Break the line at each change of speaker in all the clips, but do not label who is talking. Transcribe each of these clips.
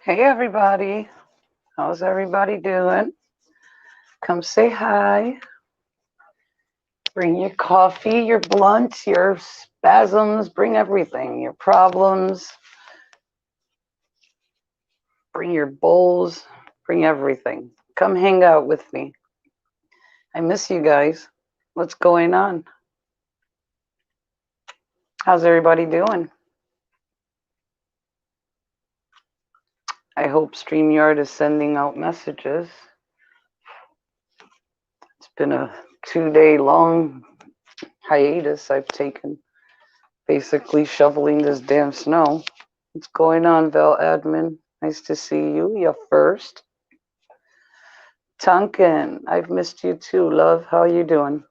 Hey everybody, how's everybody doing? Come say hi. Bring your coffee, your blunt, your spasms, bring everything, your problems, bring your bowls, bring everything. Come hang out with me. I miss you guys. What's going on? How's everybody doing? I hope StreamYard is sending out messages. It's been a 2-day long hiatus I've taken, basically shoveling this damn snow. What's going on, Val Admin? Nice to see you. You're first. Tonkin, I've missed you too, love. How you doing?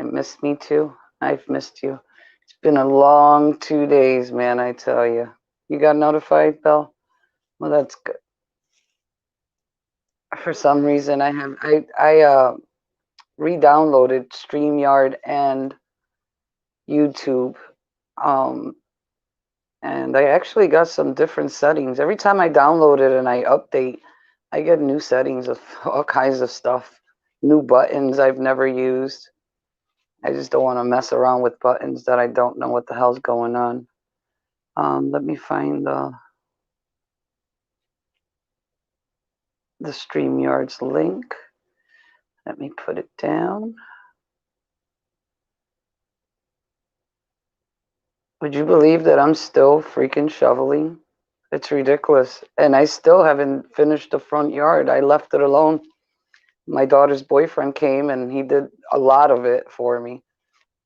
Missed me too. I've missed you. It's been a long 2 days, man, I tell you. You got notified, Belle? Well, that's good. For some reason, I re-downloaded StreamYard and YouTube. Um, and I actually got some different settings. Every time I download it and I update, I get new settings of all kinds of stuff. New buttons I've never used. I just don't want to mess around with buttons that I don't know what the hell's going on. Let me find the StreamYard's link. Let me put it down. Would you believe that I'm still freaking shoveling? It's ridiculous. And I still haven't finished the front yard. I left it alone. My daughter's boyfriend came and he did a lot of it for me.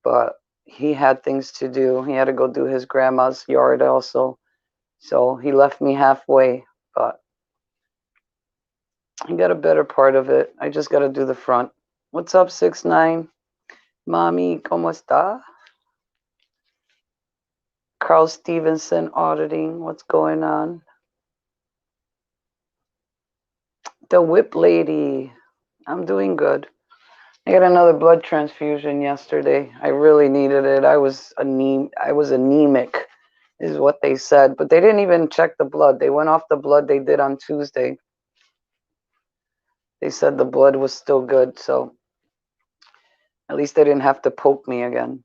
But he had things to do. He had to go do his grandma's yard also. So he left me halfway. But I got a better part of it. I just got to do the front. What's up, 6'9"? Mommy, ¿cómo está? Carl Stevenson auditing. What's going on? The whip lady. I'm doing good. I got another blood transfusion yesterday. I really needed it. I was anemic, is what they said. But they didn't even check the blood. They went off the blood they did on Tuesday. They said the blood was still good, so at least they didn't have to poke me again.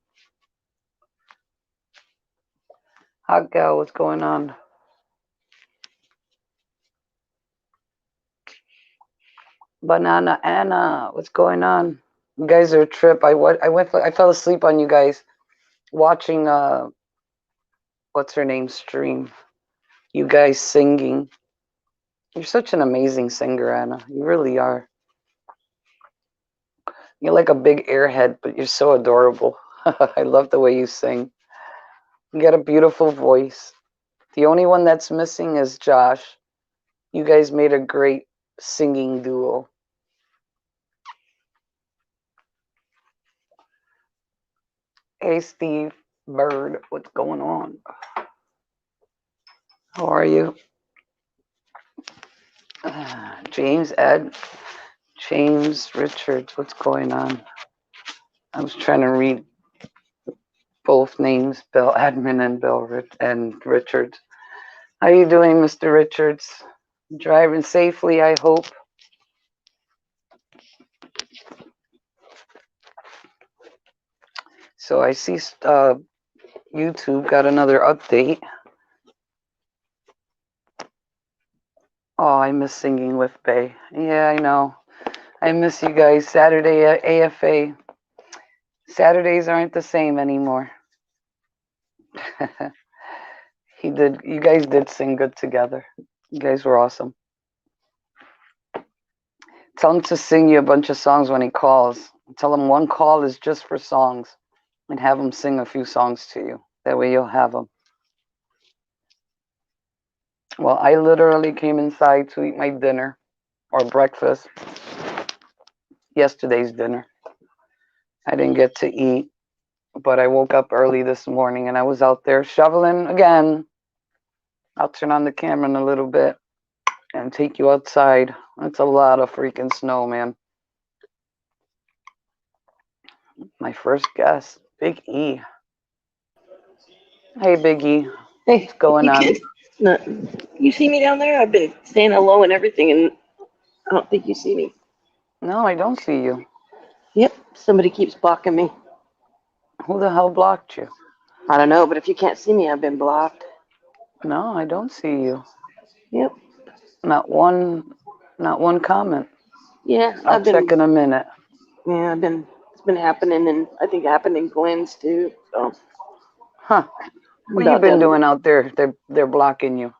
Hot gal, what's going on? Banana Anna, what's going on? You guys are a trip. I fell asleep on you guys watching what's her name stream. You guys singing. You're such an amazing singer, Anna. You really are. You're like a big airhead, but you're so adorable. I love the way you sing. You got a beautiful voice. The only one that's missing is Josh. You guys made a great singing duo. Hey, Steve Bird, what's going on? How are you? James Richards, what's going on? I was trying to read both names, Bill Admin and Richards. How you doing, Mr. Richards? Driving safely, I hope. So I see YouTube got another update. Oh, I miss singing with Bay. Yeah, I know. I miss you guys. Saturday at AFA. Saturdays aren't the same anymore. You guys did sing good together. You guys were awesome. Tell him to sing you a bunch of songs when he calls. Tell him one call is just for songs and have him sing a few songs to you. That way you'll have them. Well, I literally came inside to eat my dinner or breakfast. Yesterday's dinner. I didn't get to eat, but I woke up early this morning and I was out there shoveling again. I'll turn on the camera in a little bit and take you outside. It's a lot of freaking snow, man. My first guest, Big E. Hey, Biggie.
Hey,
What's going
you
on?
can. No, you see me down there? I've been saying hello and everything, and I don't think you see me.
No, I don't see you.
Yep, somebody keeps blocking me.
Who the hell blocked you?
I don't know, but if you can't see me, I've been blocked.
No, I don't see you.
Yep.
Not one, not one comment.
Yeah,
I'll check in a minute.
I've been. It's been happening, and I think it happened in Glenn's too. So
Huh.
I'm
What you
about
been
done.
doing out there? They're blocking you.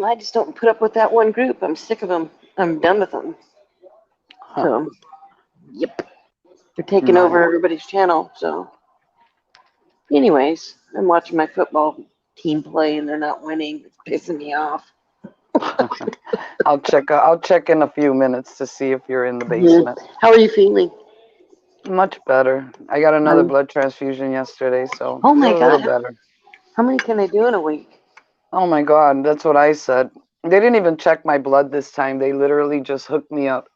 I just don't put up with that one group. I'm sick of them. I'm done with them.
Huh.
So, yep, they're taking
My.
over everybody's channel. So, anyways, I'm watching my football team play, and they're not winning. It's pissing me off.
I'll check in a few minutes to see if you're in the
Mhm.
basement.
How are you feeling?
Much better. I got another
Um,
blood transfusion yesterday, so
oh my
feel a little
God,
better.
how many can I do in a week?
Oh my God, that's what I said. They didn't even check my blood this time. They literally just hooked me up.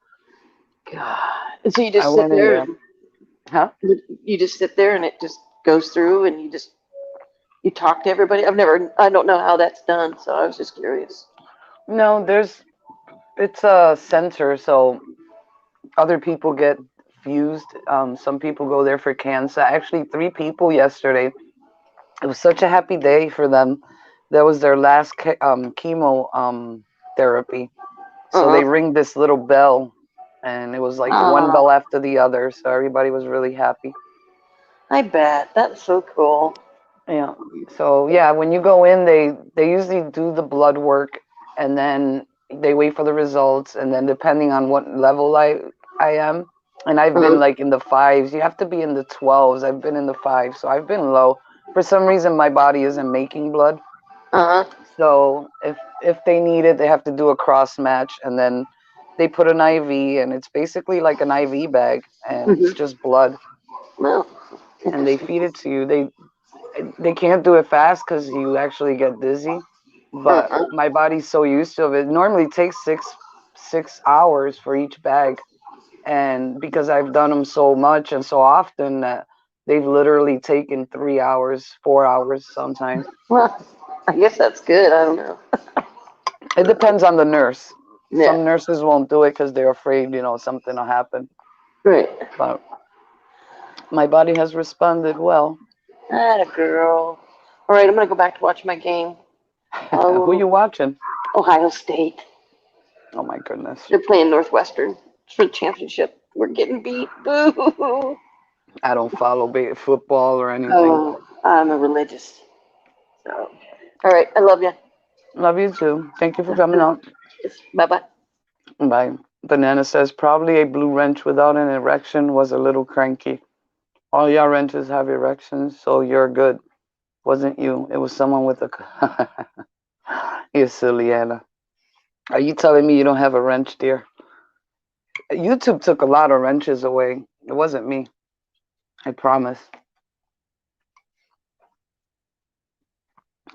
God. And so you
I
just sit
went in
there
there.
and
Huh?
you just sit there and it just goes through and you talk to everybody. I don't know how that's done, so I was just curious.
No, it's a center, so other people get fused. Some people go there for cancer. Actually, three people yesterday. It was such a happy day for them. That was their last chemo therapy. So
Uh
they ring this little bell, and it was like one
huh.
bell after the other. So everybody was really happy.
I bet. That's so cool.
Yeah. So yeah, when you go in, they usually do the blood work, and then they wait for the results, and then depending on what level I am, and I've been
Uh
like in the fives. You have to be in the 12s. I've been in the fives, so I've been low. For some reason, my body isn't making blood.
huh.
So if they need it, they have to do a cross match, and then they put an IV, and it's basically like an IV bag, and it's
Mm-hmm.
just blood,
Well,
and they
interesting.
feed it to you. They can't do it fast because you actually get dizzy. But
Uh-huh.
my body's so used to it. It normally takes six hours for each bag, and because I've done them so much and so often that they've literally taken 3 hours, 4 hours sometimes.
Well, I guess that's good. I don't know.
It depends on the nurse.
Yeah.
Some nurses won't do it because they're afraid, something will happen.
Right.
But my body has responded well.
That a girl. All right, I'm gonna go back to watch my game.
Who
Oh,
you watching?
Ohio State.
Oh my goodness.
They're playing Northwestern. It's for the championship. We're getting beat. Boo.
I don't follow football or anything.
Oh, I'm a religious. So, all right. I love you.
Love you too. Thank you for coming out.
Bye bye.
Bye. Banana says probably a blue wrench without an erection was a little cranky. All y'all wrenches have erections, so you're good. Wasn't you? It was someone with a. You're silly, Anna. Are you telling me you don't have a wrench, dear? YouTube took a lot of wrenches away. It wasn't me. I promise.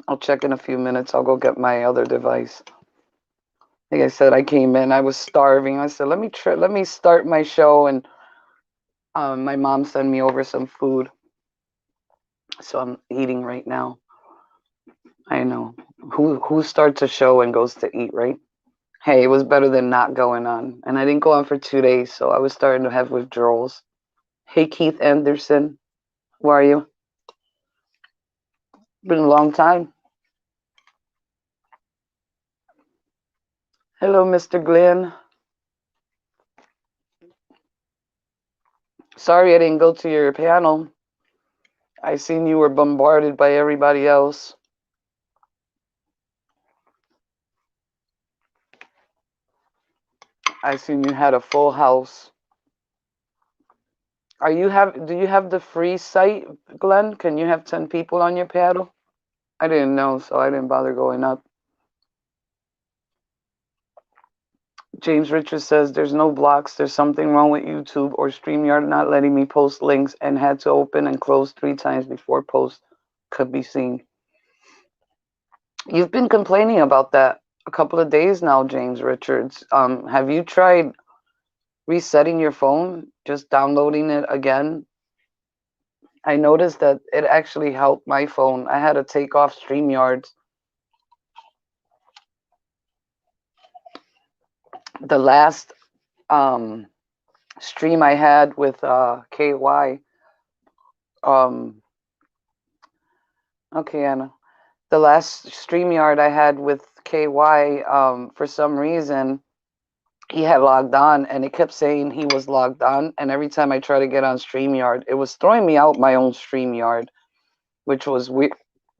I'll check in a few minutes. I'll go get my other device. Like I said, I came in. I was starving. I said, let me start my show, and my mom sent me over some food, so I'm eating right now. I know. Who starts a show and goes to eat, right? Hey, it was better than not going on. And I didn't go on for 2 days, so I was starting to have withdrawals. Hey, Keith Anderson, where are you? Been a long time. Hello, Mr. Glenn. Sorry I didn't go to your panel. I seen you were bombarded by everybody else. I seen you had a full house. Do you have the free site, Glenn? Can you have 10 people on your panel? I didn't know, so I didn't bother going up. James Richards says there's no blocks. There's something wrong with YouTube or StreamYard not letting me post links and had to open and close 3 times before post could be seen. You've been complaining about that a couple of days now, James Richards. Have you tried resetting your phone, just downloading it again? I noticed that it actually helped my phone. I had to take off StreamYard. The last um, stream I had with KY. Um, okay, Anna. The last StreamYard I had with KY, for some reason, he had logged on and it kept saying he was logged on. And every time I try to get on StreamYard, it was throwing me out my own StreamYard, which was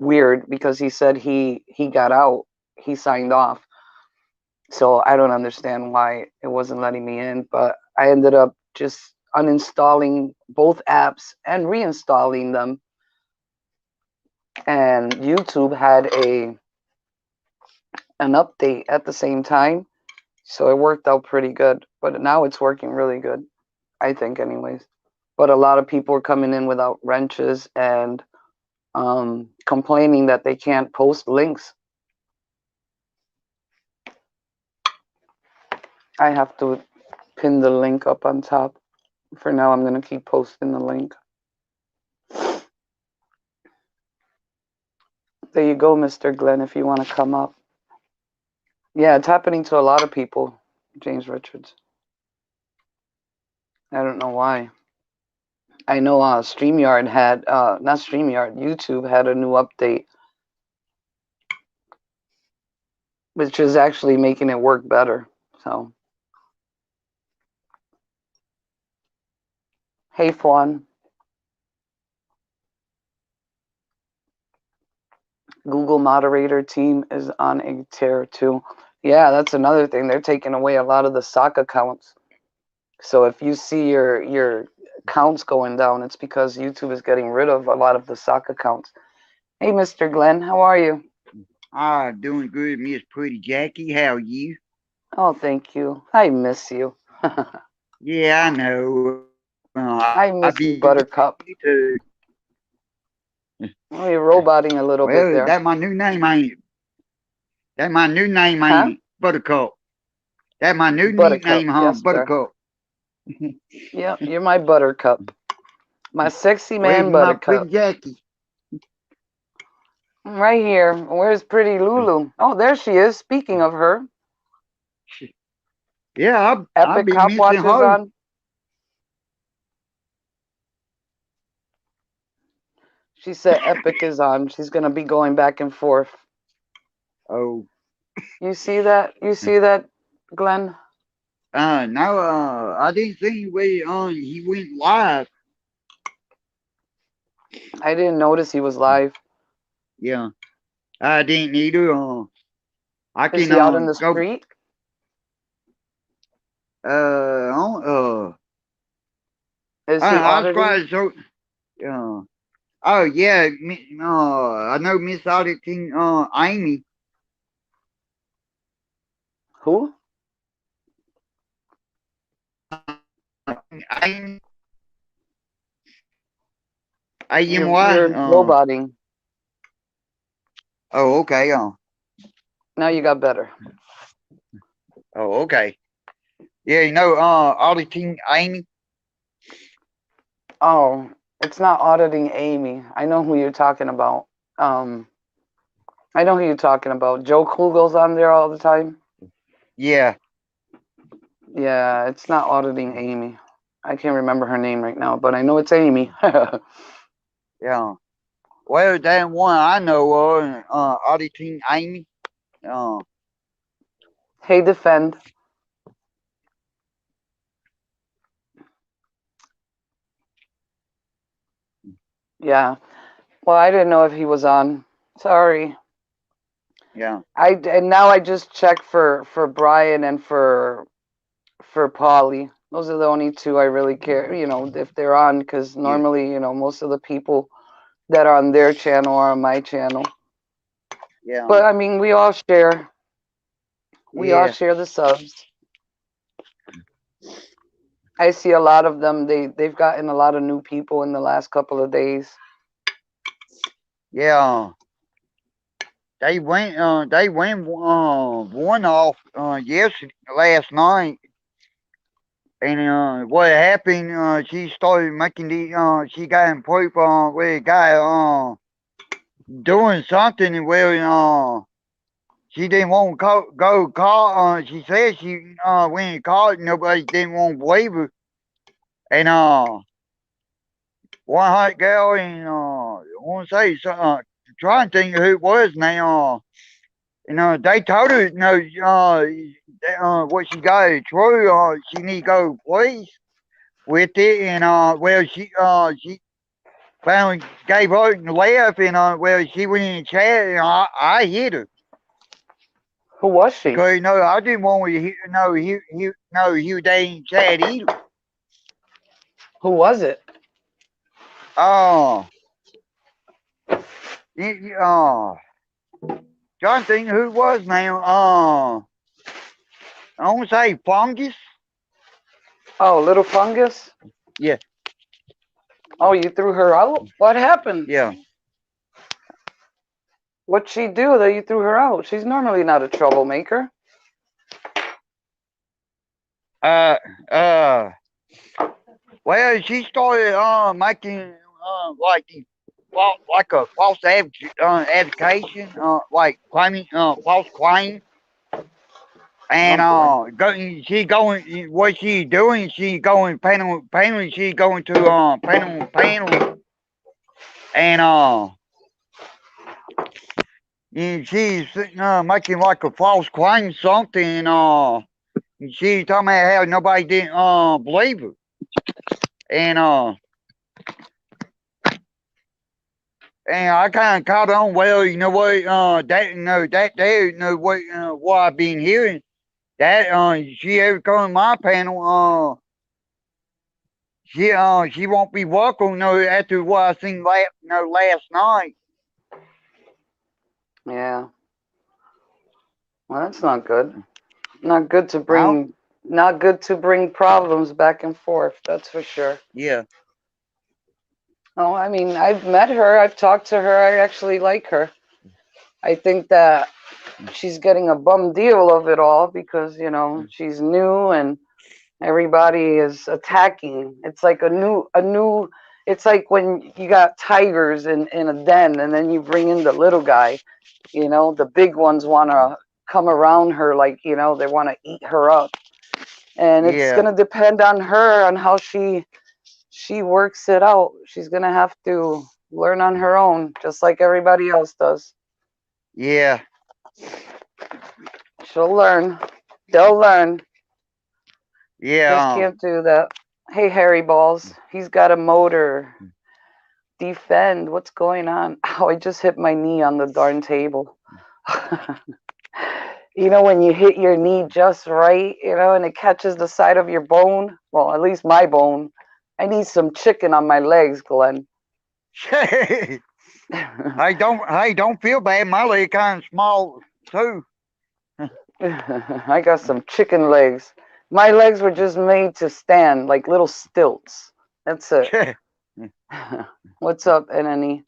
weird because he said he got out, he signed off. So I don't understand why it wasn't letting me in, but I ended up just uninstalling both apps and reinstalling them. And YouTube had a an update at the same time, so it worked out pretty good. But now it's working really good, I think, anyways. But a lot of people are coming in without wrenches and complaining that they can't post links. I have to pin the link up on top. For now, I'm going to keep posting the link. There you go, Mr. Glenn, if you want to come up. Yeah, it's happening to a lot of people, James Richards. I don't know why. I know StreamYard had, not StreamYard, YouTube had a new update, which is actually making it work better. So, hey, Fawn. Google moderator team is on a tear too. Yeah, that's another thing. They're taking away a lot of the sock accounts. So if you see your counts going down, it's because YouTube is getting rid of a lot of the sock accounts. Hey, Mr. Glenn, how are you?
Doing good, Miss Pretty Jackie. How you?
Oh, thank you. I miss you.
Yeah, I know. I be
I
missing
miss you,
you too.
Buttercup. Oh, you're roboting a little bit
Well,
there.
that my new name, ain't it? That my new name, ain't
Huh?
it? Buttercup. That my new
Buttercup.
nickname, huh?
Yes, sir.
Buttercup.
Yep, you're my Buttercup. My sexy
Where's
man
my Pretty
Buttercup.
Jackie?
Right here. Where's pretty Lulu? Oh, there she is. Speaking of her,
Yeah, I
Epic
be
Cop
missing
Watch is
her.
on. She said Epic is on. She's gonna be going back and forth.
Oh,
You see that? You see that, Glenn?
no, I didn't think he went live.
I didn't notice he was live.
Yeah, I didn't either. I
Is
can
he out in the
go.
street?
On,
Is he
I was
auditing?
quite so. Uh, oh yeah, I know Miss Auditing Amy.
Who?
Amy AMY.
You're roboting.
Oh okay.
Now you got better.
Oh okay. Yeah, Auditing Amy.
Oh, it's not auditing Amy. I know who you're talking about. Um, I know who you're talking about. Joe Klugel's on there all the time.
Yeah,
Yeah, it's not auditing Amy. I can't remember her name right now, but I know it's Amy.
yeah. Well, that one I know Auditing Amy. Uh,
Hey, defend. Yeah. Well, I didn't know if he was on. Sorry.
yeah,
And now I just checked for Brian and for Polly. Those are the only two I really care, if they're on, because
yeah,
normally, most of the people that are on their channel are on my channel.
yeah,
But I mean, we all share. We all
yeah,
share the subs. I see a lot of them. They've gotten a lot of new people in the last couple of days.
yeah. They went one off yesterday last night. And what happened? She started making the. She got in proof with a guy doing something where she didn't want to go call. She said she went and called. Nobody didn't want to believe her. And one hot girl and I want to say so. Trying to think who it was now. They told her no. What she got is true. She need to go police with it. And well, she finally gave up and left. And well, she went in the chat and I hit her.
Who was she?
Because I didn't want to hear no Hugh Dane chat either.
Who was it?
Uh, Trying to think who it was now. I want to say fungus.
Oh, little fungus.
Yeah,
Oh, you threw her out. What happened?
yeah.
What'd she do that you threw her out? She's normally not a troublemaker.
Uh, uh. Well, she started making like the like a false advocation, like claiming false claim. And she going what she doing? She going panel. She going to panel, and and she's making like a false claim something. And she told me how nobody didn't believe her. And I kind of caught on. Well, you know what? That there, what I've been hearing. That she ever come to my panel. She won't be welcome. No, after what I seen last night.
Yeah. Well, that's not good. Not good to
How?
bring. Not good to bring problems back and forth. That's for sure.
Yeah,
Oh, I mean, I've met her. I've talked to her. I actually like her. I think that she's getting a bum deal of it all because she's new and everybody is attacking. It's like a new. It's like when you got tigers in a den and then you bring in the little guy. The big ones want to come around her like they want to eat her up, and it's
yeah,
gonna depend on her on how she works it out. She's gonna have to learn on her own, just like everybody else does.
yeah,
She'll learn. They'll learn. Just
yeah.
can't do that. Hey, Harry Balls. He's got a motor. Defend. What's going on? Oh, I just hit my knee on the darn table. When you hit your knee just right, and it catches the side of your bone. Well, at least my bone. I need some chicken on my legs, Glenn.
Don't feel bad. My leg kind of small too.
I got some chicken legs. My legs were just made to stand like little stilts. That's it. What's up, Enemy?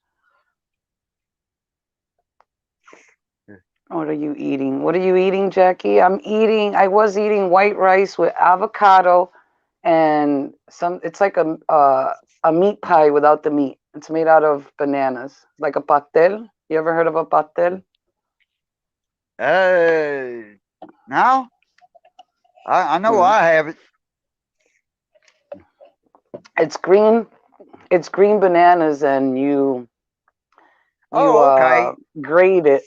What are you eating? What are you eating, Jackie? I was eating white rice with avocado and it's like a meat pie without the meat. It's made out of bananas. Like a pastel. You ever heard of a pastel?
Now I know
Mm.
I have it.
It's green. It's green bananas, and you
Oh, okay.
grate it.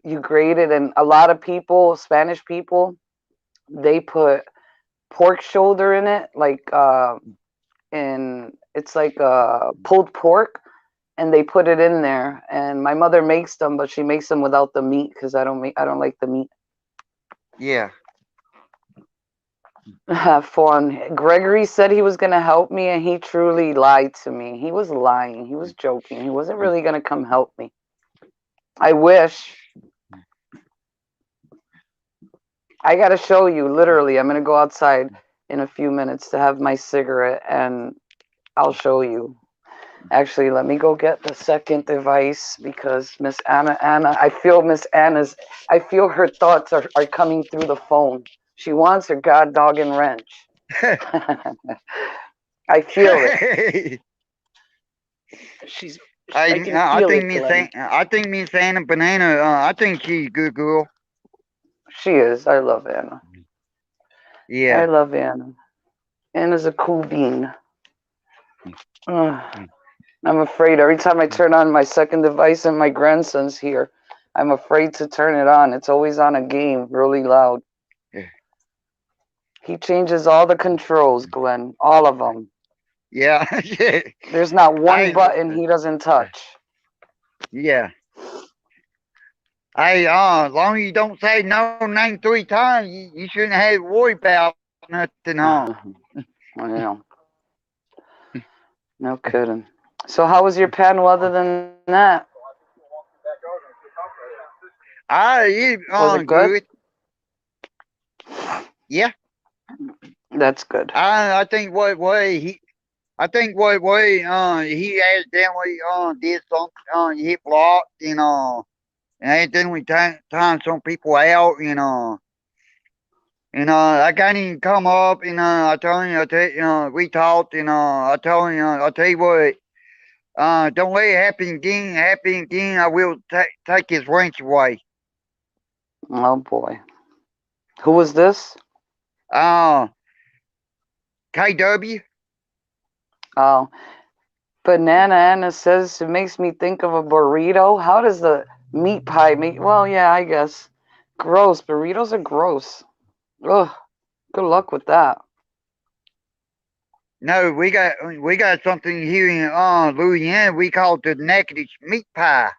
You grate it, and a lot of people, Spanish people, they put pork shoulder in it, like and it's like pulled pork, and they put it in there. And my mother makes them, but she makes them without the meat because I don't like the meat.
Yeah.
Have fun. Gregory said he was gonna help me, and he truly lied to me. He was lying. He was joking. He wasn't really gonna come help me. I wish. I gotta show you. Literally, I'm gonna go outside in a few minutes to have my cigarette, and I'll show you. Actually, let me go get the second device because Miss Anna, I feel her thoughts are coming through the phone. She wants her god dog and wrench. I feel it. She's. I can
I
feel
think
it, Glenn.
Miss Anna Banana. I think she's a good girl.
She is. I love Anna. I
Yeah.
love Anna. Anna's a cool bean. Ugh. I'm afraid every time I turn on my second device and my grandson's here, I'm afraid to turn it on. It's always on a game, really loud. He changes all the controls, Glenn. All of them.
Yeah.
There's not one
I
button he doesn't touch.
yeah. Hey, as long as you don't say no name 3 times, you shouldn't have to worry about nothing, huh?
I know. No kidding. So how was your panel other than that? Was it good?
Good. Yeah.
That's good.
I think he accidentally did something he blocked, and accidentally timed some people out, I got him come up, I told him, we talked, I told him, I'll tell you what, don't let it happen again, I will take his ranch away.
Oh boy. Who was this?
Uh, KW?
Oh, Banana Anna says it makes me think of a burrito. How does the meat pie make? Well, yeah, I guess. Gross. Burritos are gross. Ugh. Good luck with that.
No, we got something here in Louisiana, we call it the naked meat pie.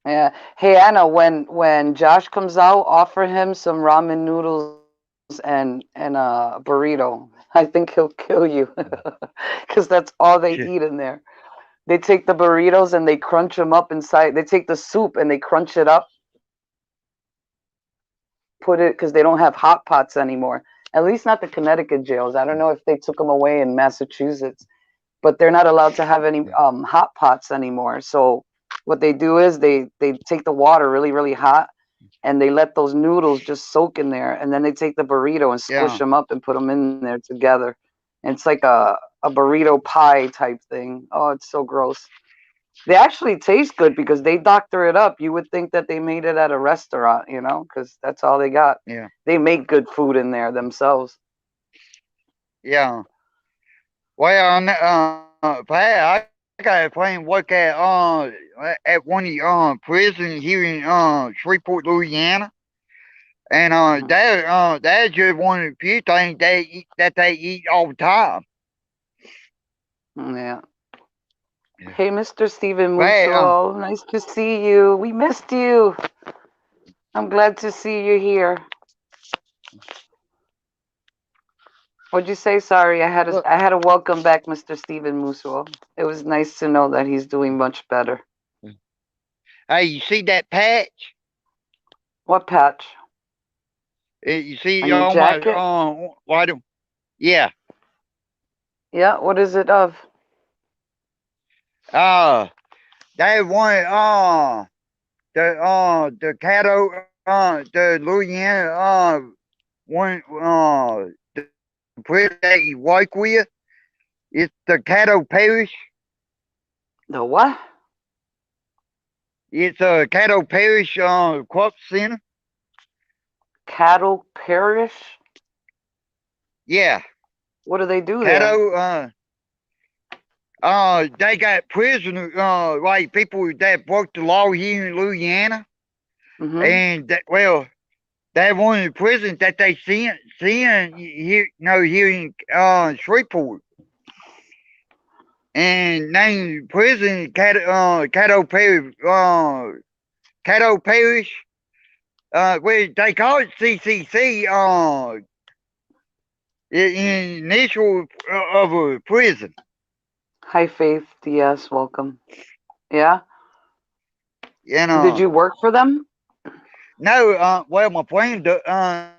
Yeah. Hey Anna, when Josh comes out, offer him some ramen noodles and a burrito. I think he'll kill you, because that's all they eat in there. They take the burritos and they crunch them up inside. They take the soup and they crunch it up, put it, because they don't have hot pots anymore. At least not the Connecticut jails. I don't know if they took them away in Massachusetts, but they're not allowed to have any hot pots anymore. So what they do is they take the water really really hot and they let those noodles just soak in there, and then they take the burrito and squish
Yeah,
them up and put them in there together. And it's like a burrito pie type thing. Oh, it's so gross. They actually taste good because they doctor it up. You would think that they made it at a restaurant, because that's all they got.
yeah,
They make good food in there themselves.
yeah. Well, Pat, I got a friend work at one of the prisons here in Shreveport, Louisiana, and that's just one of the few things that they eat all the time.
Yeah.
Yeah.
Hey, Mr. Steven
Pat,
Musso. Nice to see you. We missed you. I'm glad to see you here. What'd you say? Sorry,
look,
I had to welcome back Mr. Steven Musso. It was nice to know that he's doing much better.
hey, you see that patch?
What patch?
You see
On your
on my
jacket?
why do? Yeah.
Yeah. What is it of?
Uh, they want the cattle the Louisiana one the prison that you work with. It's the cattle parish.
The what?
It's a cattle parish crop center.
Cattle Parish?
Yeah,
What do they do there?
cattle. They got prisoners, like people that broke the law here in Louisiana,
Mm-hmm.
and that one of the prisons that they sent here, no, here in Shreveport, and named prison Caddo Parish, where they call it CCC, in initial of a prison.
Hi, Faith. Yes, welcome. Yeah.
You
Did
know,
you work for them?
no, well, my friend, I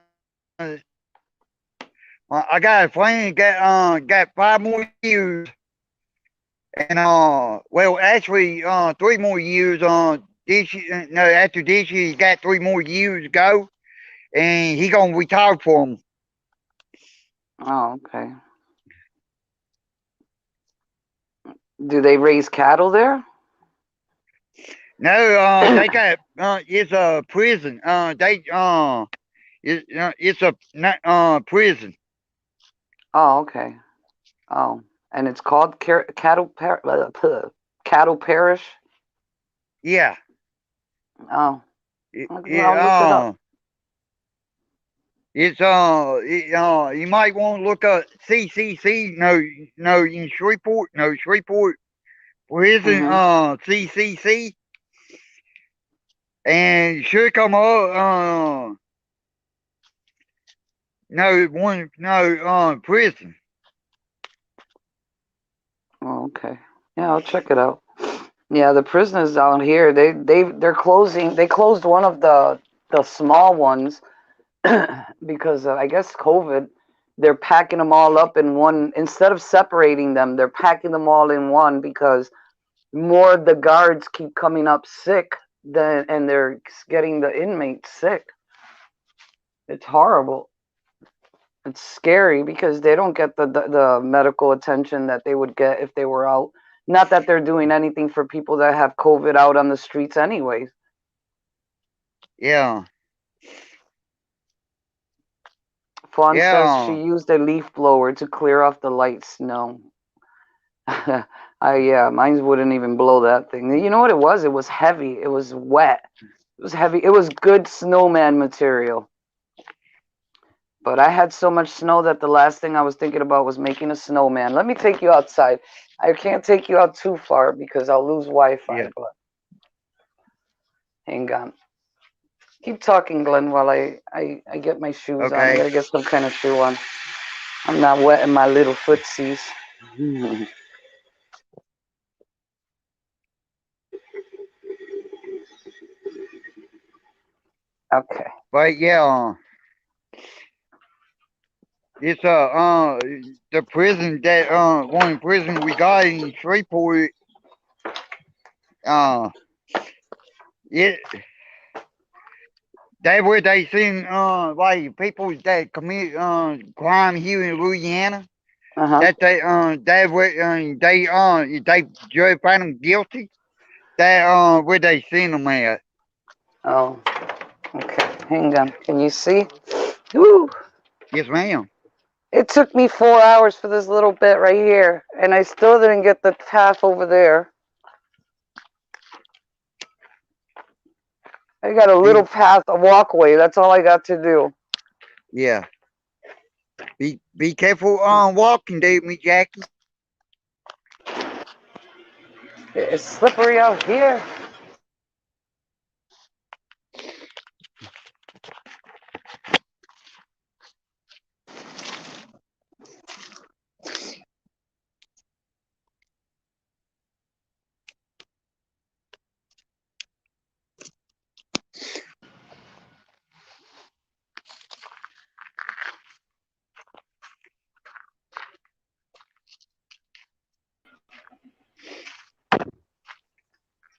got a friend got 5 more years, and well, actually, 3 more years. No, after this year, he got 3 more years to go, and he gonna retire from 'em.
Oh, okay. Do they raise cattle there?
No, they got it's a prison. It's a prison.
Oh, okay. Oh, and it's called cattle parish.
Yeah.
Oh,
It,
okay,
it
I'll look it up.
it's you might want to look up CCC. No, no, in Shreveport. No, Shreveport prison.
Mhm.
CCC, and it should come up. No one. No, prison.
Oh, okay. Yeah, I'll check it out. Yeah, the prisoners down here, they're closing. They closed one of the small ones because I guess COVID. They're packing them all up in one instead of separating them. They're packing them all in one because more of the guards keep coming up sick than and they're getting the inmates sick. It's horrible. It's scary because they don't get the medical attention that they would get if they were out. Not that they're doing anything for people that have COVID out on the streets, anyways.
Yeah.
Fawn says she
Yeah.
used a leaf blower to clear off the light snow. Yeah, mine wouldn't even blow that thing. You know what it was? It was heavy. It was wet. It was heavy. It was good snowman material. But I had so much snow that the last thing I was thinking about was making a snowman. Let me take you outside. I can't take you out too far because I'll lose Wi-Fi,
Yeah.
but hang on. Keep talking, Glenn, while I get my shoes on. I
Okay.
gotta get some kind of shoe on. I'm not wetting my little footsies. Okay.
But yeah. It's the prison that one prison we got in Shreveport. Uh, it that where they send like people that commit crime here in Louisiana.
Uh huh.
That where they judge find them guilty. That where they send them at.
Oh. Okay. Hang on. Can you see? Woo!
Yes, ma'am.
It took me 4 hours for this little bit right here, and I still didn't get the path over there. I got a little
Be
path, a walkway. That's all I got to do.
yeah. Be careful walking there, me Jackie.
It's slippery out here.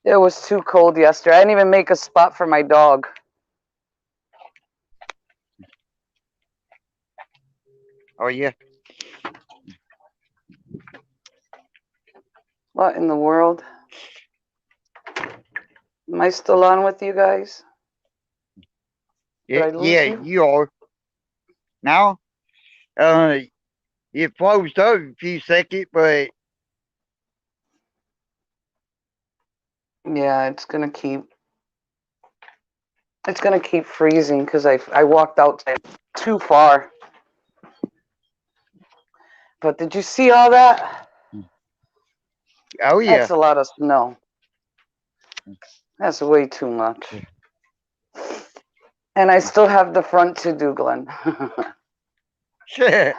It was too cold yesterday. I didn't even make a spot for my dog.
Oh yeah.
What in the world? Am I still on with you guys? Did
Yeah,
I
yeah,
lose you?
you are. Now, uh, it froze up a few seconds, but
Yeah, it's gonna keep freezing because I walked out too far. But did you see all that?
oh
That's
yeah.
a lot of snow. That's way too much. And I still have the front to do, Glenn.
Shit.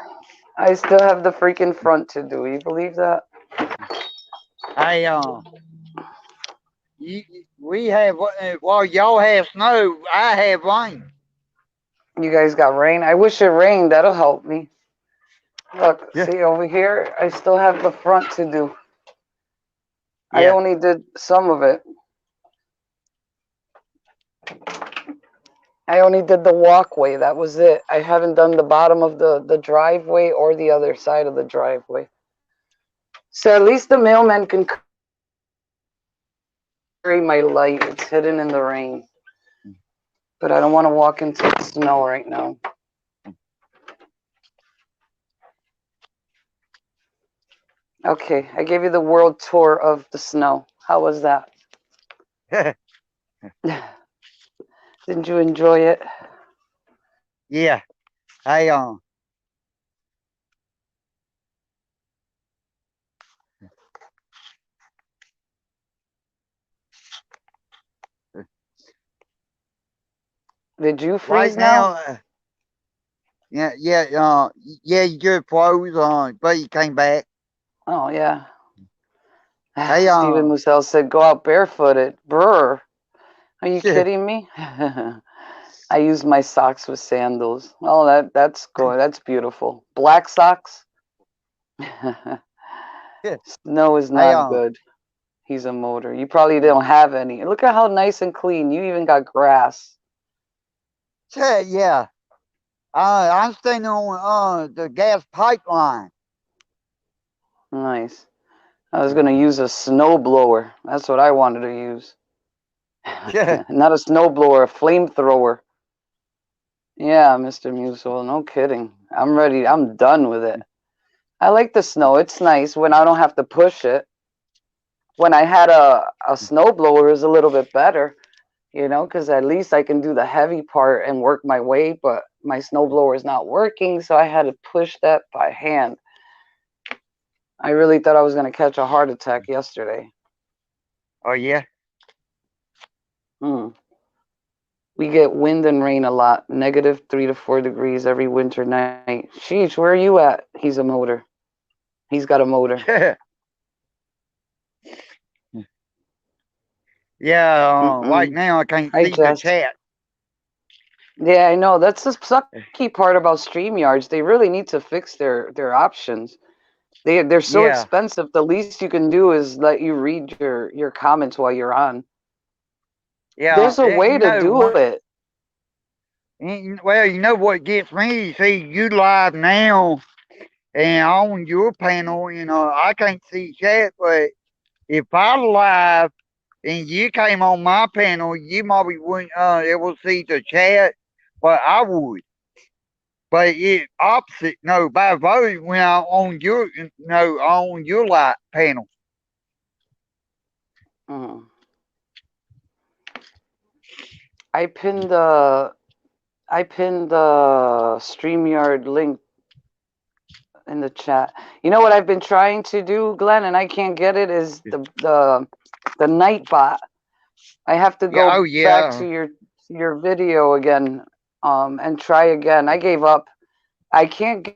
I still have the freaking front to do. You believe that?
I we have while y'all have snow, I have rain.
You guys got rain? I wish it rained. That'll help me. Look,
Yeah.
see over here? I still have the front to do. I
Yeah.
only did some of it. I only did the walkway. That was it. I haven't done the bottom of the driveway or the other side of the driveway. So at least the mailman can carry my light. It's hidden in the rain. But I don't want to walk into the snow right now. Okay, I gave you the world tour of the snow. How was that? Didn't you enjoy it?
Yeah. I
Did you
right
freeze
now,
now?
yeah, you just froze but you came back.
Oh, yeah.
Hey
Stephen Musell said, go out barefooted. Brr. Are you
yeah,
kidding me? I use my socks with sandals. Oh, that's good. That's beautiful. Black socks? Snow is
hey
not good. He's a motor. You probably don't have any. Look at how nice and clean. You even got grass.
yeah. I'm staying on the gas pipeline.
Nice. I was gonna use a snow blower. That's what I wanted to use.
Yeah.
Not a snow blower, a flamethrower. Yeah, Mr. Musil, no kidding. I'm ready. I'm done with it. I like the snow. It's nice when I don't have to push it. When I had a snow blower, it was a little bit better, because at least I can do the heavy part and work my way, but my snow blower is not working, so I had to push that by hand. I really thought I was going to catch a heart attack yesterday.
Oh yeah.
Hmm. We get wind and rain a lot, -3 to 4 degrees every winter night. Sheesh, where are you at? He's a motor. He's got a motor.
Yeah. Yeah. Right
Mm-mm.
now I can't
Hi,
see the
Jess.
chat.
Yeah, I know. That's the sucky part about StreamYards. They really need to fix their options. They're so
Yeah.
expensive. The least you can do is let you read your comments while you're on.
Yeah.
There's a way to do
What?
it.
Well, you know what gets me? See, you live now, and on your panel, I can't see chat, but if I live and you came on my panel, you probably wouldn't able to see the chat, but I would. But it opposite, no, by vote when I on your no on your light panel.
Mm. I pinned the I pinned the StreamYard link in the chat. You know what I've been trying to do, Glenn, and I can't get it is the night bot. I have to
Yeah, oh
go back
yeah.
to your video again, and try again. I gave up. I can't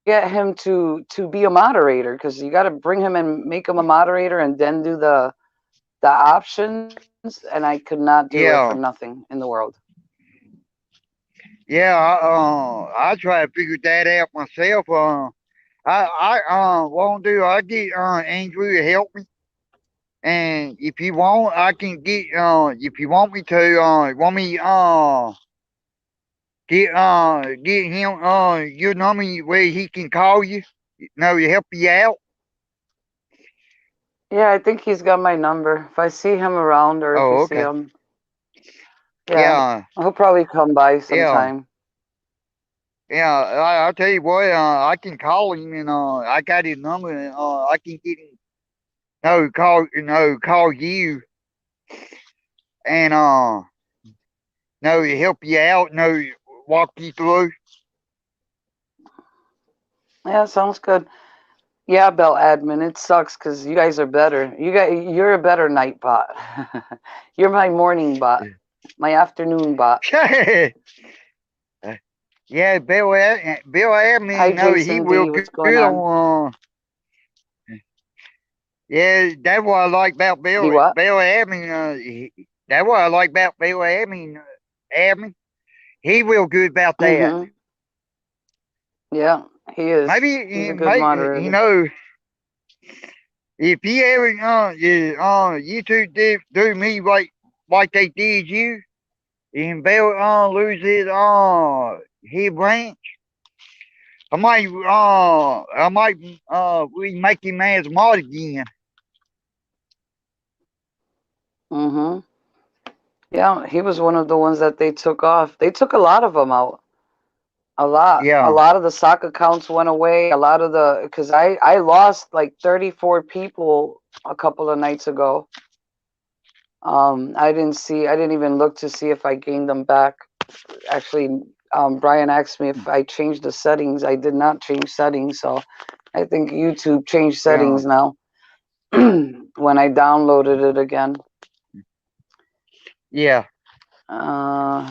get him to be a moderator because you got to bring him and make him a moderator and then do the options. And I could not do it for
Yeah.
nothing in the world.
Yeah, I try to figure that out myself. I won't do. I get Andrew to help me, and if you want, I can get. If you want me to, want me get him your number where he can call you. No, to help you out.
Yeah, I think he's got my number. If I see him around or if you
Oh,
see
okay.
him, yeah,
Yeah,
he'll probably come by
yeah,
sometime.
yeah. I'll tell you what. I can call him, and I got his number. And, I can get him. No, call you, and no, to help you out. No, walk you through.
Yeah, sounds good. Yeah, Bell Admin. It sucks because you guys are better. You're a better night bot. You're my morning bot, my afternoon bot.
Yeah, Bill
Hi,
Admin, no, he
Jason
real
D.
good
What's going on?
on. Yeah, that's what I like about
The what?
Bill Admin. That's what I like about Bill Admin. Admin, he real good about that.
Mm-hmm. Yeah, he is. He's
Maybe,
a good moderator.
if he ever you two do me like they did you, and Bill loses his branch, we make him as mod again.
Mm-hmm. Yeah, he was one of the ones that they took off. They took a lot of them out. A lot. A
Yeah,
lot of the sock accounts went away. A lot of the, because I lost like 34 people a couple of nights ago. I didn't even look to see if I gained them back. Actually, Brian asked me if I changed the settings. I did not change settings, so I think YouTube changed
yeah,
settings now when I downloaded it again.
yeah.
Uh,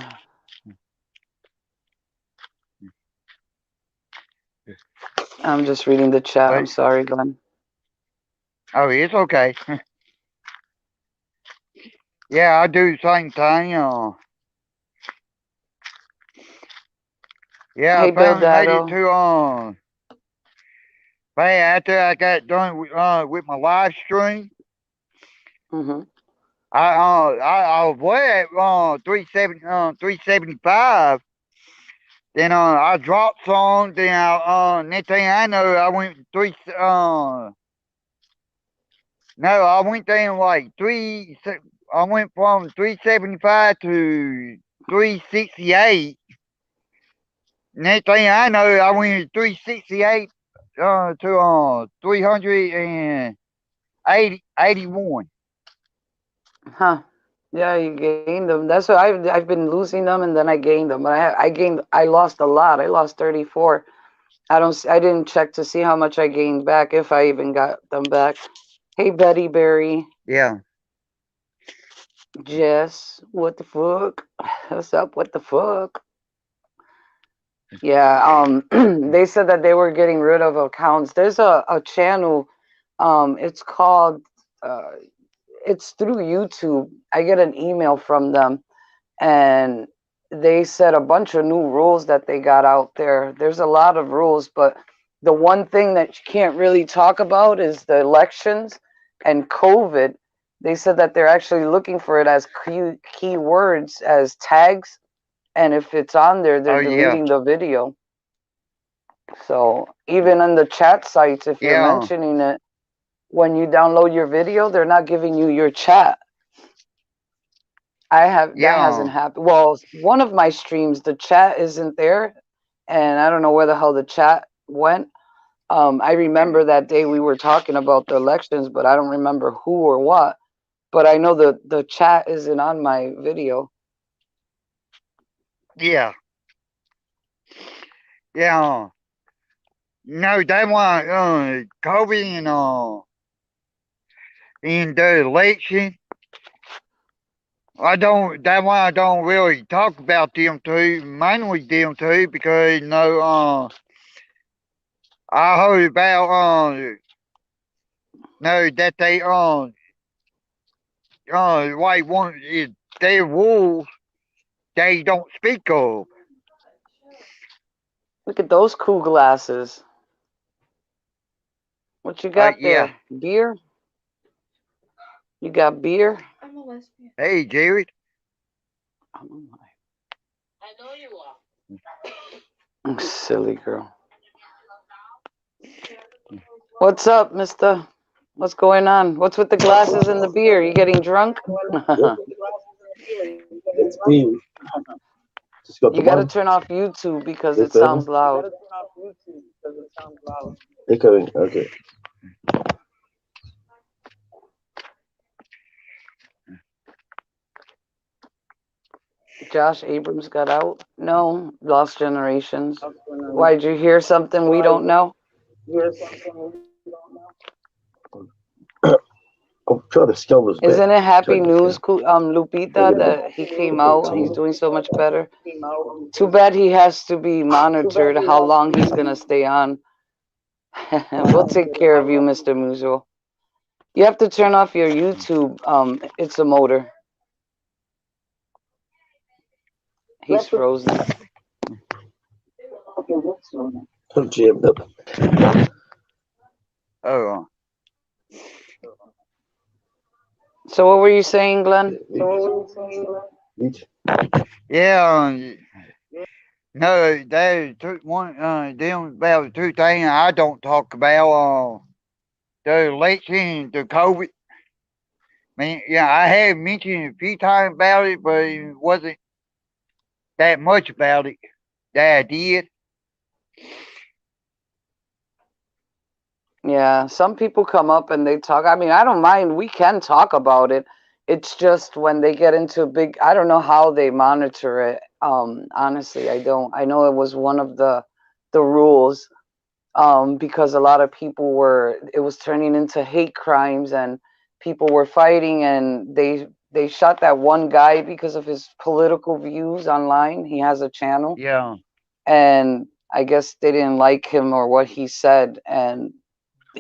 I'm just reading the chat. I'm
But
sorry, Glenn.
oh, it's okay. Yeah, I do the same thing. Yeah, I
Hey, Bill
finally made it
Dado.
to hey, after I got done with my live stream.
Mm-hmm.
I was way at 375. Then I dropped some. Then next thing I know, I went three. No, I went down like three. I went from 375 to 368. Next thing I know, I went 368 to 381.
Huh. Yeah, you gained them. That's what I've been losing them, and then I gained them. But I lost a lot. I lost 34. I didn't check to see how much I gained back, if I even got them back. Hey, Betty Berry,
Yeah,
Jess, what the fuck? What's up? What the fuck? Yeah, they said that they were getting rid of accounts. There's a channel, it's called, uh, it's through YouTube. I get an email from them, and they said a bunch of new rules that they got out there. There's a lot of rules, but the one thing that you can't really talk about is the elections and COVID. They said that they're actually looking for it as key words, as tags, and if it's on there, they're
oh yeah,
deleting the video. So even on the chat sites, if you're
yeah,
mentioning it, when you download your video, they're not giving you your chat. That hasn't
yeah,
happened. Well, one of my streams, the chat isn't there, and I don't know where the hell the chat went. I remember that day we were talking about the elections, but I don't remember who or what. But I know the chat isn't on my video.
yeah, yeah. No, they want Kobe in the election. I don't. That's why I don't really talk about them two, mainly them two, because I heard about that they like one is their wolves they don't speak of.
Look at those cool glasses. What you got
Yeah.
there? Beer? You got beer?
Hey, Jared.
Oh my. Silly girl. What's up, mister? What's going on? What's with the glasses and the beer? You getting drunk?
It's me. Just got the
You got to
one.
turn off YouTube because it
It's better.
sounds loud.
Echoing. Okay.
Josh Abrams got out? No. Lost Generations. Why, did you hear something we don't know?
I'm sure the scale was back.
Isn't it happy
Check the
news,
scale.
Lupita, that he came out and he's
14.
doing so much better? Too bad he has to be monitored how long he's going to stay on. We'll take care of you, Mr. Muzo. You have to turn off your YouTube. It's a motor. He's frozen.
I'm jammed up.
Oh,
So what were you saying, Glenn?
Each.
Yeah. No, there's them about two things I don't talk about. The election, the COVID. I mean, yeah, I have mentioned a few times about it, but it wasn't that much about it that I did.
Yeah, some people come up and they talk. I mean, I don't mind. We can talk about it. It's just when they get into big, I don't know how they monitor it. Honestly, I don't. I know it was one of the rules, because a lot of people were, it was turning into hate crimes and people were fighting, and they shot that one guy because of his political views online. He has a channel,
Yeah,
and I guess they didn't like him or what he said, and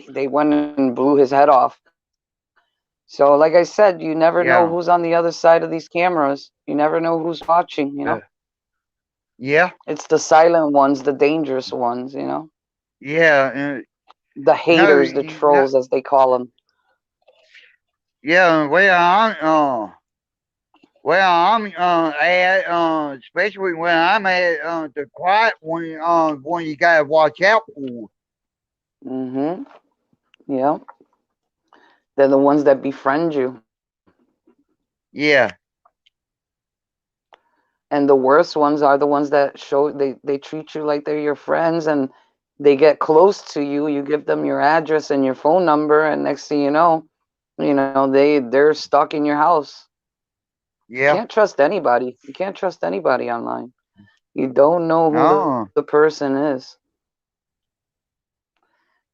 they went and blew his head off. So, like I said, you never know who's on the
yeah,
other side of these cameras. You never know who's watching, you know?
uh, yeah,
It's the silent ones, the dangerous ones, you know?
yeah.
The
No,
haters, the trolls, as they call them.
yeah. Well, I'm at especially when I'm at the quiet one you gotta watch out for.
Mm-hmm. Yeah. They're the ones that befriend you.
Yeah,
And the worst ones are the ones that show they treat you like they're your friends, and they get close to you. You give them your address and your phone number, and next thing you know, they're stuck in your house. You
yeah.
can't trust anybody. You can't trust anybody online. You don't know who the
No,
person is.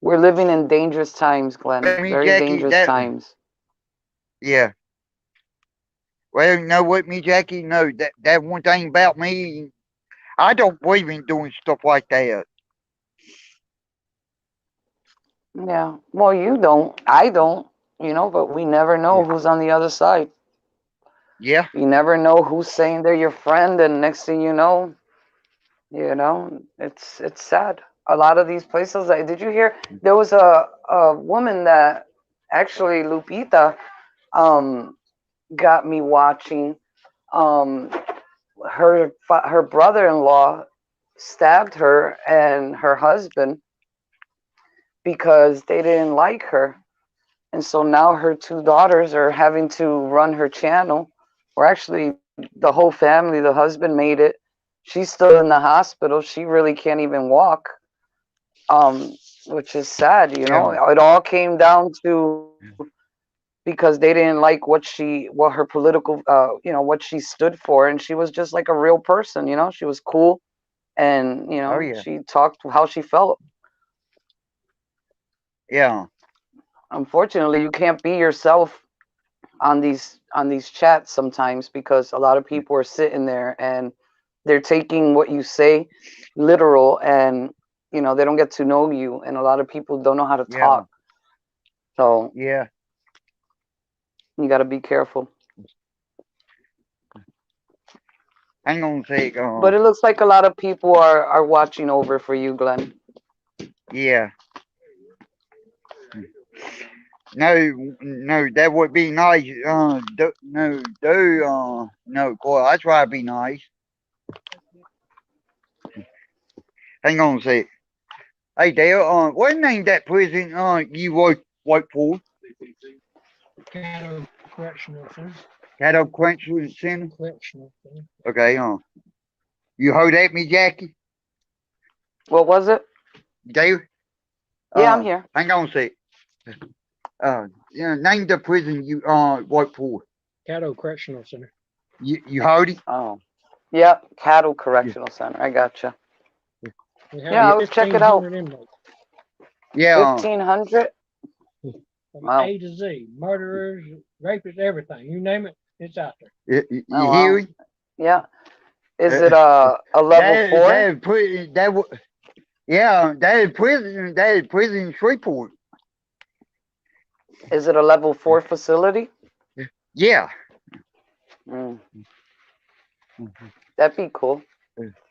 We're living in dangerous times, Glenn.
well, me,
Very
Jackie,
dangerous
that
times.
yeah. Well, you know what, me, Jackie? No, that one thing about me, I don't believe in doing stuff like that.
Yeah. Well, you don't. I don't. You know, but we never know
Yeah,
who's on the other side.
yeah,
You never know who's saying they're your friend, and next thing you know, it's sad. A lot of these places. Did you hear? There was a woman that actually Lupita um got me watching. Um, her brother-in-law stabbed her and her husband because they didn't like her. And so now her two daughters are having to run her channel, or actually the whole family. The husband made it. She's still in the hospital. She really can't even walk, um, which is sad. You know,
yeah,
it all came down to because they didn't like what her political, what she stood for, and she was just like a real person. You know, she was cool, and
oh yeah,
she talked how she felt.
yeah,
Unfortunately, you can't be yourself on these chats sometimes, because a lot of people are sitting there and they're taking what you say literal, and they don't get to know you, and a lot of people don't know how to
yeah,
talk, so
yeah.
you got to be careful.
Hang on a sec.
But it looks like a lot of people are watching over for you, Glenn.
Yeah. No, that would be nice. No, boy, that's why it'd be nice. Hang on a sec. Hey, Dale, what name that prison, you work for?
Caddo Correctional Center.
Caddo Correctional Center?
Correctional Center.
Okay, you heard at me, Jackie?
What was it?
Dale?
Yeah, I'm here.
Hang on a sec. Name the prison you, work for.
Caddo Correctional Center.
You heard it?
Oh, yep, Cattle
Yeah.
Correctional Center. I gotcha.
We
Yeah,
have
let's check it out.
1,500 inmates.
Yeah,
1,500.
From
Wow.
A to Z. Murderers, rapists, everything. You name it, it's out there.
Oh
you
wow.
hear it?
Yeah. Is
Uh,
it a level
that
4?
that prison that yeah, that is prison Shreveport.
Is it a level 4 facility?
Yeah.
Mm, that'd be cool.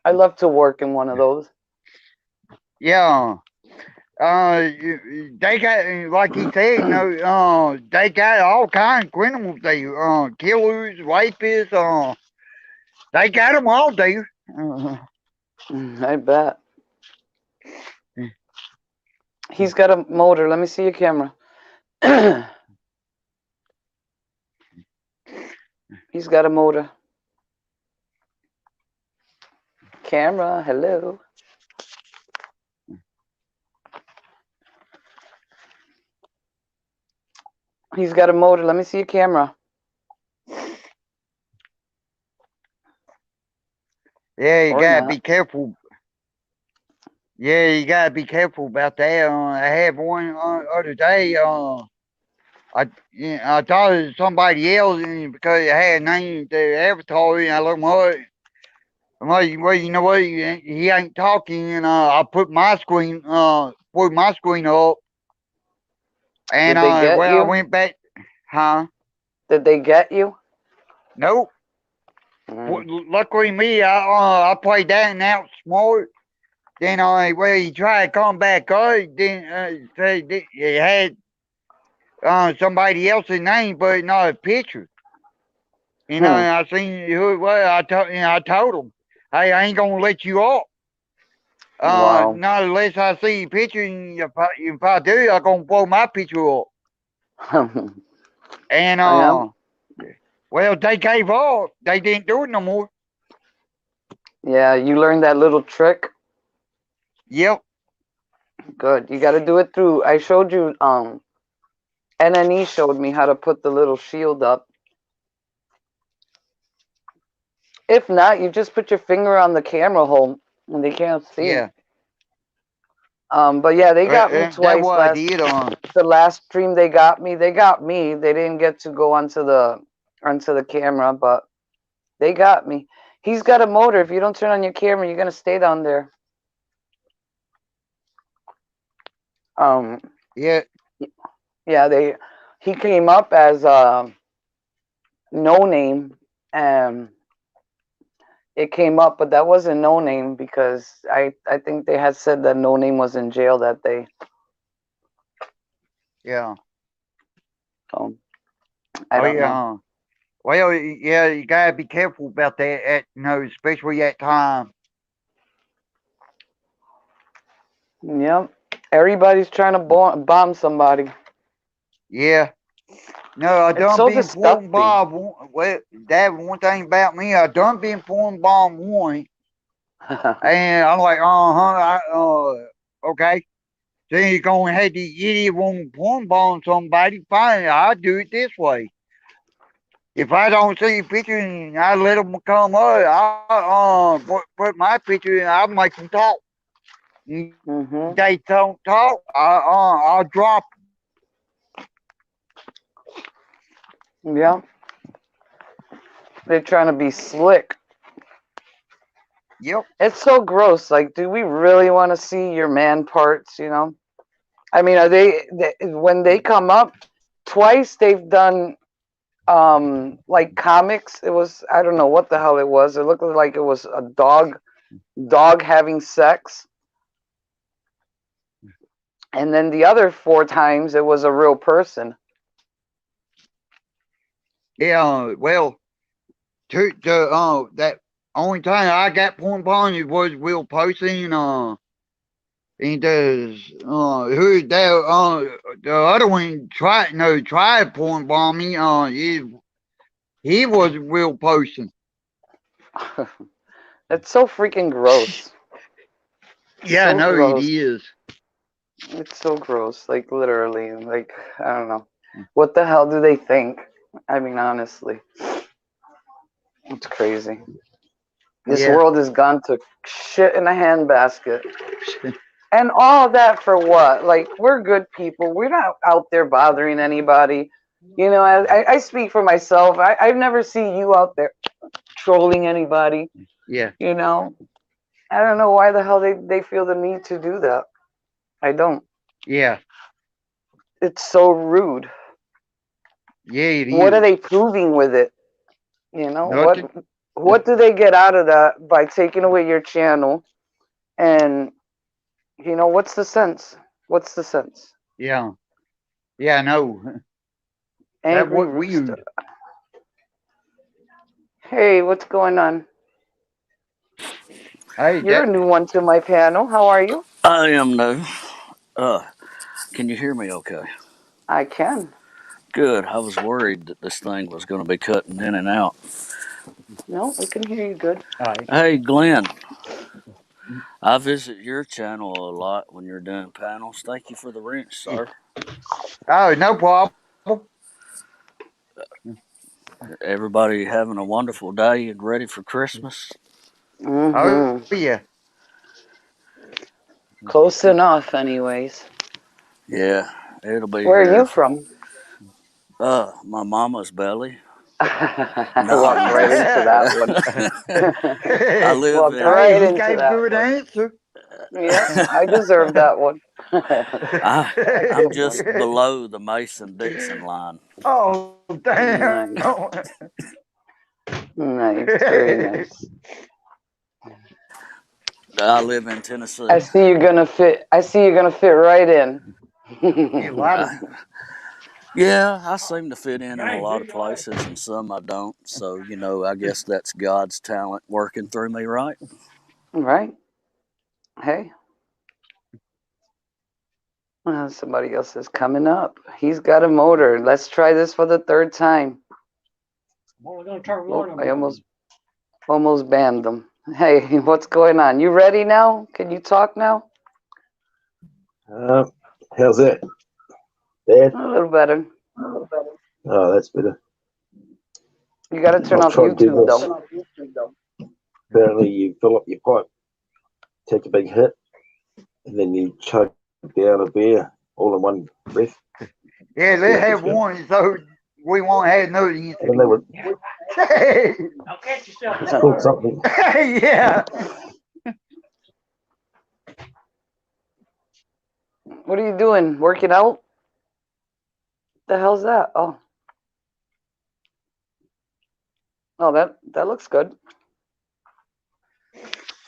I'd love to work in one of those.
Yeah. They got, like he said, they got all kinds of criminals there. Killers, rapists, They got them all there.
I bet. He's got a motor. Let me see your camera. He's got a motor. Camera, hello. He's got a motor. Let me see your camera.
Yeah, you
Or
gotta
not.
be careful. Yeah, you gotta be careful about that. I had one other day. I thought it was somebody else because it had a name, the avatar, and I looked what. Well, you know what? He ain't talking, and I put my screen up, and
Did they get
well, I
you?
went back. Huh?
Did they get you?
Nope.
Mm.
Luckily me, I played that and out smart. Then well, he tried to come back up. Then said he had somebody else's name, but not a picture.
Hmm.
I seen who it was. I told him, hey, I ain't gonna let you off.
Wow.
Not unless I see your picture. And if I do, I'm gonna blow my picture up. And
I am.
well, they gave up. They didn't do it no more.
Yeah, you learned that little trick.
Yep.
Good. You got to do it through. I showed you. NNE showed me how to put the little shield up. If not, you just put your finger on the camera hole and they can't see.
Yeah.
But yeah, they got me
That's
twice
what I did.
the last stream they got me. They got me. They didn't get to go onto the camera, but they got me. He's got a motor. If you don't turn on your camera, you're gonna stay down there. Um,
Yeah.
yeah, he came up as no name, and it came up, but that wasn't no name because I think they had said that no name was in jail that day.
Yeah.
So I
Oh
don't know.
yeah. Well, yeah, you gotta be careful about that. Especially at time.
Yep. Everybody's trying to bomb somebody.
Yeah. No, I
It's
done
so
been informed
disgusting.
by well, that one thing about me. I done been informed by one, and I'm like, okay. Then you go and have the idiot want to porn bomb somebody. Fine, I'll do it this way. If I don't see a picture and I let them come up, I put my picture and I'll make them talk.
Mhm.
They don't talk, I'll drop.
Yeah. They're trying to be slick.
Yep.
It's so gross. Like, do we really want to see your man parts? You know. I mean, they when they come up twice? They've done like comics. It was, I don't know what the hell it was. It looked like it was a dog having sex. And then the other 4 times it was a real person.
Yeah. Well, that only time I got porn bomb it was Will Posey and does who that the other one tried porn bomb me he was Will Posey.
It's so freaking gross.
Yeah, I
So
know it
gross.
is.
It's so gross. Like, literally. Like, I don't know. What the hell do they think? I mean, honestly. It's crazy. This
Yeah.
world has gone to shit in a handbasket. And all that for what? Like, we're good people. We're not out there bothering anybody. You know, I speak for myself. I've never seen you out there trolling anybody.
Yeah.
You know, I don't know why the hell they feel the need to do that. I don't.
Yeah.
It's so rude.
Yeah, it
What are
is.
they proving with it? You know,
Nothing.
what do they get out of that by taking away your channel? And you know, what's the sense? What's the sense?
Yeah. Yeah, I know. That
Angry
what
rooster.
weird.
Hey, what's going on?
Hey,
You're a new one to my panel. How are you?
I am new. Can you hear me okay?
I can.
Good. I was worried that this thing was going to be cutting in and out.
No, we can hear you good.
Hey, Glenn, I visit your channel a lot when you're doing panels. Thank you for the wrench, sir.
oh, no problem.
Everybody having a wonderful day and ready for Christmas?
Oh,
Mm-hmm.
yeah.
Close enough, anyways.
Yeah, it'll be
Where are
here.
you from?
My mama's belly.
I
No,
walked
I'm
right into that one.
I live
Walked
in.
right
Hey, he
into
gave a
that
good
one.
answer.
Yep, I deserve that one.
I'm just below the Mason Dixon line.
Oh, damn.
Nice. Nice. Very nice.
I live in Tennessee.
I see you're gonna fit. I see you're gonna fit right in.
You lied.
Yeah, I seem to fit in a lot of places, and some I don't. So I guess that's God's talent working through me, right?
Right. Hey. Well, somebody else is coming up. He's got a motor. Let's try this for the third time.
I'm only gonna turn
Oh,
one of
I
them.
almost banned them. Hey, what's going on? You ready now? Can you talk now?
How's that? Bad?
A little better.
Oh, that's better.
You got to turn
I'll
off
try to do
YouTube
this.
though.
Apparently, you fill up your pipe, take a big hit, and then you chug down a beer all in one breath.
Yeah, let's have one so we won't have no
I don't know what
I'll catch yourself.
it's called something.
Yeah.
What are you doing? Working out? The hell's that? Oh, that looks good.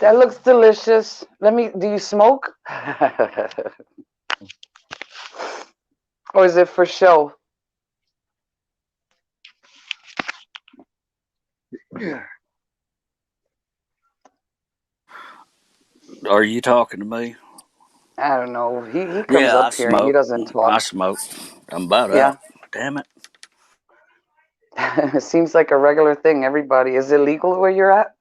That looks delicious. Do you smoke? Or is it for show?
Are you talking to me?
I don't know. He comes
Yeah, I
up here and he
smoke.
doesn't
I
talk.
smoke. I'm about
Yeah.
out. Damn it.
It seems like a regular thing. Everybody. Is it legal where you're at?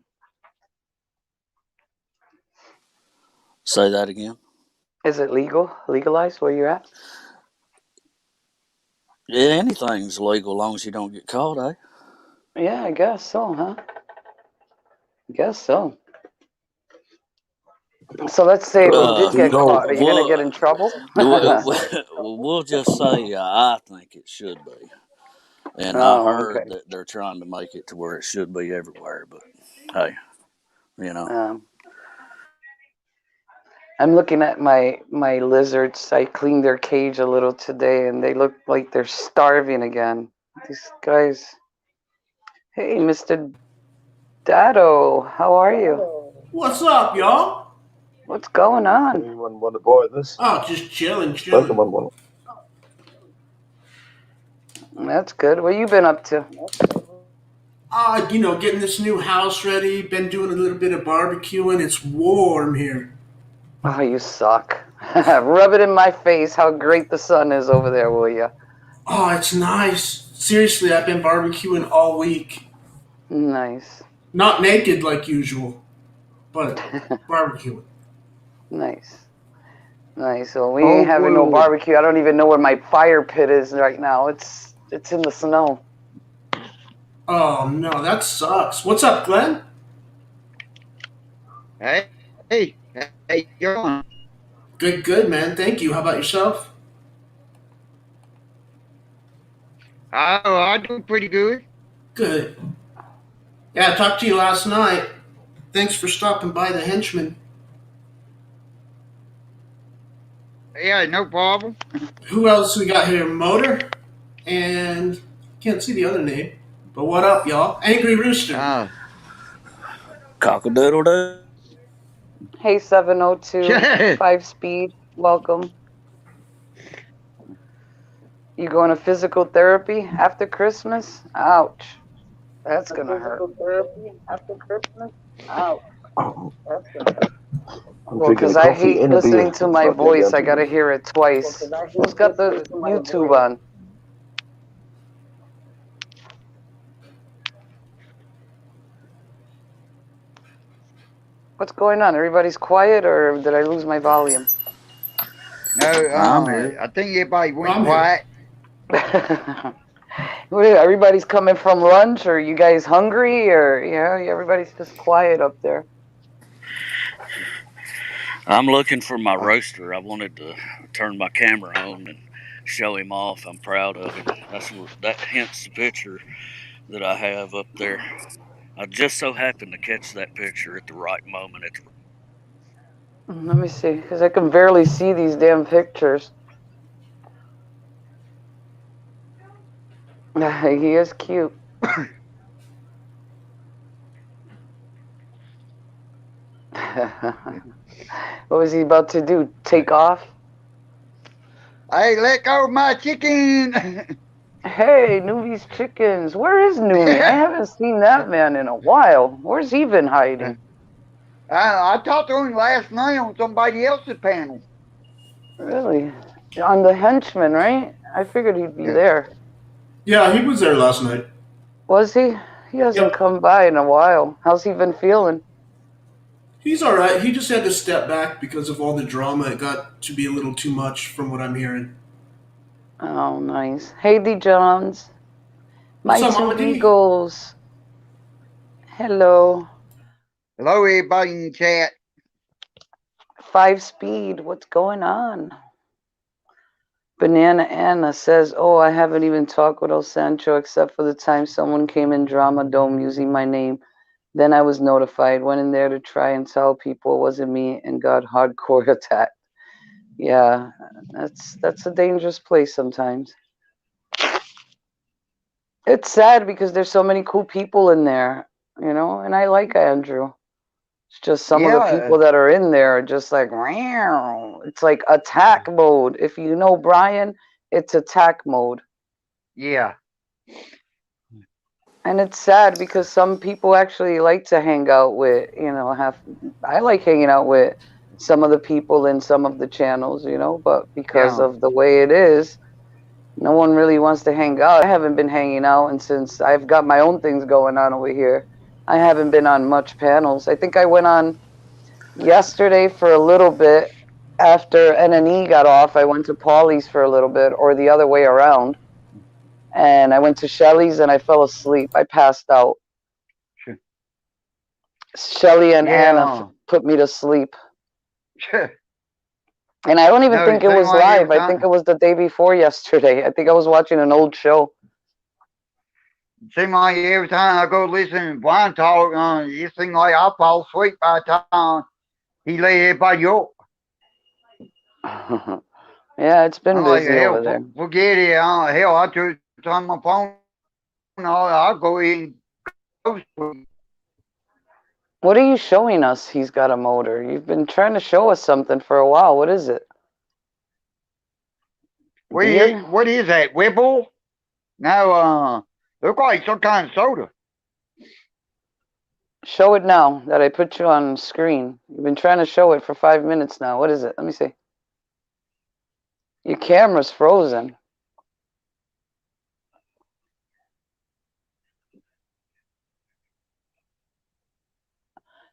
Say that again.
Is it legalized where you're at?
Yeah, anything's legal as long as you don't get caught, eh?
Yeah, I guess so, huh? Guess so. So let's say we did get caught. Are you gonna get in trouble?
We'll just say I think it should be. And I
Oh, okay.
heard that they're trying to make it to where it should be everywhere. But hey, you know.
I'm looking at my lizards. I cleaned their cage a little today, and they look like they're starving again. These guys. Hey, Mr. Dado, how are you?
What's up, y'all?
What's going on?
Anyone want to buy this?
Oh, just chilling.
Pokemon one.
That's good. What you been up to?
Getting this new house ready. Been doing a little bit of barbecuing. It's warm here.
Oh, you suck. Rub it in my face how great the sun is over there, will you?
Oh, it's nice. Seriously, I've been barbecuing all week.
Nice.
Not naked like usual, but barbecuing.
Nice. Nice. So we
Oh,
ain't having no
well.
barbecue. I don't even know where my fire pit is right now. It's in the snow.
Oh no, that sucks. What's up, Glenn?
Hey, how you doing?
Good, man. Thank you. How about yourself?
Oh, I do pretty good.
Good. Yeah, I talked to you last night. Thanks for stopping by the henchman.
Yeah, no problem.
Who else we got here? Motor and can't see the other name. But what up, y'all? Angry Rooster.
Cock-a-doodle doo.
Hey, 702, 5 speed. Welcome. You going to physical therapy after Christmas? Ouch. That's gonna hurt.
Physical therapy after Christmas? Ouch.
I'm
Well,
drinking
because
a
I
coffee
hate
and a
listening
beer
to
before
my
I go
voice.
down
I
to
gotta
work.
hear it twice. Who's got the YouTube on? What's going on? Everybody's quiet, or did I lose my volume?
No,
I'm here.
I think everybody went
I'm here.
quiet.
Everybody's coming from lunch, or you guys hungry, or everybody's just quiet up there.
I'm looking for my roaster. I wanted to turn my camera on and show him off. I'm proud of him. That hence the picture that I have up there. I just so happened to catch that picture at the right moment.
Let me see, because I can barely see these damn pictures. He is cute. What was he about to do? Take off?
Hey, let go of my chicken.
Hey, Nuvi's chickens. Where is Nuvi? I haven't seen that man in a while. Where's he been hiding?
I talked to him last night on somebody else's panel.
Really? On the henchman, right? I figured he'd be
Yeah.
there.
Yeah, he was there last night.
Was he? He hasn't
Yep.
come by in a while. How's he been feeling?
He's all right. He just had to step back because of all the drama. It got to be a little too much from what I'm hearing.
Oh, nice. Hey, D. Johns.
What's
My
up,
two
Mama D?
Beagles. Hello.
Hello, everybody in the chat.
5 Speed. What's going on? Banana Anna says, "Oh, I haven't even talked with El Sancho except for the time someone came in Drama Dome using my name. Then I was notified. Went in there to try and tell people it wasn't me and got hardcore attacked. Yeah, that's a dangerous place sometimes. It's sad because there's so many cool people in there, and I like Andrew. It's just some of the
Yeah,
people that are in there are just like, wow. It's like attack mode. If you know Brian, it's attack mode.
yeah,
And it's sad because some people actually like to hang out with, I like hanging out with some of the people in some of the channels, but because
yeah.
of the way it is, no one really wants to hang out. I haven't been hanging out, and since I've got my own things going on over here, I haven't been on much panels. I think I went on yesterday for a little bit. After NNE got off, I went to Paulie's for a little bit, or the other way around. And I went to Shelly's and I fell asleep. I passed out.
Sure.
Shelly and Anna
Yeah.
put me to sleep.
Sure.
And I don't even
No, it
think it
seemed
was
like every
live. I think it
time.
was the day before yesterday. I think I was watching an old show.
It seemed like every time I go listen to Brian talk, it seemed like I fall asleep by the time he lay everybody up.
Yeah, it's been
I'm like,
busy
hell,
over there.
forget it. Hell, I just on my phone. I'll go in and go sleep.
What are you showing us? He's got a motor. You've been trying to show us something for a while. What is it? Beer?
What is that? Whipple? No, look like some kind of soda.
Show it now that I put you on screen. You've been trying to show it for 5 minutes now. What is it? Let me see. Your camera's frozen.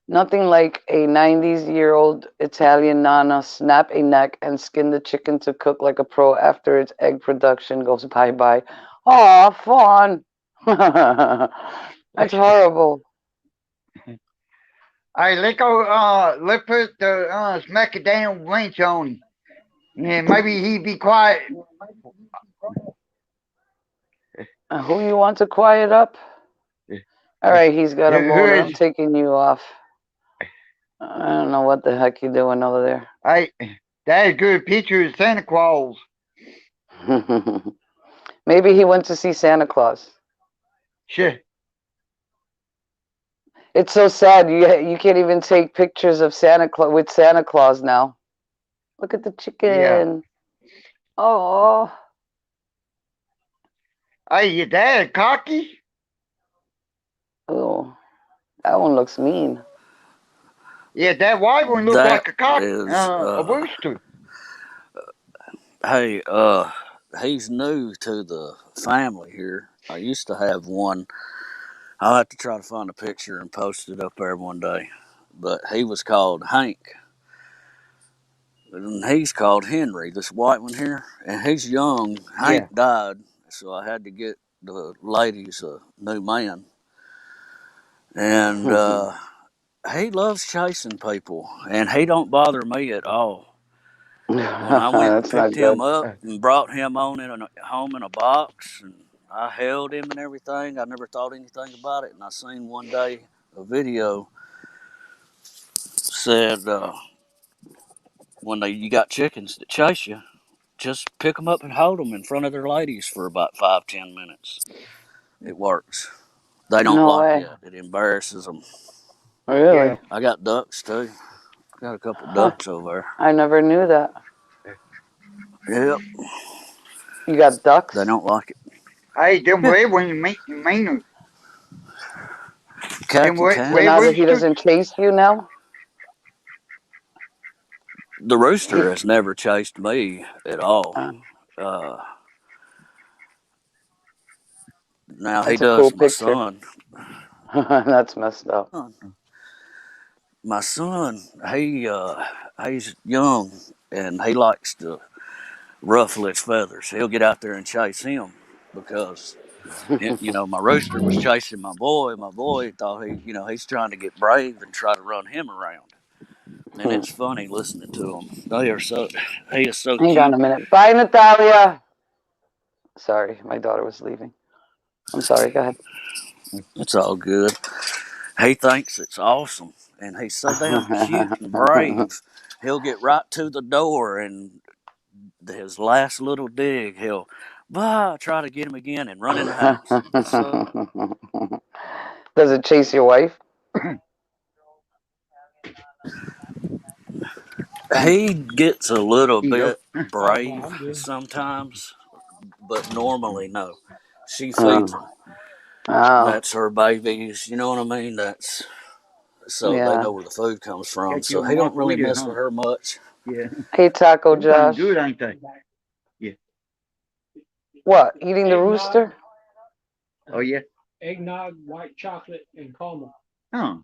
Nothing like a 90s-year-old Italian nana snap a neck and skin the chicken to cook like a pro after its egg production goes bye-bye. Aw, fun. That's horrible.
Hey, let's go. Let's put the smack it down wrench on him. Yeah, maybe he'd be quiet.
Who you want to quiet up? All right, he's got a
Who
motor. I'm
is?
taking you off. I don't know what the heck you're doing over there.
Hey, that's a good picture of Santa Claus.
Maybe he went to see Santa Claus.
Sure.
It's so sad. You can't even take pictures of Santa Claus with Santa Claus now. Look at the
Yeah.
chicken. Oh,
Hey, your dad cocky?
oh, that one looks mean.
Yeah, that white one looked
That
like a cock,
is,
a rooster.
hey, he's new to the family here. I used to have one. I'll have to try to find a picture and post it up there one day. But he was called Hank. And he's called Henry, this white one here. And he's young.
Yeah.
Hank died, so I had to get the ladies a new man. And he loves chasing people, and he don't bother me at all. When I went and
That's
picked
not
him
good.
up and brought him home in a box, and I held him and everything, I never thought anything about it. And I seen one day a video said when you got chickens that chase you, just pick them up and hold them in front of their ladies for about 5-10 minutes. It works. They don't
No
like
way.
it. It embarrasses them.
Really?
Yeah.
I got ducks too. Got a couple
Huh.
ducks over there.
I never knew that.
Yep,
You got
they
ducks?
don't like it.
Hey, them
Yeah,
red ones make you meaner. Them
khaki
red,
So
red
cat.
now that he
roosters.
doesn't chase you now?
The rooster has never chased me at all.
Uh,
Uh, Now he
that's a cool
does my
picture.
son.
That's messed up.
My son, he's young and he likes to ruffle his feathers. He'll get out there and chase him because my rooster was chasing my boy. My boy thought he's trying to get brave and try to run him around. And it's funny listening to him. He is so
Hang on
cute.
a minute. Bye, Natalia. Sorry, my daughter was leaving. I'm sorry. Go ahead.
It's all good. He thinks it's awesome, and he's so damn cute and brave. He'll get right to the door, and his last little dig, he'll try to get him again and run in the house. It's so
Does it chase your wife?
he gets a little
You
bit
go.
Oh, no,
brave
I'm good.
sometimes, but normally no. She feeds
Uh,
him.
oh,
That's her babies. You know what I mean? That's so they
yeah.
know where the food comes from.
Got
So
your
he don't really
margaritas,
mess
huh?
with her much.
Yeah.
Hey, Taco
Them things
Josh.
good, ain't they? Yeah.
What? Eating the
Eggnog,
rooster?
Oh, yeah.
eggnog, white chocolate, and caramel.
Huh.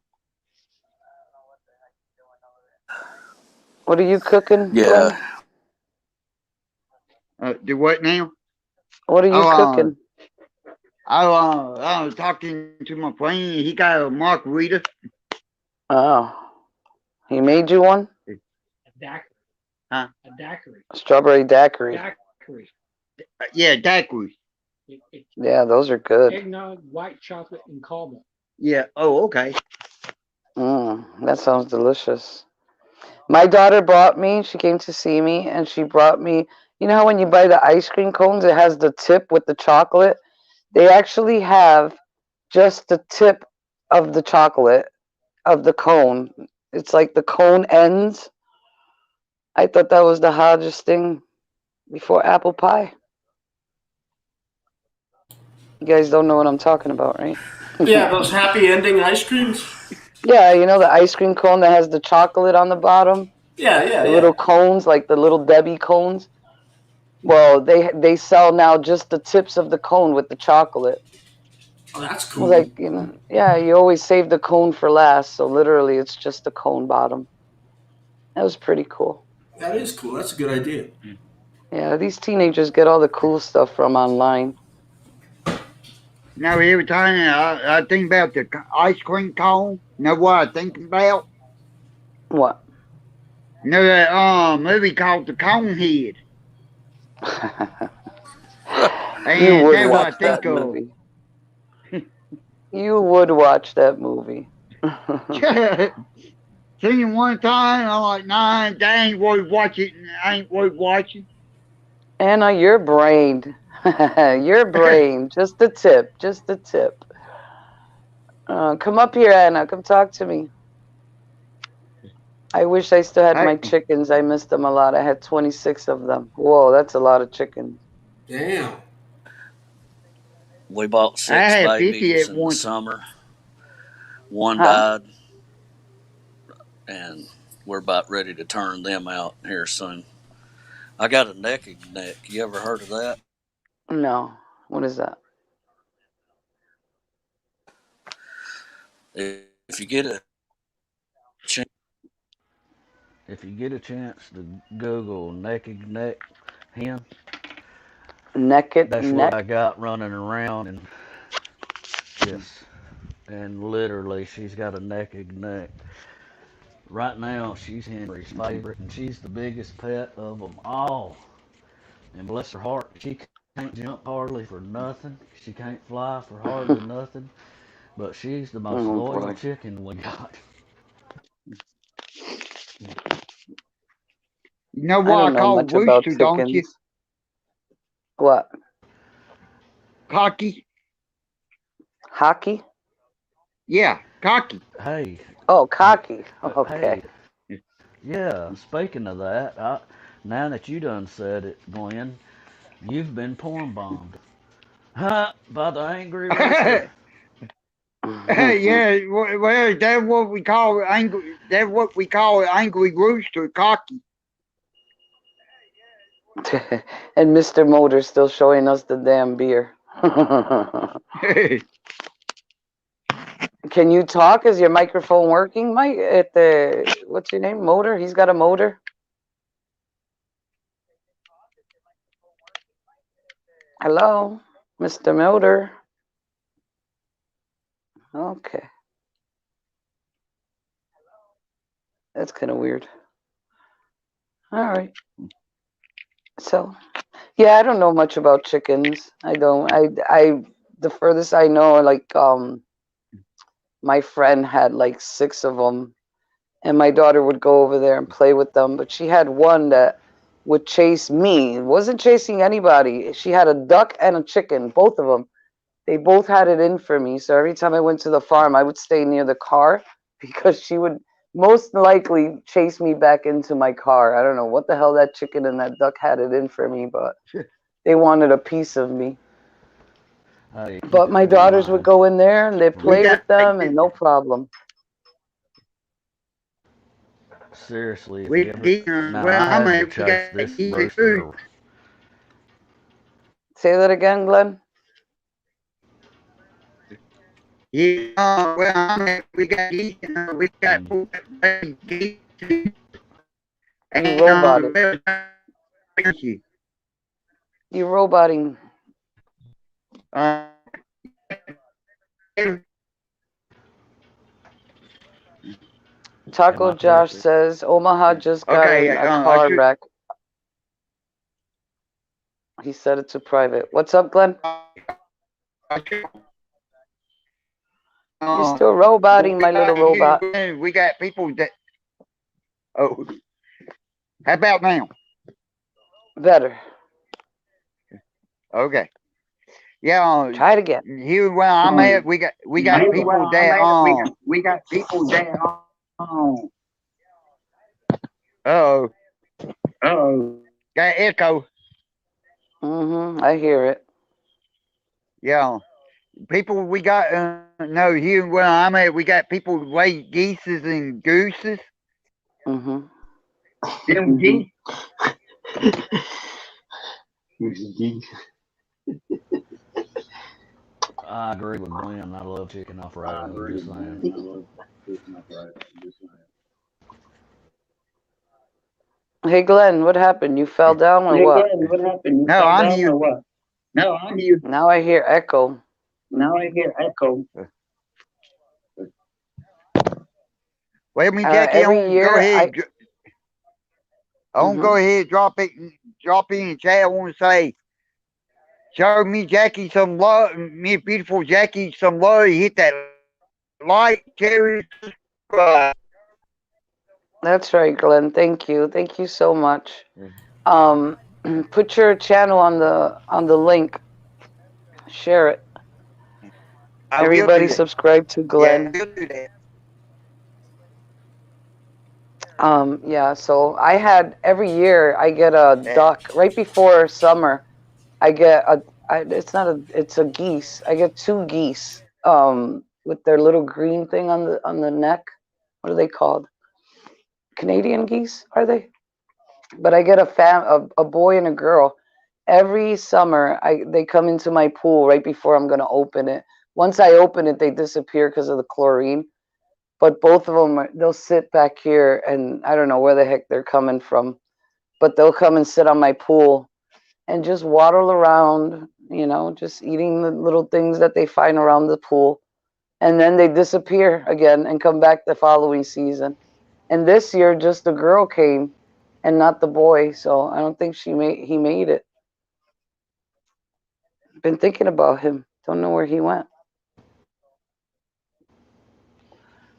What are you cooking,
Yeah,
Glenn?
Do what now?
What are you
Oh,
cooking?
I was talking to my friend. He got a margarita.
Oh, he made you one?
A daiquiri.
Huh?
A daiquiri.
Strawberry daiquiri.
Daiquiri.
Yeah, daiquiri.
It's
Yeah, those are good.
eggnog, white chocolate, and caramel.
Yeah. Oh, okay.
That sounds delicious. My daughter brought me, she came to see me, and she brought me, you know how when you buy the ice cream cones, it has the tip with the chocolate? They actually have just the tip of the chocolate of the cone. It's like the cone ends. I thought that was the hardest thing before apple pie. You guys don't know what I'm talking about, right?
Yeah, those happy ending ice creams.
Yeah, you know the ice cream cone that has the chocolate on the bottom?
Yeah, yeah,
The
yeah.
little cones, like the little Debbie cones? Well, they sell now just the tips of the cone with the chocolate.
Oh, that's
I was
cool.
like, yeah, you always save the cone for last, so literally it's just the cone bottom. That was pretty cool.
That is cool. That's a good idea.
Yeah, these teenagers get all the cool stuff from online.
Now, every time I think about the ice cream cone, know what I think about?
What?
You know that movie called The Conehead.
You
And
would
that's what I
watch
think
that
of.
movie. You would watch that movie.
Seen it one time, I'm like, nah, that ain't worth watching. Ain't worth watching.
Anna, your brain. Your brain. Just the tip. Just the tip. Come up here, Anna. Come talk to me. I wish I still had
I,
my chickens. I missed them a lot. I had 26 of them. Whoa, that's a lot of chickens.
Damn.
we bought
I
6
had 50
babies
at
in the
one.
summer. One
Huh?
died, and we're about ready to turn them out here soon. I got a naked neck. You ever heard of that?
No. What is that?
If you get a chance, if you get a chance to Google naked neck hen,
Naked
that's what
neck?
I got running around, and yes, and literally she's got a naked neck. Right now, she's Henry's favorite, and she's the biggest pet of them all. And bless her heart, she can't jump hardly for nothing. She can't fly for hardly nothing. But she's the most
Oh
loyal
boy.
chicken we got.
You know
I
what I
don't know
call a
much about
rooster, don't you?
chickens. What?
Cocky.
Hockey?
Yeah, cocky.
Hey,
Oh, cocky.
hey,
Okay.
yeah. Speaking of that, now that you done said it, Glenn, you've been porn bombed. Huh? By the angry rooster.
Yeah, well, that's what we call angry. That's what we call an angry rooster, cocky.
And Mr. Motor's still showing us the damn beer. Can you talk? Is your microphone working, Mike? At the what's your name? Motor? He's got a motor. Hello, Mr. Motor. Okay, that's kind of weird. All right. So, yeah, I don't know much about chickens. I don't. The furthest I know, like, my friend had like 6 of them, and my daughter would go over there and play with them. But she had one that would chase me. It wasn't chasing anybody. She had a duck and a chicken, both of them. They both had it in for me. So every time I went to the farm, I would stay near the car because she would most likely chase me back into my car. I don't know what the hell that chicken and that duck had it in for me, but they wanted a piece of me.
Hey, keep
But
it
my
in
daughters would
mind.
go in there and they'd
From
We
play
got
with them and no problem.
seriously, if you
we
ever now,
well,
I
I'm
had to
a, we
chase
got
this
easy food.
rooster.
Say that again, Glenn.
Yeah, well, we got geese, we got
And
food, geese,
You
and
roboted.
you.
You roboting.
Uh,
am
Taco
I
Josh
perfect?
says Omaha just got
okay,
in a
I
car
should.
wreck. He said it to private. What's up, Glenn?
I should
You're still roboting, my little robot.
we got people that. Oh, how about now?
Better.
Okay. Yeah,
Try it again.
here where I'm at, we got people that
we got people that
oh
oh
got echo.
I hear it.
Yeah, people we got no here where I'm at, we got people raise geeses and gooses.
Mm-hmm.
MG.
I agree with Glenn. I love chicken
I
Alfredo.
agree
Just
with
saying.
Glenn. I love chicken Alfredo. Just saying.
Hey, Glenn, what happened? You fell down or
Hey
what?
Glenn, what happened? You
No,
fell
I'm
down
here.
or what? No, I'm here.
Now I hear echo.
Now I hear echo.
Well, me Jackie,
Every
go
year,
ahead. I want to
hmm
go ahead, drop in the chat. I want to say, show me Jackie some love, me beautiful Jackie some love. Hit that like, share, subscribe.
That's right, Glenn. Thank you. Thank you so much. Um, put your channel on the link. Share it.
I will
Everybody
do that.
subscribe to
Yeah, I
Glenn.
will do that.
Yeah, so I had every year I get a duck right before summer. I get it's not it's a geese. I get 2 geese with their little green thing on the neck. What are they called? Canadian geese, are they? But I get a boy and a girl. Every summer, they come into my pool right before I'm gonna open it. Once I open it, they disappear because of the chlorine. But both of them, they'll sit back here, and I don't know where the heck they're coming from. But they'll come and sit on my pool and just waddle around, just eating the little things that they find around the pool. And then they disappear again and come back the following season. And this year, just the girl came and not the boy. So I don't think he made it. Been thinking about him. Don't know where he went.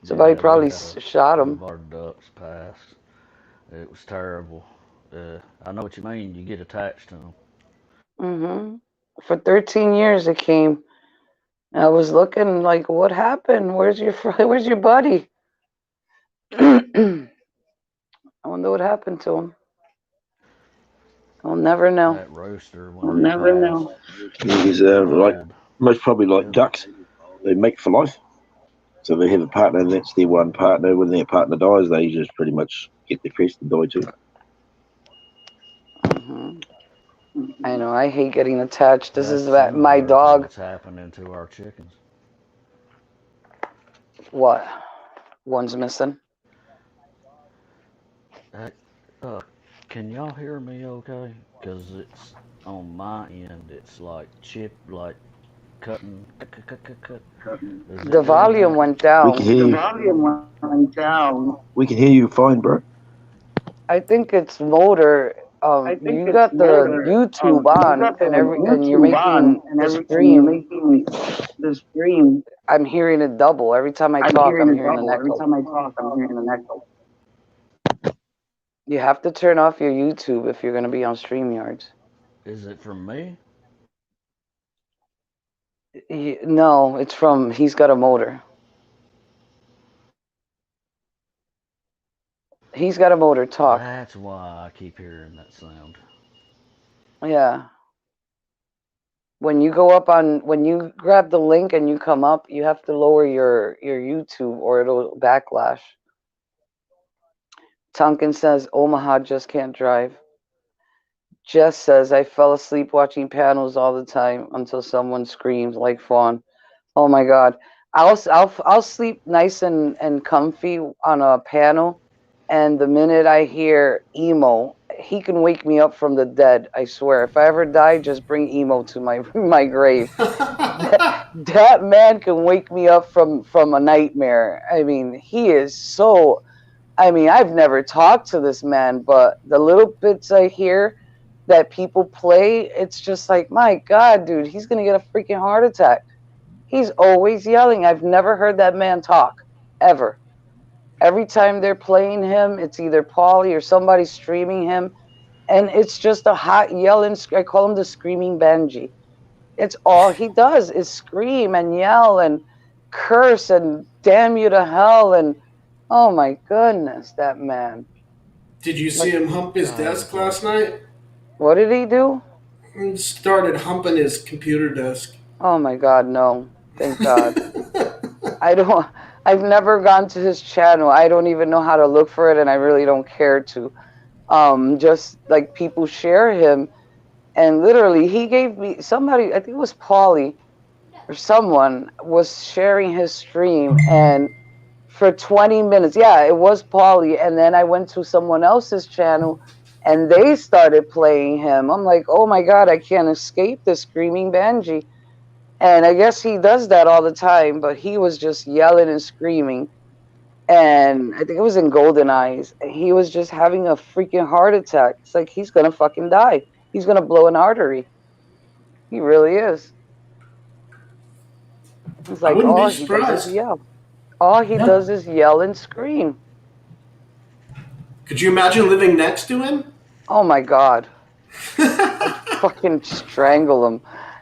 Somebody
Yeah, we
probably
had
shot
one
him.
of our ducks pass. It was terrible. I know what you mean. You get attached to them.
For 13 years it came. I was looking like, what happened? Where's your buddy? I wonder what happened to him. I'll never know.
That rooster,
I'll
when they
never
pass,
know.
He's
they
like
fold.
most probably like ducks. They mate for life. So they have a partner, and that's their one partner. When their partner dies, they just pretty much get depressed and die too.
hmm I know. I hate getting attached. This
That's
is my
similar to
dog.
what's happening to our chickens.
What? One's missing.
Hey, uh, can y'all hear me okay? Because it's on my end, it's like chip, like cutting, cut. Is
The
it doing
volume
that?
went
We can
down.
hear
The
you.
volume went down.
We can hear you fine, bro.
I think it's motor.
I think
You
it's
got the
motor.
YouTube
You
on,
got the
and you're
YouTube on,
making
and
the
you're
stream.
making the stream.
I'm hearing it double every time I
I'm
talk.
hearing
I'm
it
hearing an
double every
echo.
time I talk. I'm hearing an echo.
You have to turn off your YouTube if you're going to be on StreamYards.
Is it from me?
No, it's from he's got a motor. He's got a motor. Talk.
That's why I keep hearing that sound.
Yeah. When you grab the link and you come up, you have to lower your YouTube or it'll backlash. Tonkin says Omaha just can't drive. Jess says I fell asleep watching panels all the time until someone screams like Fawn. Oh my God. I'll sleep nice and comfy on a panel, and the minute I hear emo, he can wake me up from the dead. I swear. If I ever die, just bring emo to my my grave. That man can wake me up from a nightmare. I mean, he is so. I mean, I've never talked to this man, but the little bits I hear that people play, it's just like, my God, dude, he's gonna get a freaking heart attack. He's always yelling. I've never heard that man talk, ever. Every time they're playing him, it's either Paulie or somebody streaming him, and it's just a hot yelling. I call him the screaming Benji. It's all he does is scream and yell and curse and damn you to hell and oh my goodness, that man.
Did you see
Like,
him hump his
I
desk
agree.
last night?
what did he do?
He started humping his computer desk.
Oh my God, no. Thank God. I don't. I've never gone to his channel. I don't even know how to look for it, and I really don't care to. Just like people share him, and literally, he gave me somebody. I think it was Paulie or someone was sharing his stream, and for 20 minutes, yeah, it was Paulie, and then I went to someone else's channel, and they started playing him. I'm like, oh my God, I can't escape the screaming Benji. And I guess he does that all the time, but he was just yelling and screaming. And I think it was in Golden Eyes. He was just having a freaking heart attack. It's like he's gonna fucking die. He's gonna blow an artery. He really is. It's
I
like
wouldn't
all
be
he does is
surprised.
yell. All he
Yeah.
does is yell and scream.
Could you imagine living next to him?
Oh my God. I'd fucking strangle him.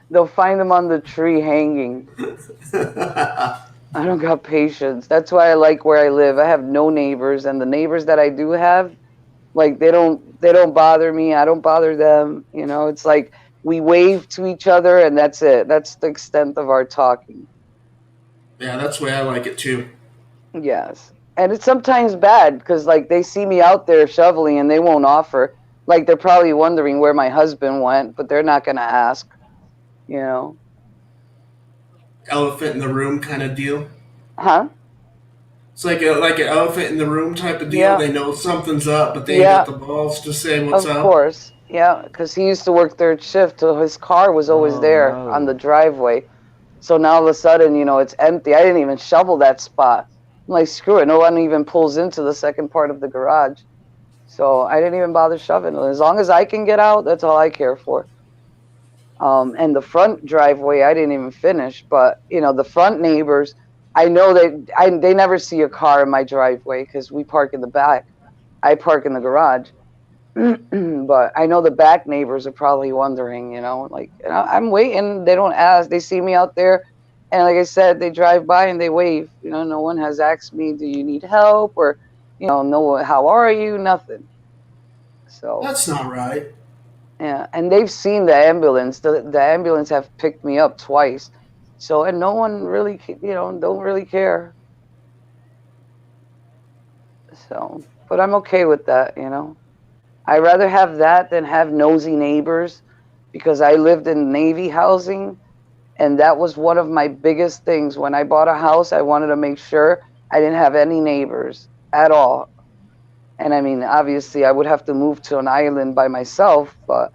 They'll find him on the tree hanging. I don't got patience. That's why I like where I live. I have no neighbors, and the neighbors that I do have, like they don't bother me. I don't bother them. It's like we wave to each other, and that's it. That's the extent of our talking.
Yeah, that's the way I like it too.
Yes. And it's sometimes bad because like they see me out there shoveling and they won't offer. Like they're probably wondering where my husband went, but they're not gonna ask. You know?
Elephant in the room kind of deal.
Huh?
It's like an elephant in the room type of deal.
Yeah.
They know something's up, but they ain't got
Yeah.
the balls to say what's
Of
up.
course. Yeah, because he used to work third shift, so his car was always
Oh
there on the
no.
driveway. So now all of a sudden, it's empty. I didn't even shovel that spot. I'm like, screw it. No one even pulls into the second part of the garage. So I didn't even bother shoving it. As long as I can get out, that's all I care for. And the front driveway, I didn't even finish. But, the front neighbors, I know they never see a car in my driveway because we park in the back. I park in the garage. But I know the back neighbors are probably wondering, like, I'm waiting. They don't ask. They see me out there. And like I said, they drive by and they wave. No one has asked me, do you need help? Or, no, how are you? Nothing. So,
That's not right.
yeah. And they've seen the ambulance. The ambulance have picked me up twice. So, and no one really, don't really care. So, but I'm okay with that. I'd rather have that than have nosy neighbors because I lived in Navy housing and that was one of my biggest things. When I bought a house, I wanted to make sure I didn't have any neighbors at all. And I mean, obviously, I would have to move to an island by myself, but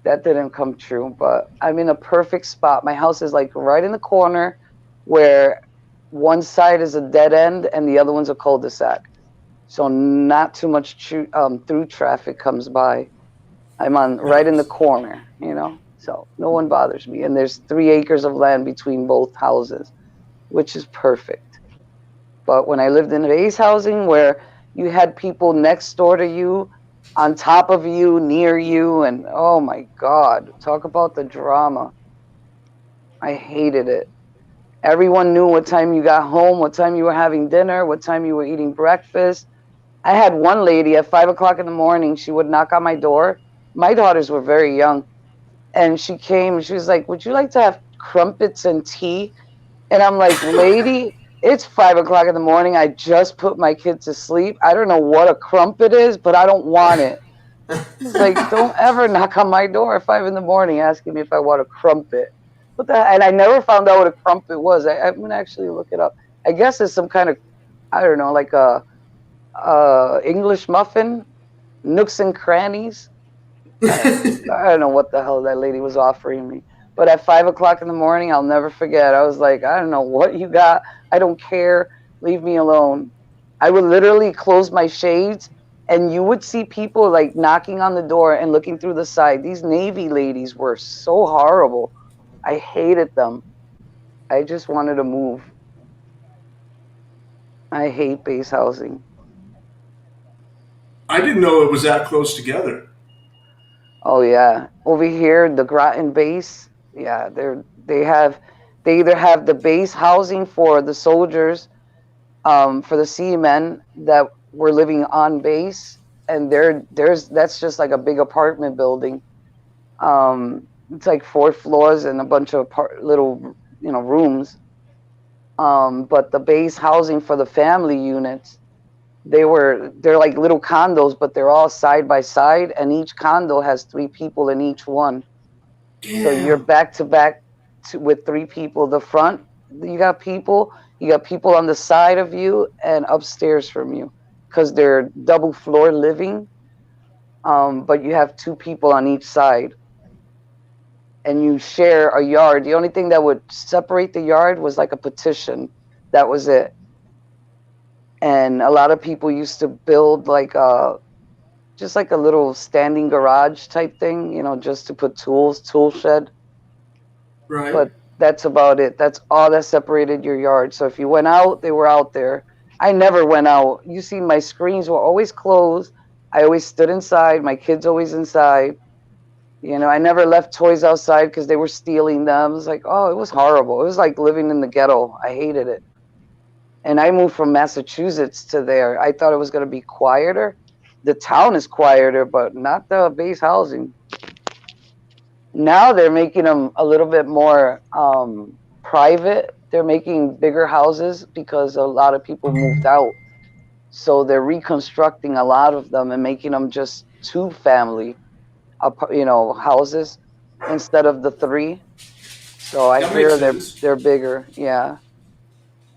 that didn't come true. But I'm in a perfect spot. My house is like right in the corner where one side is a dead end and the other one's a cul-de-sac. So not too much through traffic comes by. I'm on right in the
Nice.
corner. So no one bothers me. And there's 3 acres of land between both houses, which is perfect. But when I lived in base housing where you had people next door to you, on top of you, near you, and oh my God, talk about the drama. I hated it. Everyone knew what time you got home, what time you were having dinner, what time you were eating breakfast. I had one lady at 5 o'clock in the morning, she would knock on my door. My daughters were very young. And she came and she was like, would you like to have crumpets and tea? And I'm like, lady, it's 5 o'clock in the morning. I just put my kid to sleep. I don't know what a crumpet is, but I don't want it. It's like, don't ever knock on my door at 5 in the morning asking me if I want a crumpet. And I never found out what a crumpet was. I'm going to actually look it up. I guess it's some kind of, I don't know, like a English muffin, nooks and crannies. I, I don't know what the hell that lady was offering me. But at 5 o'clock in the morning, I'll never forget. I was like, I don't know what you got. I don't care. Leave me alone. I would literally close my shades and you would see people like knocking on the door and looking through the side. These Navy ladies were so horrible. I hated them. I just wanted to move. I hate base housing.
I didn't know it was that close together.
Oh yeah, over here the Groton base. Yeah, they either have the base housing for the soldiers, for the seamen that were living on base, and that's just like a big apartment building. It's like 4 floors and a bunch of little rooms. But the base housing for the family units, they're like little condos, but they're all side by side, and each condo has 3 people in each one. So you're
Damn.
back to back with 3 people. The front, you got people on the side of you and upstairs from you, because they're double floor living. But you have 2 people on each side, and you share a yard. The only thing that would separate the yard was like a petition. That was it. And a lot of people used to build like just like a little standing garage type thing, just to put tools, tool shed.
Right.
But that's about it. That's all that separated your yard. So if you went out, they were out there. I never went out. You see, my screens were always closed. I always stood inside. My kids always inside. I never left toys outside because they were stealing them. It was like, oh, it was horrible. It was like living in the ghetto. I hated it. And I moved from Massachusetts to there. I thought it was going to be quieter. The town is quieter, but not the base housing. Now they're making them a little bit more private. They're making bigger houses because a lot of people moved out. So they're reconstructing a lot of them and making them just 2 family, houses instead of the 3. So I
That makes
hear
sense.
they're bigger. Yeah.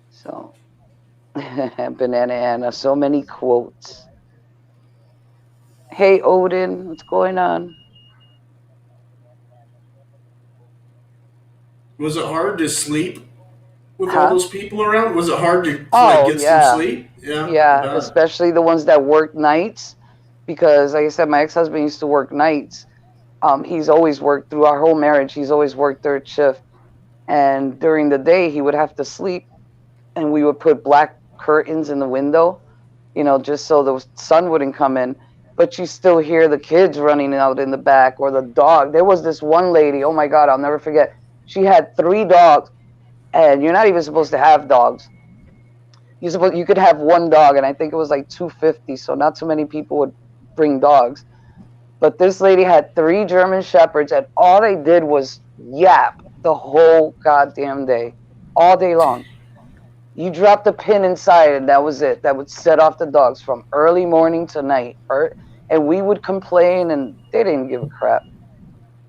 So Banana Anna, so many quotes. Hey Odin, what's going on?
Was it hard to sleep with all
Huh?
those people around? Was it hard to like
Oh
get some
yeah.
sleep? Yeah, I
Yeah,
bet.
especially the ones that work nights, because like I said, my ex-husband used to work nights. He's always worked through our whole marriage. He's always worked third shift, and during the day he would have to sleep, and we would put black curtains in the window, just so the sun wouldn't come in. But you still hear the kids running out in the back or the dog. There was this one lady, oh my God, I'll never forget. She had 3 dogs, and you're not even supposed to have dogs. You could have 1 dog, and I think it was like 250. So not too many people would bring dogs. But this lady had 3 German shepherds, and all they did was yap the whole goddamn day, all day long. You dropped a pin inside, and that was it. That would set off the dogs from early morning to night. And we would complain, and they didn't give a crap.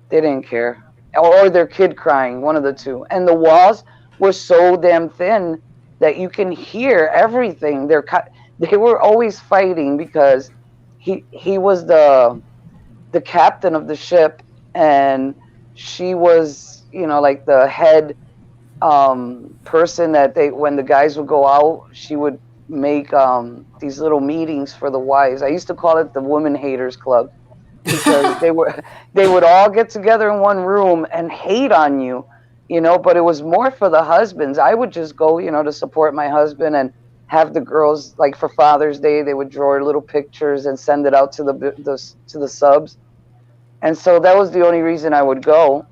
They didn't care. Or their kid crying, one of the two. And the walls were so damn thin that you can hear everything. They were always fighting because he was the captain of the ship, and she was, like the head person that they when the guys would go out, she would make these little meetings for the wives. I used to call it the women haters club, because they would all get together in one room and hate on you, but it was more for the husbands. I would just go, to support my husband, and have the girls, like for Father's Day, they would draw little pictures and send it out to the subs. And so that was the only reason I would go,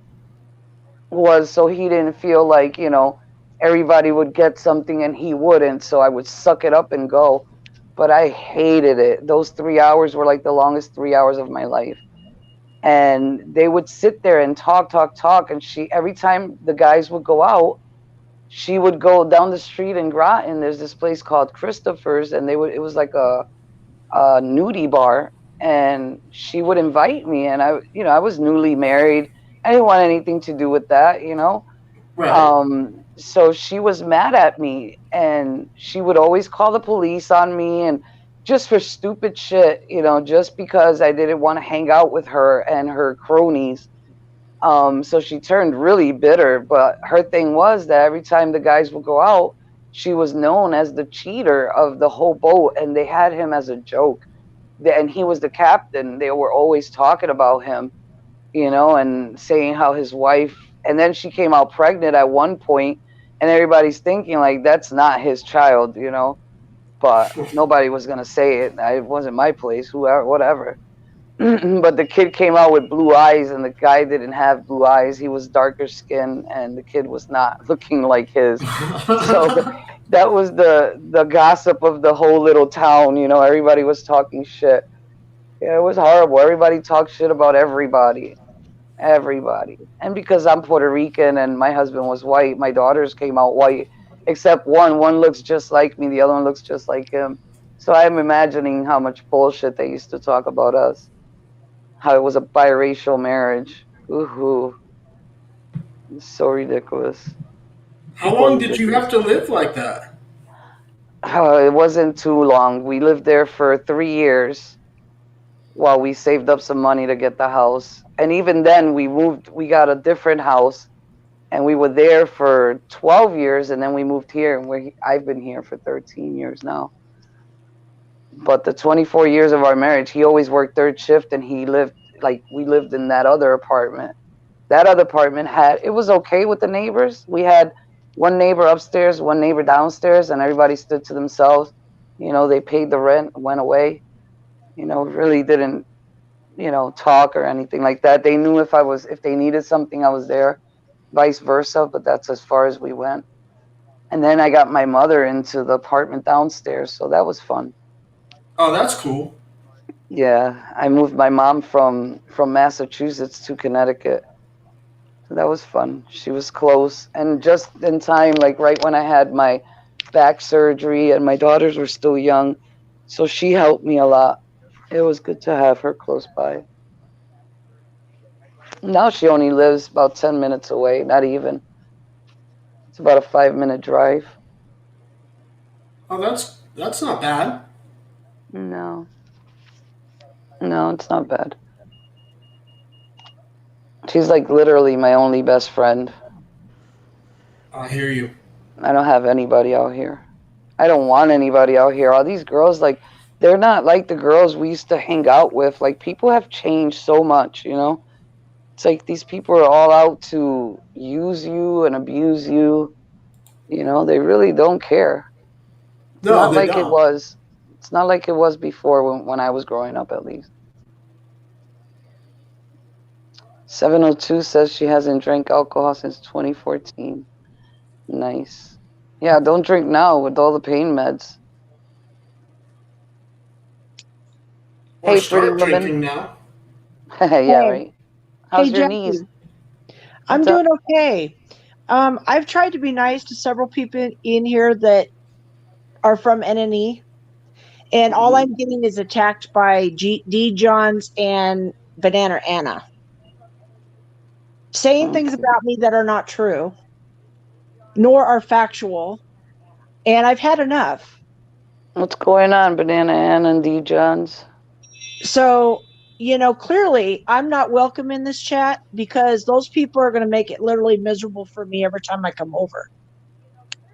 was so he didn't feel like, everybody would get something and he wouldn't. So I would suck it up and go. But I hated it. Those 3 hours were like the longest 3 hours of my life. And they would sit there and talk, talk, talk. And every time the guys would go out, she would go down the street in Groton. There's this place called Christopher's, and it was like a nudie bar, and she would invite me, and I was newly married. I didn't want anything to do with that.
Right.
So she was mad at me, and she would always call the police on me, and just for stupid shit, just because I didn't want to hang out with her and her cronies. So she turned really bitter, but her thing was that every time the guys would go out, she was known as the cheater of the whole boat, and they had him as a joke. And he was the captain. They were always talking about him, and saying how his wife, and then she came out pregnant at one point, and everybody's thinking like that's not his child. But nobody was gonna say it. It wasn't my place, whoever, whatever. But the kid came out with blue eyes, and the guy didn't have blue eyes. He was darker skin, and the kid was not looking like his. So that was the gossip of the whole little town. Everybody was talking shit. Yeah, it was horrible. Everybody talked shit about everybody, everybody. And because I'm Puerto Rican and my husband was white, my daughters came out white, except one. One looks just like me. The other one looks just like him. So I'm imagining how much bullshit they used to talk about us. How it was a biracial marriage. Ooh, it's so ridiculous.
How
So
long did you
ridiculous.
have to live like that?
It wasn't too long. We lived there for 3 years while we saved up some money to get the house. And even then, we got a different house, and we were there for 12 years, and then we moved here, and I've been here for 13 years now. But the 24 years of our marriage, he always worked third shift, and we lived in that other apartment. That other apartment it was okay with the neighbors. We had one neighbor upstairs, one neighbor downstairs, and everybody stood to themselves. They paid the rent, went away. Really didn't, talk or anything like that. They knew if they needed something, I was there, vice versa, but that's as far as we went. And then I got my mother into the apartment downstairs, so that was fun.
Oh, that's cool.
Yeah, I moved my mom from Massachusetts to Connecticut. So that was fun. She was close, and just in time, like right when I had my back surgery and my daughters were still young, So she helped me a lot. It was good to have her close by. Now she only lives about 10 minutes away, not even. It's about a 5-minute drive.
Oh, that's not bad.
No, no, it's not bad. She's like literally my only best friend.
I hear you.
I don't have anybody out here. I don't want anybody out here. All these girls, like, they're not like the girls we used to hang out with. Like, people have changed so much, you know? It's like these people are all out to use you and abuse you. You know, they really don't care. It's
No,
not
they
like it
don't.
was. It's not like it was before when I was growing up, at least. 702 says she hasn't drank alcohol since 2014. Nice. Yeah, don't drink now with all the pain meds.
Or
Hey, pretty
start
woman.
drinking now.
Yeah,
Hey,
right.
hey,
How's your knees?
Jackie. I'm
What's up?
doing okay. I've tried to be nice to several people in here that are from NNE, and all
Mhm.
I'm getting is attacked by D. Johns and Banana Anna, saying things
Okay.
about me that are not true, nor are factual, and I've had enough.
What's going on, Banana Ann and D. Johns?
So, clearly I'm not welcome in this chat because those people are going to make it literally miserable for me every time I come over.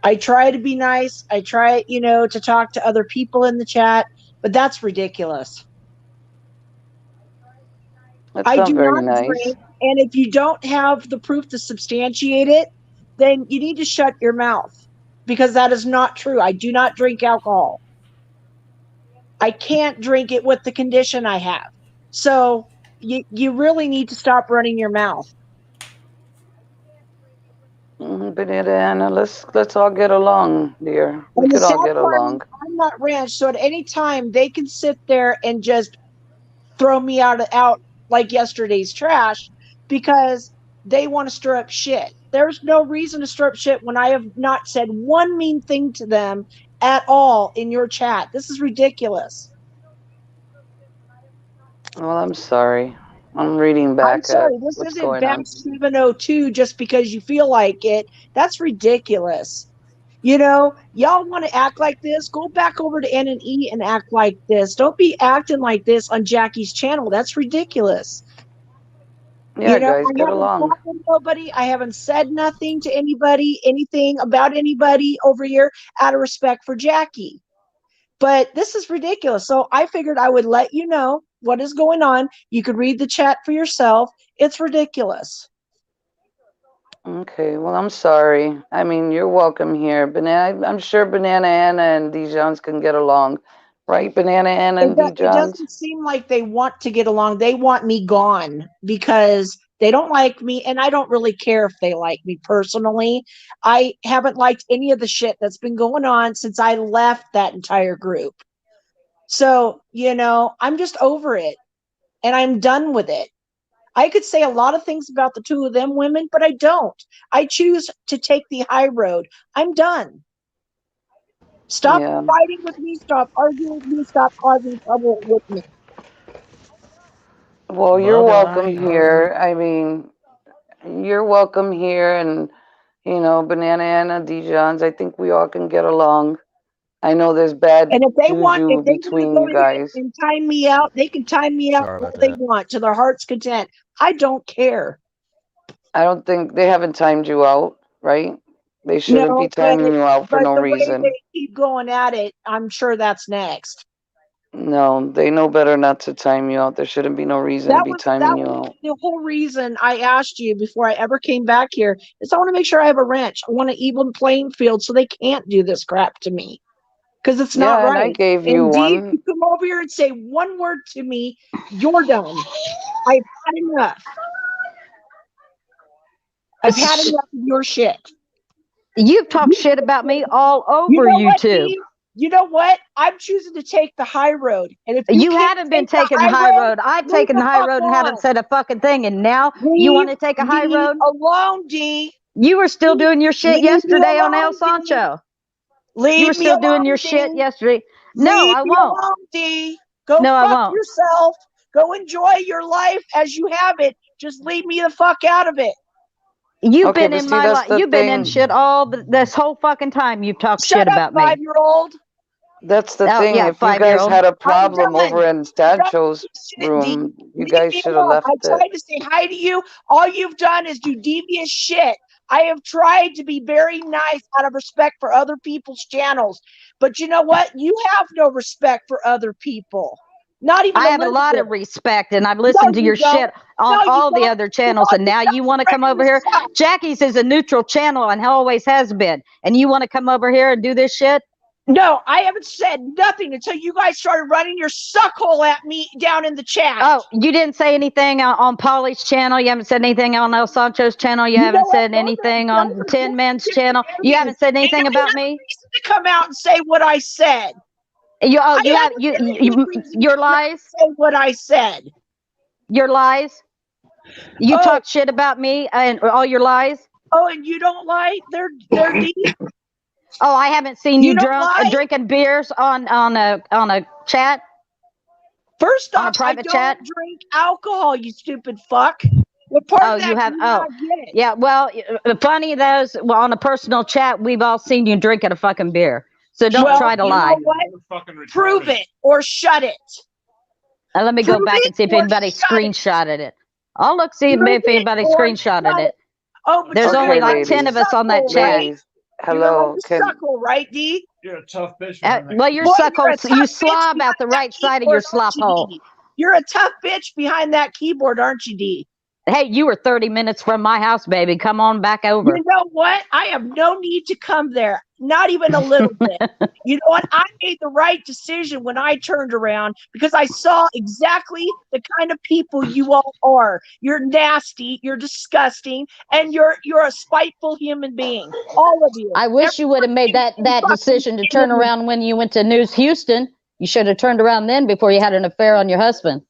I try to be nice. I try, to talk to other people in the chat, but that's ridiculous.
That's
I
not
do
very
not
nice.
drink. And if you don't have the proof to substantiate it, then you need to shut your mouth because that is not true. I do not drink alcohol. I can't drink it with the condition I have. So you really need to stop running your mouth.
Banana Anna, let's all get along, dear. We
And the
could all
sad
get
part is
along.
I'm not ranch, so at any time they can sit there and just throw me out like yesterday's trash because they want to stir up shit. There's no reason to stir up shit when I have not said one mean thing to them at all in your chat. This is ridiculous.
Well, I'm sorry. I'm reading
I'm
back at
sorry, this
what's
isn't
going
back
on.
702 just because you feel like it. That's ridiculous. Y'all want to act like this? Go back over to N&E and act like this. Don't be acting like this on Jackie's channel. That's ridiculous.
Yeah,
I
guys, get
haven't
along.
talked to nobody. I haven't said nothing to anybody, anything about anybody over here out of respect for Jackie. But this is ridiculous. So I figured I would let you know what is going on. You could read the chat for yourself. It's ridiculous.
Okay, well, I'm sorry. I mean, you're welcome here. I'm sure Banana Anna and Dijons can get along. Right, Banana Anna and
It
Dijons?
doesn't seem like they want to get along. They want me gone because they don't like me, and I don't really care if they like me personally. I haven't liked any of the shit that's been going on since I left that entire group. So, I'm just over it and I'm done with it. I could say a lot of things about the two of them women, but I don't. I choose to take the high road. I'm done. Stop
Yeah.
fighting with me. Stop arguing with me. Stop causing trouble with me.
Well, you're
But I
welcome
ain't hurting.
here. I mean, you're welcome here, and Banana Anna, Dijons. I think we all can get along. I know there's bad
And if
juju
they want to
between
go
you
ahead
guys.
and time me out, they can time me out
Sorry
all
about
they
that.
want to their heart's content. I don't care.
I don't think they haven't timed you out, right? They shouldn't be
No, but
timing you out for no
the way
reason.
they keep going at it, I'm sure that's next.
No, they know better not to time you out. There shouldn't be no reason to be
That
timing you
was
out.
the whole reason I asked you before I ever came back here is I want to make sure I have a wrench. I want an even playing field so they can't do this crap to me because it's not
Yeah, and I
right.
gave you
And D, if
one.
you come over here and say one word to me, you're done. I've had enough. I've had enough of your shit.
You've talked shit about me all
You
over
know what,
YouTube.
Dee? You know what? I'm choosing to take the high road. And if you
You
can't
haven't been
take the
taking the
high
high
road,
road. I've
leave
taken
the
the high
fuck
road and haven't
alone.
said a fucking thing. And now you
Leave
want to take a high
me
road?
alone, Dee.
You were still doing your shit
Leave me
yesterday on El
alone, Dee.
Sancho. You were
Leave me
still doing your
alone,
shit
Dee.
yesterday. No,
Leave
I
me
won't.
alone, D. Go
No, I
fuck
won't.
yourself. Go enjoy your life as you have it. Just leave me the fuck out of it.
You've
Okay,
been
but
in
see,
my
that's
life.
the
You've been in
thing.
shit this whole fucking time. You've talked
Shut
shit
up,
about me.
5-year-old.
That's the
Oh
thing.
yeah,
If you guys
5-year-old.
had a
I'm
problem
done.
over in
I'm done
Sancho's
with shit, D.
room, you
Leave
guys
me
should have
alone.
left
I
it.
tried to say hi to you. All you've done is do devious shit. I have tried to be very nice out of respect for other people's channels. But you know what? You have no respect for other people. Not even
I
a
have a
little
lot
bit.
of respect, and I've
No,
listened to
you
your
don't.
shit on
No, you
all the
don't.
other
You
channels, and now you want to come over here.
suck.
Jackie's is a neutral channel and always has been, and you want to come over here and do this shit?
No, I haven't said nothing until you guys started running your suckhole at me down in the chat.
Oh, you didn't say anything on Polly's channel. You haven't said anything on El Sancho's channel. You haven't said anything on Tin Men's channel. You haven't said anything about me.
To come out and say what I said.
You
I
you have
haven't
you,
given
you,
you a
you
reason
your
to come out and
lies.
say what I said.
Your lies. You
Oh.
talk shit about me and all your lies.
Oh, and you don't lie? They're deep.
Oh, I haven't seen
You
you
don't lie?
drinking beers on a chat.
First
On a
off, I
private
don't
chat?
drink alcohol, you stupid fuck. What part
Oh,
of that
you have.
do you
Oh,
not get it?
yeah. Well, funny those. Well, on a personal chat, we've all seen you drinking a fucking beer. So don't
Well,
try to
you
lie.
know what? Prove it or shut it.
Let me go
Prove
back
it
and see if
or
anybody
shut it.
screenshotted it. I'll look see
Prove
if
it
anybody
or
screenshotted
shut
it.
it. Oh, but
There's
you're
only
gonna
like
let
10
me
of us on that
suckle,
chat.
right?
Ladies,
You're gonna let
hello.
me
Can
suckle, right, D?
You're a tough bitch.
Well, you're
Boy,
suckle.
you're a tough
You
bitch
slob
behind
out the
that
right side of your
keyboard,
slop
aren't you,
hole.
D? You're a tough bitch behind that keyboard, aren't you, D?
Hey, you were 30 minutes from my house, baby. Come on back over.
You know what? I have no need to come there. Not even a little bit. You know what? I made the right decision when I turned around because I saw exactly the kind of people you all are. You're nasty, you're disgusting, and you're a spiteful human being. All of you.
I wish you would have made that decision to turn around when you went to News Houston. You should have turned around then before you had an affair on your husband.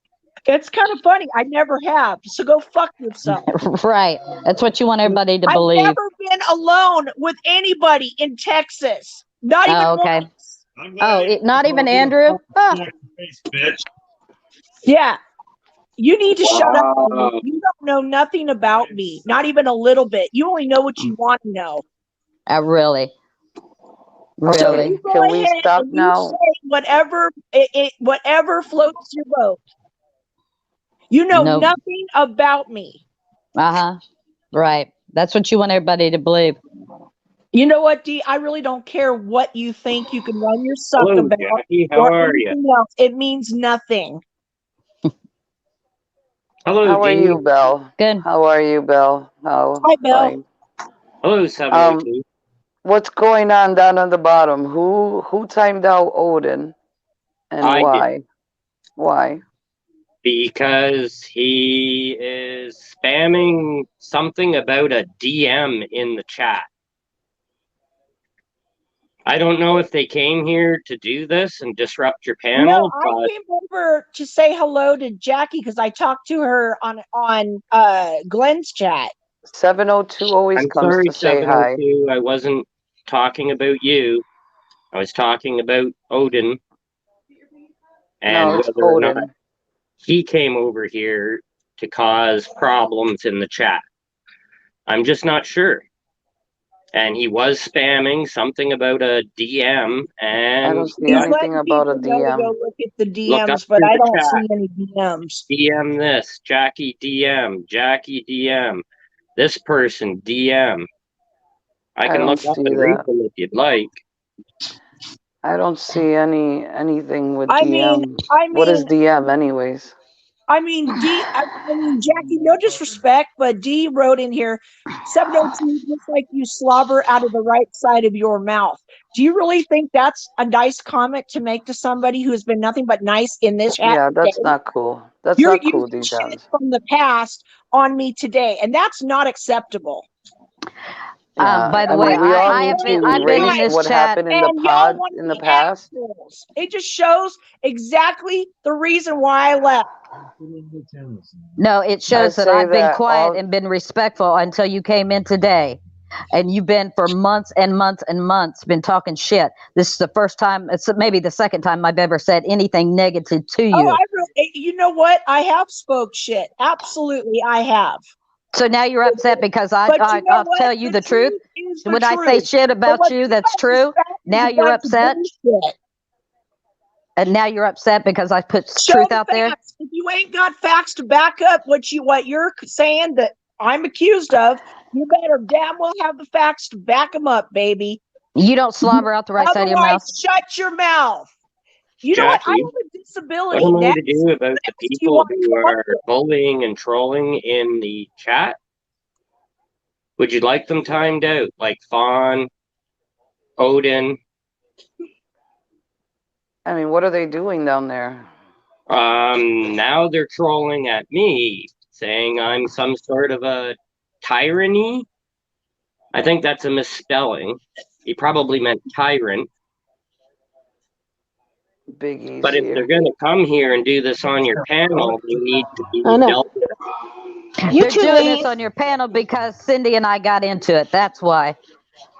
It's kind of funny. I never have. So go fuck yourself.
Right. That's what you want everybody to
I've
believe.
never been alone with anybody in Texas. Not even
okay.
once.
Not even Andrew? Huh.
Yeah. You need to shut up. You don't know nothing about me. Not even a little bit. You only know what you want to know.
Really?
So
Really?
you go
Can we
ahead
stop
and you
now?
say whatever floats your boat. You know
Nope.
nothing about me.
Uh-huh. Right. That's what you want everybody to believe.
You know what, D? I really don't care what you think you can run your suck
Hello,
about
Jackie. How
or
are you?
anything else. It means nothing.
Hello,
How are
Dee.
you, Belle?
Good.
How are you, Belle? How?
Hi, Bill.
Fine.
Hello, 702.
What's going on down at the bottom? Who timed out Odin, and
I did.
why? Why?
Because he is spamming something about a DM in the chat. I don't know if they came here to do this and disrupt your
No,
panel,
I
but
came over to say hello to Jackie because I talked to her on Glenn's chat.
702 always
I'm
comes
sorry,
to say hi.
702. I wasn't talking about you. I was talking about Odin and
No, it's
whether or not
Odin.
he came over here to cause problems in the chat. I'm just not sure. And he was spamming something about a DM,
I
and
don't see
He's
anything
letting
about a
people know to go
DM.
look at the
look up
DMs, but
through
I
the
don't
chat.
see any DMs.
DM this, Jackie DM, Jackie DM, this person DM. I
I
can
don't
look up
see
and read
that.
them if you'd like.
I don't see anything with
I
DM.
mean,
What is DM, anyways?
I mean, Jackie, no disrespect, but D wrote in here, 702, just like you slobber out of the right side of your mouth. Do you really think that's a nice comment to make to somebody who has been nothing but nice in this chat
Yeah,
today?
that's not cool. That's
You're
not cool,
using shit
D-Downs.
from the past on me today, and that's not acceptable.
Yeah,
By the
I
way,
mean, we all
I
need
have
to
been in
erase
this
what
chat.
happened in the
And y'all
pod
want to
in the
be
past.
assholes. It just shows exactly the reason why I left.
No, it shows that
say
I've been
that
quiet
all
and been respectful until you came in today. and you've been for months and months and months been talking shit. This is the first time, it's maybe the second time I've ever said anything negative to
Oh,
you.
I really, you know what? I have spoke shit. Absolutely, I have.
So now you're upset because
But you know
I'll
what?
tell you the truth.
Is the
When I say
truth.
shit
But
about
what
you,
you
that's
don't
true.
respect is
Now
a
you're
bunch of
upset.
bullshit.
And now you're upset because I put
Show
truth
the
out there.
facts. If you ain't got facts to back up what you're saying that I'm accused of, you better damn well have the facts to back them up, baby.
You don't slobber out the right side of your mouth.
Otherwise, shut your mouth. You know what? I
Jackie,
have a
what
disability.
am I
Next,
to do about the
next, you
people
want to
who
come up
are
with?
bullying and trolling in the chat? Would you like them timed out, like Fawn, Odin?
I mean, what are they doing down there?
Now they're trolling at me, saying I'm some sort of a tyranny. I think that's a misspelling. He probably meant tyrant.
Big E's
But if they're
here.
going to come here and do this on your panel, they need to be
I know.
dealt with.
They're doing this on your panel because Cindy and I got into it. That's why.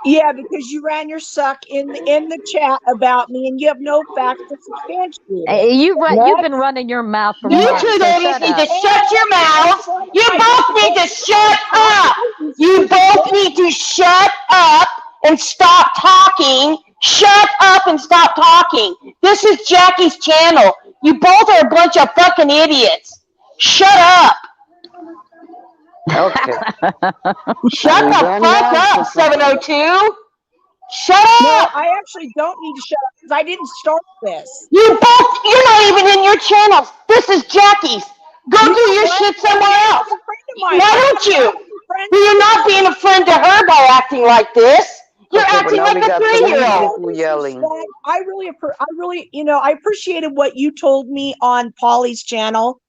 Yeah, because you ran your suck in the chat about me, and you have no facts to substantiate it.
You've been running your mouth for
You
months.
two
So
ladies
shut
need
up.
to shut your mouths.
You both need to shut up. You both need to shut up and stop talking. Shut up and stop talking. This is Jackie's channel. You both are a bunch of fucking idiots. Shut up.
Okay.
Shut the
done
fuck
now?
up, 702. Shut
No,
up.
I actually don't need to shut up because I didn't start this.
You're not even in your channel. This is Jackie's. Go
You
do
know
your
what?
shit somewhere else.
She's a friend of mine.
Why
I'm
don't
not
you?
trying to be friends
Well, you're
with
not
her.
being a friend to her by acting like this. You're
Okay, but
acting
now
like
we
a
got 3
3-year-old.
people yelling.
I really, I appreciated what you told me on Polly's channel,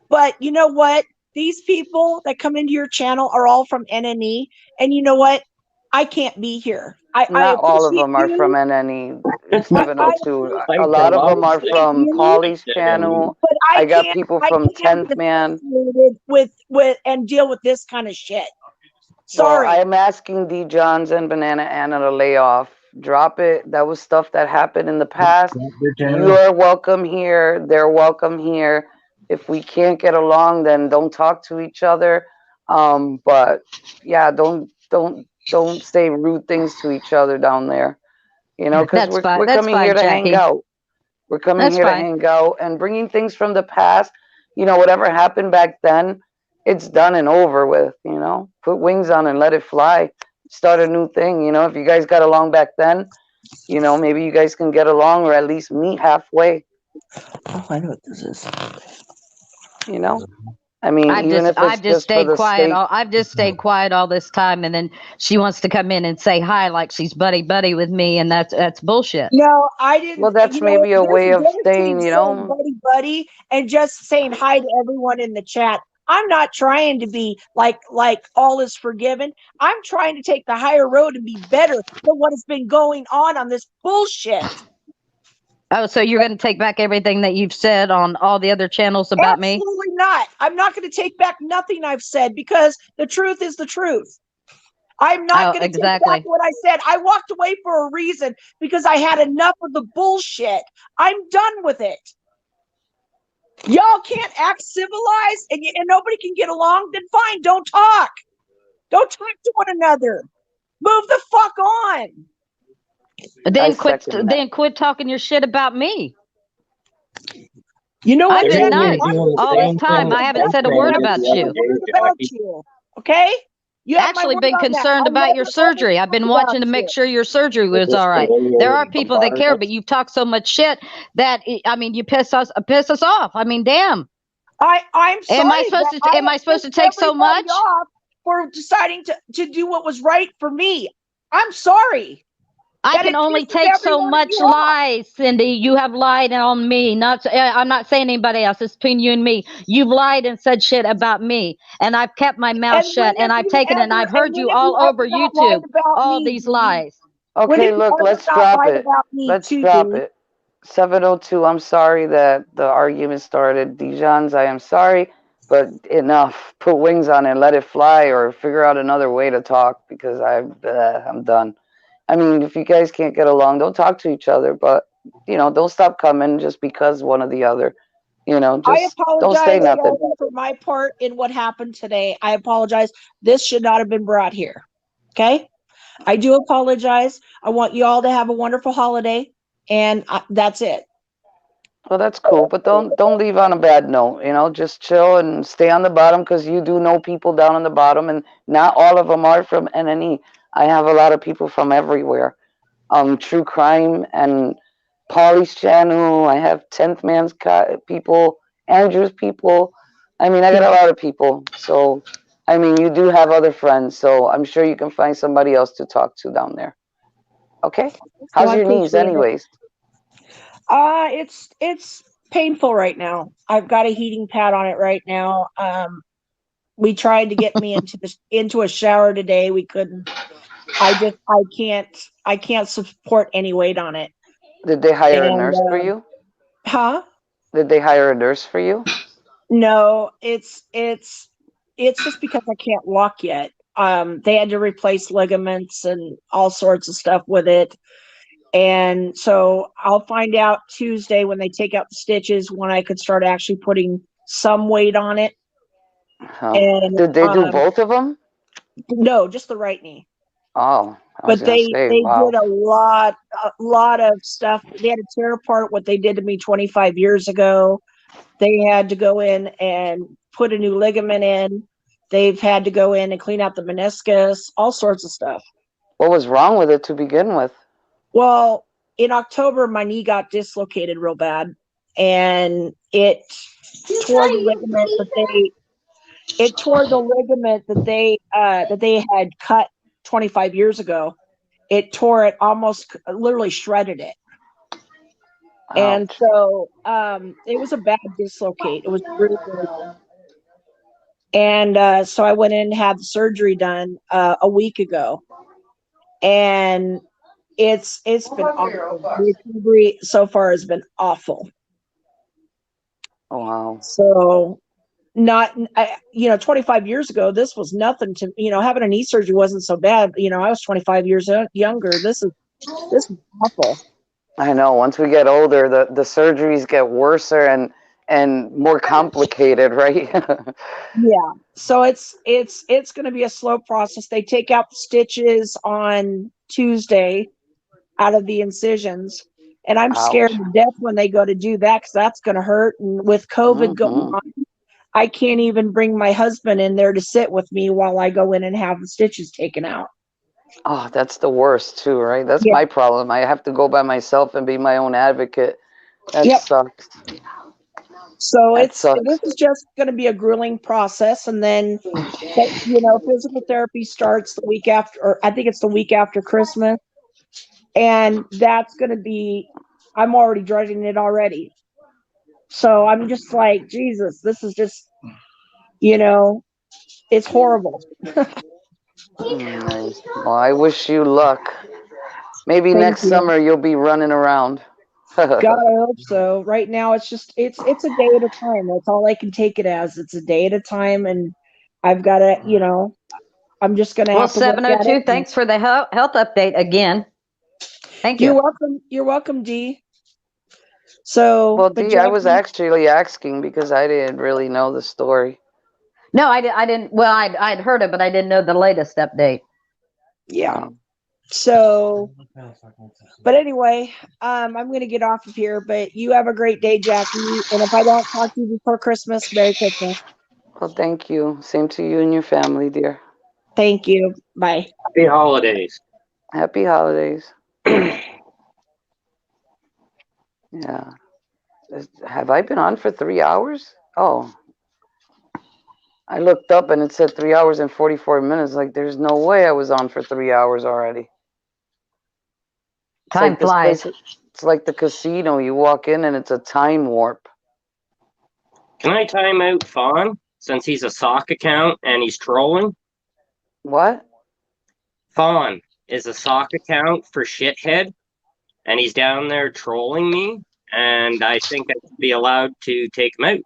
but you know what? These people that come into your channel are all from NNE, and you know what? I can't be here. I
Not all of
appreciate
them are from
you.
NNE
I
702. A
Like
lot
the
of them are
lobster.
from Polly's
But
channel.
but
I got people from 10th Man.
with and deal with this kind of shit.
Well,
Sorry.
I'm asking D. Johns and Banana Anna to lay off. Drop it. That was stuff that happened in the past. You're welcome here. They're welcome here. If we can't get along, then don't talk to each other. But yeah, don't say rude things to each other down there. You know, because
That's fine.
we're
That's
coming here
fine,
to hang
Jackie.
out. We're coming
That's
here to
fine.
hang out and bringing things from the past. You know, whatever happened back then, it's done and over with. You know, put wings on and let it fly. Start a new thing. You know, if you guys got along back then, you know, maybe you guys can get along or at least meet halfway.
Oh, I know what this is.
You know, I mean, even if it's
I've just
just for
stayed
the
quiet.
sake.
I've just stayed quiet all this time, and then she wants to come in and say hi like she's buddy with me, and that's bullshit.
No, I didn't.
Well, that's maybe a
There's
way
a
of
difference between
staying. You
saying
know,
buddy and just saying hi to everyone in the chat. I'm not trying to be like all is forgiven. I'm trying to take the higher road and be better than what has been going on this bullshit.
Oh, so you're going to take back everything that you've said on all the other channels about me?
Absolutely not. I'm not going to take back nothing I've said because the truth is the truth. I'm not going to take back what I said. I walked away for a reason because I had enough of the bullshit. I'm done with it. Y'all can't act civilized and nobody can get along, then fine, don't talk. Don't talk to one another. Move the fuck on.
Then quit talking your shit about me.
You know what?
I've been nice all this time. I haven't said a word about you.
Okay? You
actually been concerned about your surgery. I've been watching to make sure your surgery was all right. There are people that care, but you talk so much shit that I mean, you piss us off. I mean, damn.
I'm sorry.
Am I supposed to take so much?
Off for deciding to do what was right for me. I'm sorry.
I can only take so much lies, Cindy. You have lied on me. I'm not saying anybody else. It's between you and me. You've lied and said shit about me, and I've kept my mouth shut. And I've taken it. And I've heard you all over YouTube. All these lies.
Okay, look, let's drop it. Let's drop it. 702. I'm sorry that the argument started. Dijans, I am sorry, but enough. Put wings on it, let it fly, or figure out another way to talk because I'm done. I mean, if you guys can't get along, don't talk to each other, but don't stop coming just because one or the other.
I
Just don't say
apologize,
nothing.
Shelby, for my part in what happened today. I apologize. This should not have been brought here. Okay? I do apologize. I want you all to have a wonderful holiday, and that's it.
Well, that's cool, but don't leave on a bad note. Just chill and stay on the bottom because you do know people down on the bottom, and not all of them are from NNE. I have a lot of people from everywhere. True crime and Polly's channel. I have 10th Man's people, Andrew's people. I mean, I got a lot of people. So, I mean, you do have other friends. So I'm sure you can find somebody else to talk to down there. Okay?
So
How's
I
your knees,
appreciate it.
anyways?
It's painful right now. I've got a heating pad on it right now. We tried to get me into a shower today. We couldn't. I can't support any weight on it.
Did they hire a
And
nurse for you?
huh?
Did they hire a nurse for you?
No, it's just because I can't walk yet. They had to replace ligaments and all sorts of stuff with it. And so I'll find out Tuesday when they take out the stitches when I could start actually putting some weight on it.
Huh.
And
Did they do both of them?
no, just the right knee.
Oh, I was
But
gonna
they
say,
they
wow.
did a lot of stuff. They had to tear apart what they did to me 25 years ago. They had to go in and put a new ligament in. They've had to go in and clean out the meniscus, all sorts of stuff.
What was wrong with it to begin with?
Well, in October, my knee got dislocated real bad, and it tore the ligament that they had cut 25 years ago. It tore it, almost literally shredded it. And
Ouch.
so it was a bad dislocate. It was really, really bad. And so I went in and had the surgery done a week ago, and it's been awful. The recovery so far has been awful.
Oh, wow.
So not 25 years ago, this was nothing to having a knee surgery wasn't so bad. I was 25 years younger. This is awful.
I know. Once we get older, the surgeries get worse and more complicated, right?
Yeah. So it's going to be a slow process. They take out the stitches on Tuesday out of the incisions, and I'm scared
Ouch.
to death when they go to do that because that's going to hurt. And with COVID going
Hmm.
on, I can't even bring my husband in there to sit with me while I go in and have the stitches taken out.
Oh, that's the worst too, right? That's
Yeah.
my problem. I have to go by myself and be my own advocate. That
Yep.
sucks.
So
That
this
sucks.
is just going to be a grueling process, and then physical therapy starts the week after, or I think it's the week after Christmas, and that's going to be. I'm already dreading it already. So I'm just like, Jesus, this is just, it's horrible.
Nice. Well, I wish you luck. Maybe
Thank
next
you.
summer you'll be running around.
God, I hope so. Right now, it's a day at a time. That's all I can take it as. It's a day at a time, and I've got to, I'm just going to
Well,
have to work at it.
702, thanks for the health update again. Thank you.
You're welcome. You're welcome, Dee. So,
Well,
but
Dee, I was
Jackie,
actually asking because I didn't really know the story.
No, I didn't. Well, I'd heard it, but I didn't know the latest update.
yeah. So, but anyway, I'm going to get off of here. But you have a great day, Jackie. And if I don't talk to you before Christmas, Merry Christmas.
Well, thank you. Same to you and your family, dear.
Thank you. Bye.
Happy holidays.
Happy holidays. Yeah. Have I been on for 3 hours? Oh, I looked up and it said 3 hours and 44 minutes. Like, there's no way I was on for 3 hours already. It's
Time
like this
flies.
place. It's like the casino. You walk in and it's a time warp.
Can I time out Fawn since he's a sock account and he's trolling?
What?
Fawn is a sock account for shithead, and he's down there trolling me, and I think I should be allowed to take him out.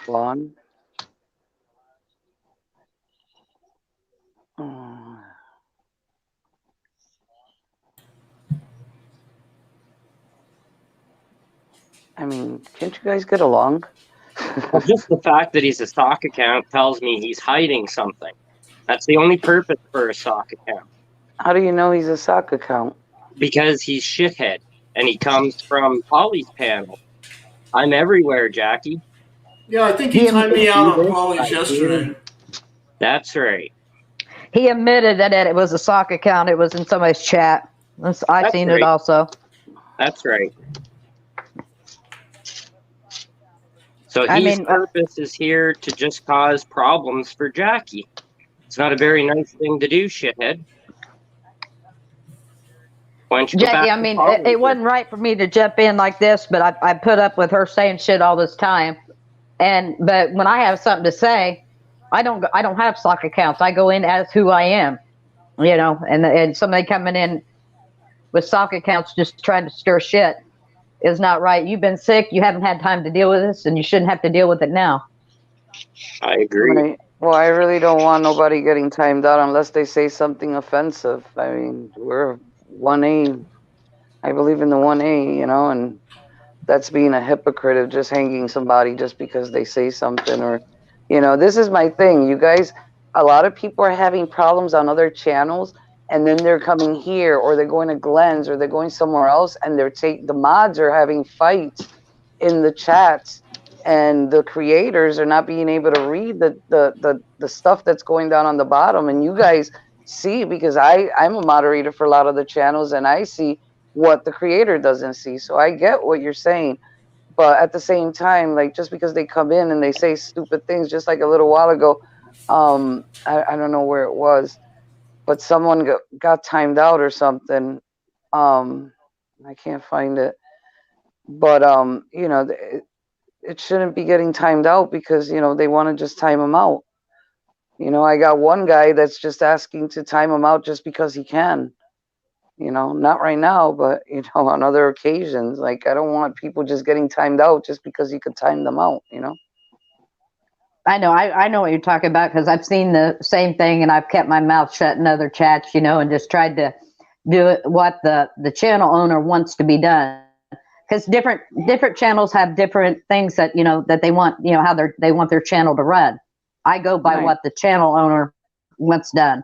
Spawn. Oh, I mean, can't you guys get along?
Well, just the fact that he's a sock account tells me he's hiding something. That's the only purpose for a sock account.
How do you know he's a sock account?
Because he's shithead, and he comes from Polly's panel. I'm everywhere, Jackie.
Yeah, I think he
He,
timed
I
me out
do
on
this, I
Polly's yesterday.
do. That's right.
he admitted that it was a sock account. It was in somebody's chat. I
That's
seen it
right.
also.
That's right. So
I
his
mean,
purpose is here to just cause problems for Jackie. It's not a very nice thing to do, shithead. Why don't you go
Jackie,
back
I
to
mean,
Polly?
it wasn't right for me to jump in like this, but I put up with her saying shit all this time. But when I have something to say, I don't have sock accounts. I go in as who I am, and somebody coming in with sock accounts just trying to stir shit is not right. You've been sick. You haven't had time to deal with this, and you shouldn't have to deal with it now.
I agree.
Right. Well, I really don't want nobody getting timed out unless they say something offensive. I mean, we're 1A. I believe in the 1A, and that's being a hypocrite of just hanging somebody just because they say something. Or this is my thing, you guys. A lot of people are having problems on other channels, and then they're coming here, or they're going to Glenn's, or they're going somewhere else, and the mods are having fights in the chats, and the creators are not being able to read the stuff that's going down on the bottom. And you guys see, because I'm a moderator for a lot of the channels, and I see what the creator doesn't see. So I get what you're saying, but at the same time, like, just because they come in and they say stupid things, just like a little while ago, I don't know where it was, but someone got timed out or something. I can't find it, but it shouldn't be getting timed out because they want to just time them out. I got one guy that's just asking to time him out just because he can. Not right now, but on other occasions. Like, I don't want people just getting timed out just because you could time them out.
I know what you're talking about because I've seen the same thing, and I've kept my mouth shut in other chats, and just tried to do it what the channel owner wants to be done. Because different channels have different things that that they want, how they want their channel to run. I go by
Right.
what the channel owner wants done,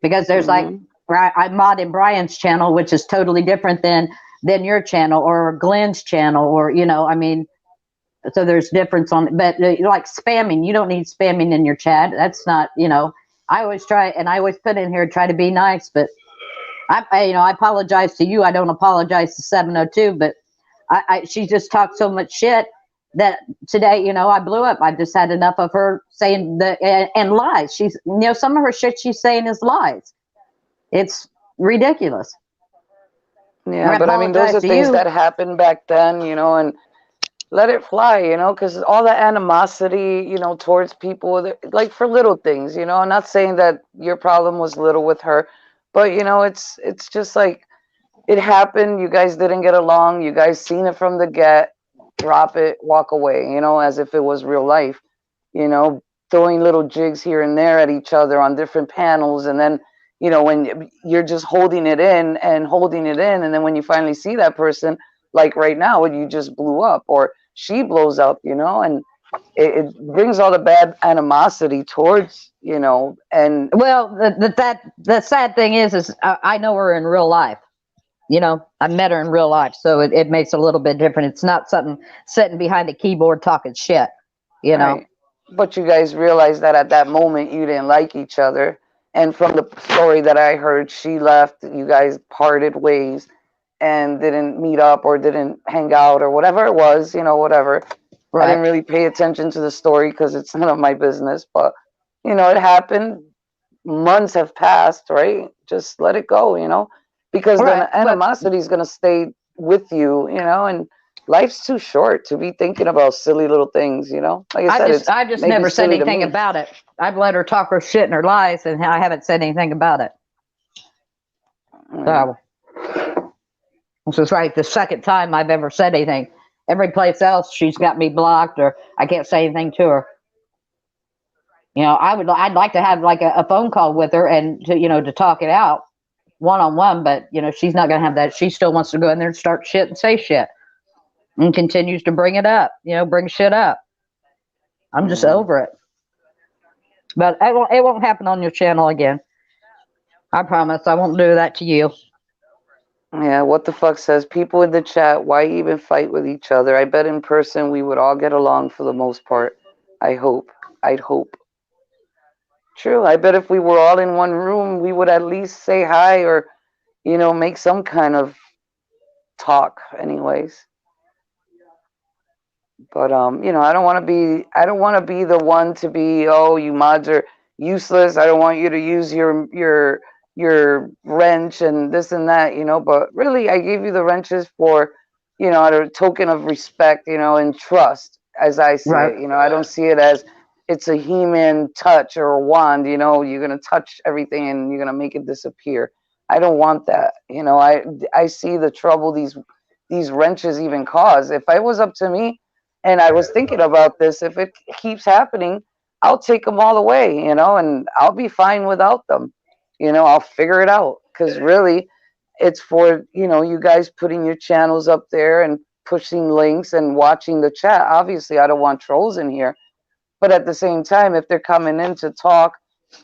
because there's like, I mod in Brian's channel, which is totally different than your channel or Glenn's channel, or I mean, so there's difference on. But like spamming, you don't need spamming in your chat. That's not. I always try, and I always put in here, try to be nice, but I apologize to you. I don't apologize to 702, but she just talked so much shit that today, I blew up. I just had enough of her saying and lies. She's, some of her shit she's saying is lies. It's ridiculous.
Yeah, but I mean, those are things that happened back then, and let it fly, because all the animosity, towards people, like, for little things, I'm not saying that your problem was little with her, but it's just like, it happened. You guys didn't get along. You guys seen it from the get. Drop it, walk away, as if it was real life, throwing little jigs here and there at each other on different panels. And then, when you're just holding it in and holding it in, and then when you finally see that person, like right now, when you just blew up or she blows up, and it brings all the bad animosity towards, and
well, the sad thing is I know her in real life. I met her in real life, so it makes it a little bit different. It's not something sitting behind a keyboard talking shit,
Right. But you guys realized that at that moment you didn't like each other. And from the story that I heard, she left, you guys parted ways and didn't meet up or didn't hang out or whatever it was, whatever.
Right.
I didn't really pay attention to the story because it's none of my business, but it happened. Months have passed, right? Just let it go, because the animosity is going to stay with you, and life's too short to be thinking about silly little things, Like I said,
I just never said anything about it. I've let her talk her shit and her lies, and I haven't said anything about it. So this is right the second time I've ever said anything. every place else she's got me blocked, or I can't say anything to her. I'd like to have like a phone call with her and to talk it out one on one, but she's not gonna have that. She still wants to go in there and start shit and say shit and continues to bring it up, bring shit up. I'm just over it. But it won't happen on your channel again. I promise I won't do that to you.
Yeah, what the fuck says people in the chat, why even fight with each other? I bet in person we would all get along for the most part. I hope. I'd hope. True. I bet if we were all in one room, we would at least say hi or, make some kind of talk anyways. But I don't want to be the one to be, oh, you mods are useless. I don't want you to use your wrench and this and that, but really I gave you the wrenches for, a token of respect, and trust as I see
Right.
it. I don't see it as it's a He-Man touch or a wand, you're going to touch everything and you're going to make it disappear. I don't want that. I see the trouble these wrenches even cause. If it was up to me, and I was thinking about this, if it keeps happening, I'll take them all away, and I'll be fine without them. I'll figure it out, because really it's for, you guys putting your channels up there and pushing links and watching the chat. Obviously, I don't want trolls in here. But at the same time, if they're coming in to talk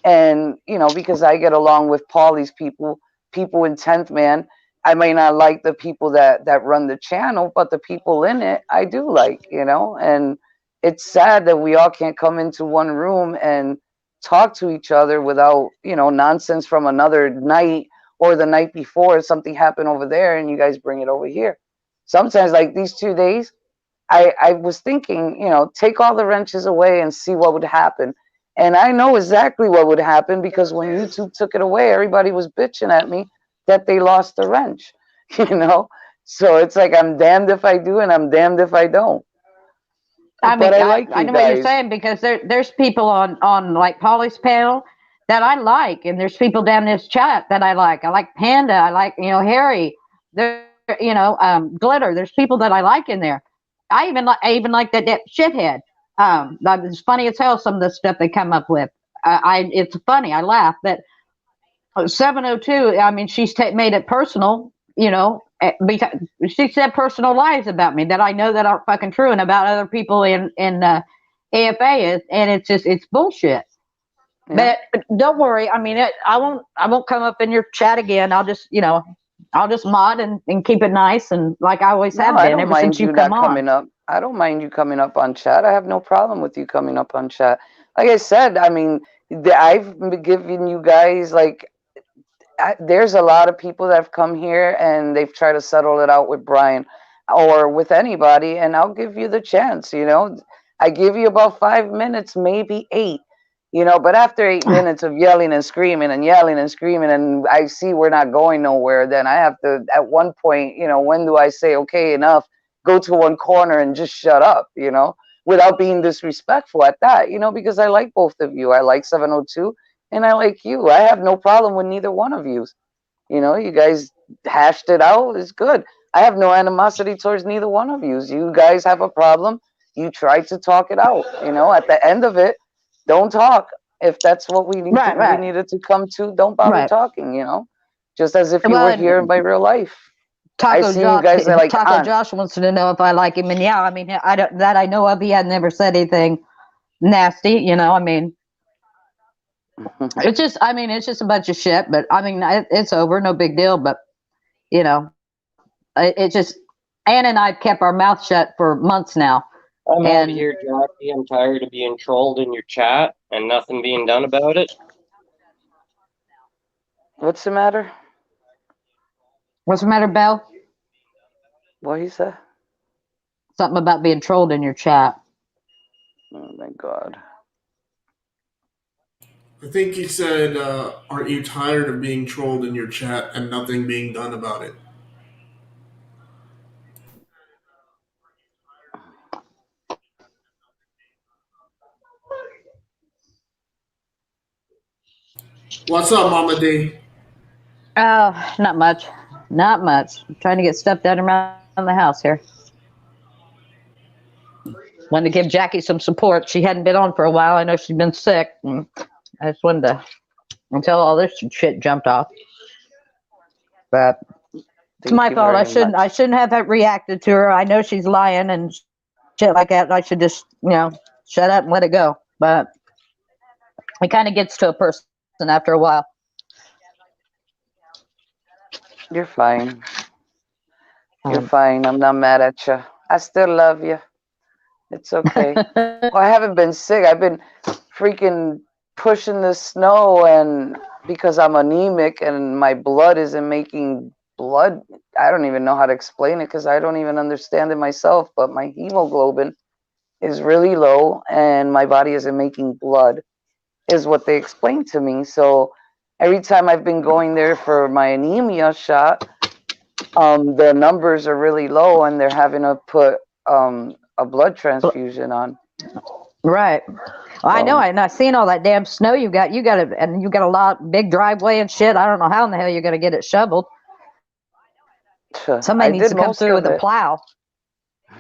and, because I get along with Paulie's people in 10th Man, I may not like the people that run the channel, but the people in it, I do like, and it's sad that we all can't come into one room and talk to each other without, nonsense from another night or the night before something happened over there and you guys bring it over here. Sometimes like these 2 days, I was thinking, take all the wrenches away and see what would happen. And I know exactly what would happen, because when YouTube took it away, everybody was bitching at me that they lost the wrench, So it's like, I'm damned if I do and I'm damned if I don't.
I
But
mean,
I like
I
you
know what you're
guys.
saying, because there's people on like Polly's panel that I like, and there's people down this chat that I like. I like Panda. I like Harry. There, Glitter. There's people that I like in there. I even like that shithead. It's funny as hell some of the stuff they come up with. It's funny. I laugh. But 702. I mean, she's made it personal. Because she said personal lies about me that I know that aren't fucking true, and about other people in AFA, and it's bullshit.
Yeah.
But don't worry. I mean, I won't come up in your chat again. I'll just mod and keep it nice, and like I always have
No, I
been
don't
ever since
mind you
you've come
not
on.
coming up. I don't mind you coming up on chat. I have no problem with you coming up on chat. Like I said, I mean, I've been giving you guys like, there's a lot of people that have come here and they've tried to settle it out with Brian or with anybody, and I'll give you the chance. I give you about 5 minutes, maybe 8. But after 8 minutes of yelling and screaming and yelling and screaming, and I see we're not going nowhere, then I have to, at one point, when do I say, okay, enough, go to one corner and just shut up, without being disrespectful at that, because I like both of you. I like 702 and I like you. I have no problem with neither one of you. You guys hashed it out. It's good. I have no animosity towards neither one of you. You guys have a problem. You try to talk it out. At the end of it, don't talk. If that's what we
Right.
needed to come to, don't bother
Right.
talking. Just as if you
Well,
were here in my real life. I
Taco
see you guys are like aunts.
Josh wants to know if I like him, and yeah, I mean, I don't that I know of. He had never said anything nasty. I mean, it's just a bunch of shit. But I mean, it's over, no big deal. But it just Ann and I've kept our mouth shut for months now.
I'm out of here, Jackie. I'm tired of being trolled in your chat and nothing being done about it.
What's the matter?
What's the matter, Belle?
What he said?
Something about being trolled in your chat.
Oh my God.
I think he said, aren't you tired of being trolled in your chat and nothing being done about it? What's up, Mama D?
Oh, not much. Not much. I'm trying to get stuff done around the house here. wanted to give Jackie some support. She hadn't been on for a while. I know she's been sick. And I just wanted to, until all this shit jumped off. But it's my fault. I shouldn't have reacted to her. I know she's lying and shit like that. I should just, shut up and let it go. But it kind of gets to a person after a while.
You're fine. You're fine. I'm not mad at you. I still love you. It's okay. Well, I haven't been sick. I've been freaking pushing the snow, and because I'm anemic and my blood isn't making blood. I don't even know how to explain it because I don't even understand it myself. But my hemoglobin is really low, and my body isn't making blood, is what they explained to me. So every time I've been going there for my anemia shot, the numbers are really low, and they're having to put a blood transfusion on.
Right. Well, I know, and I've seen all that damn snow you got. You got a big driveway and shit. I don't know how in the hell you're gonna get it shoveled. Somebody needs to come through with a plow.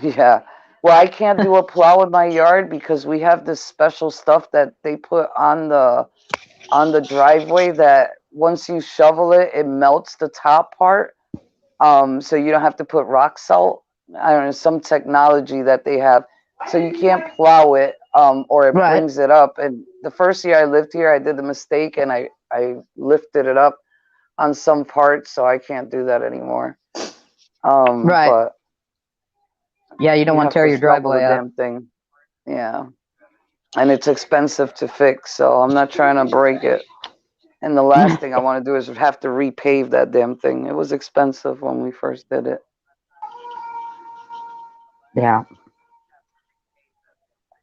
Yeah. Well, I can't do a plow in my yard because we have this special stuff that they put on the driveway that once you shovel it, it melts the top part. So you don't have to put rock salt. I don't know, some technology that they have. So you can't plow it, or it brings it up. And the first year I lived here, I did the mistake and I lifted it up on some parts, so I can't do that anymore. But
yeah, you don't want to tear your driveway up.
Damn thing. Yeah. And it's expensive to fix, so I'm not trying to break it. And the last thing I want to do is have to repave that damn thing. It was expensive when we first did it.
Yeah.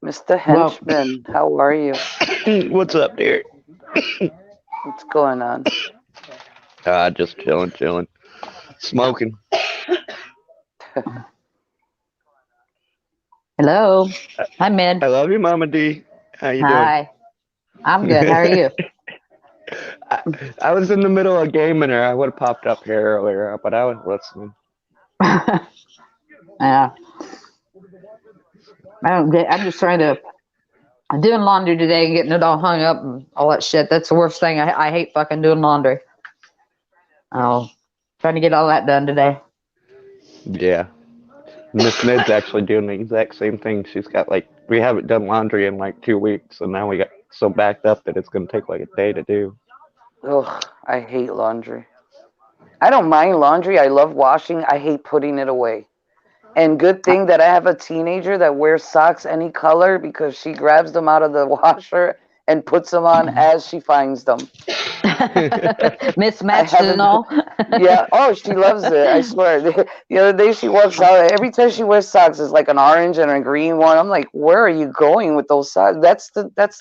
Mr. Henchman, how are you?
What's up, dear?
What's going on?
Just chilling. Smoking.
Hello. Hi, Mid.
I love you, Mama D. How you doing?
Hi. I'm good. How are you?
I was in the middle of gaming, or I would have popped up here earlier, but I was listening.
Yeah. I'm just I'm doing laundry today, getting it all hung up and all that shit. That's the worst thing. I hate fucking doing laundry. Trying to get all that done today.
Yeah. Miss Mid's actually doing the exact same thing. She's got we haven't done laundry in 2 weeks, and now we got so backed up that it's going to take a day to do.
Ugh, I hate laundry. I don't mind laundry. I love washing. I hate putting it away. And good thing that I have a teenager that wears socks any color because she grabs them out of the washer and puts them on as she finds them.
Mismatched and all.
Yeah. Oh, she loves it. I swear. The other day she walks out. Every time she wears socks, it's like an orange and a green one. I'm like, where are you going with those socks? That's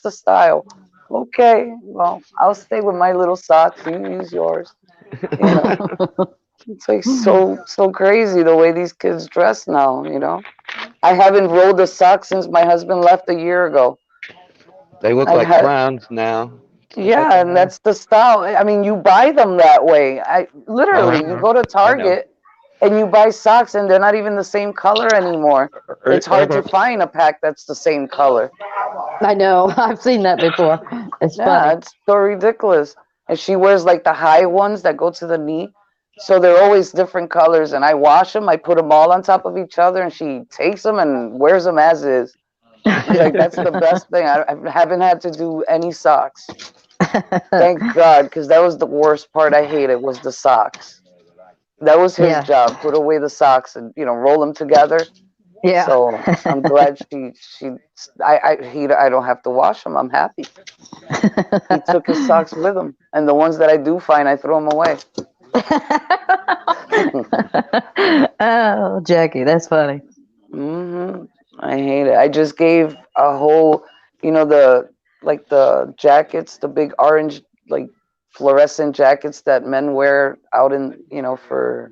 the style. Okay. Well, I'll stay with my little socks. You use yours. It's like so crazy the way these kids dress now. I haven't rolled a sock since my husband left a year ago.
They look like clowns now.
Yeah, and that's the style. I mean, you buy them that way. You go to Target and you buy socks and they're not even the same color anymore. It's hard to find a pack that's the same color.
I know. I've seen that before. It's funny.
It's so ridiculous. And she wears the high ones that go to the knee. So they're always different colors, and I wash them. I put them all on top of each other, and she takes them and wears them as is. That's the best thing. I haven't had to do any socks. Thank God, because that was the worst part I hated was the socks. That was his job. Put away the socks and roll them together.
Yeah.
So I'm glad I don't have to wash them. I'm happy. He took his socks with him, and the ones that I do find, I throw them away.
Oh, Jackie, that's funny.
I hate it. I just gave a whole, the jackets, the big orange, fluorescent jackets that men wear out in, for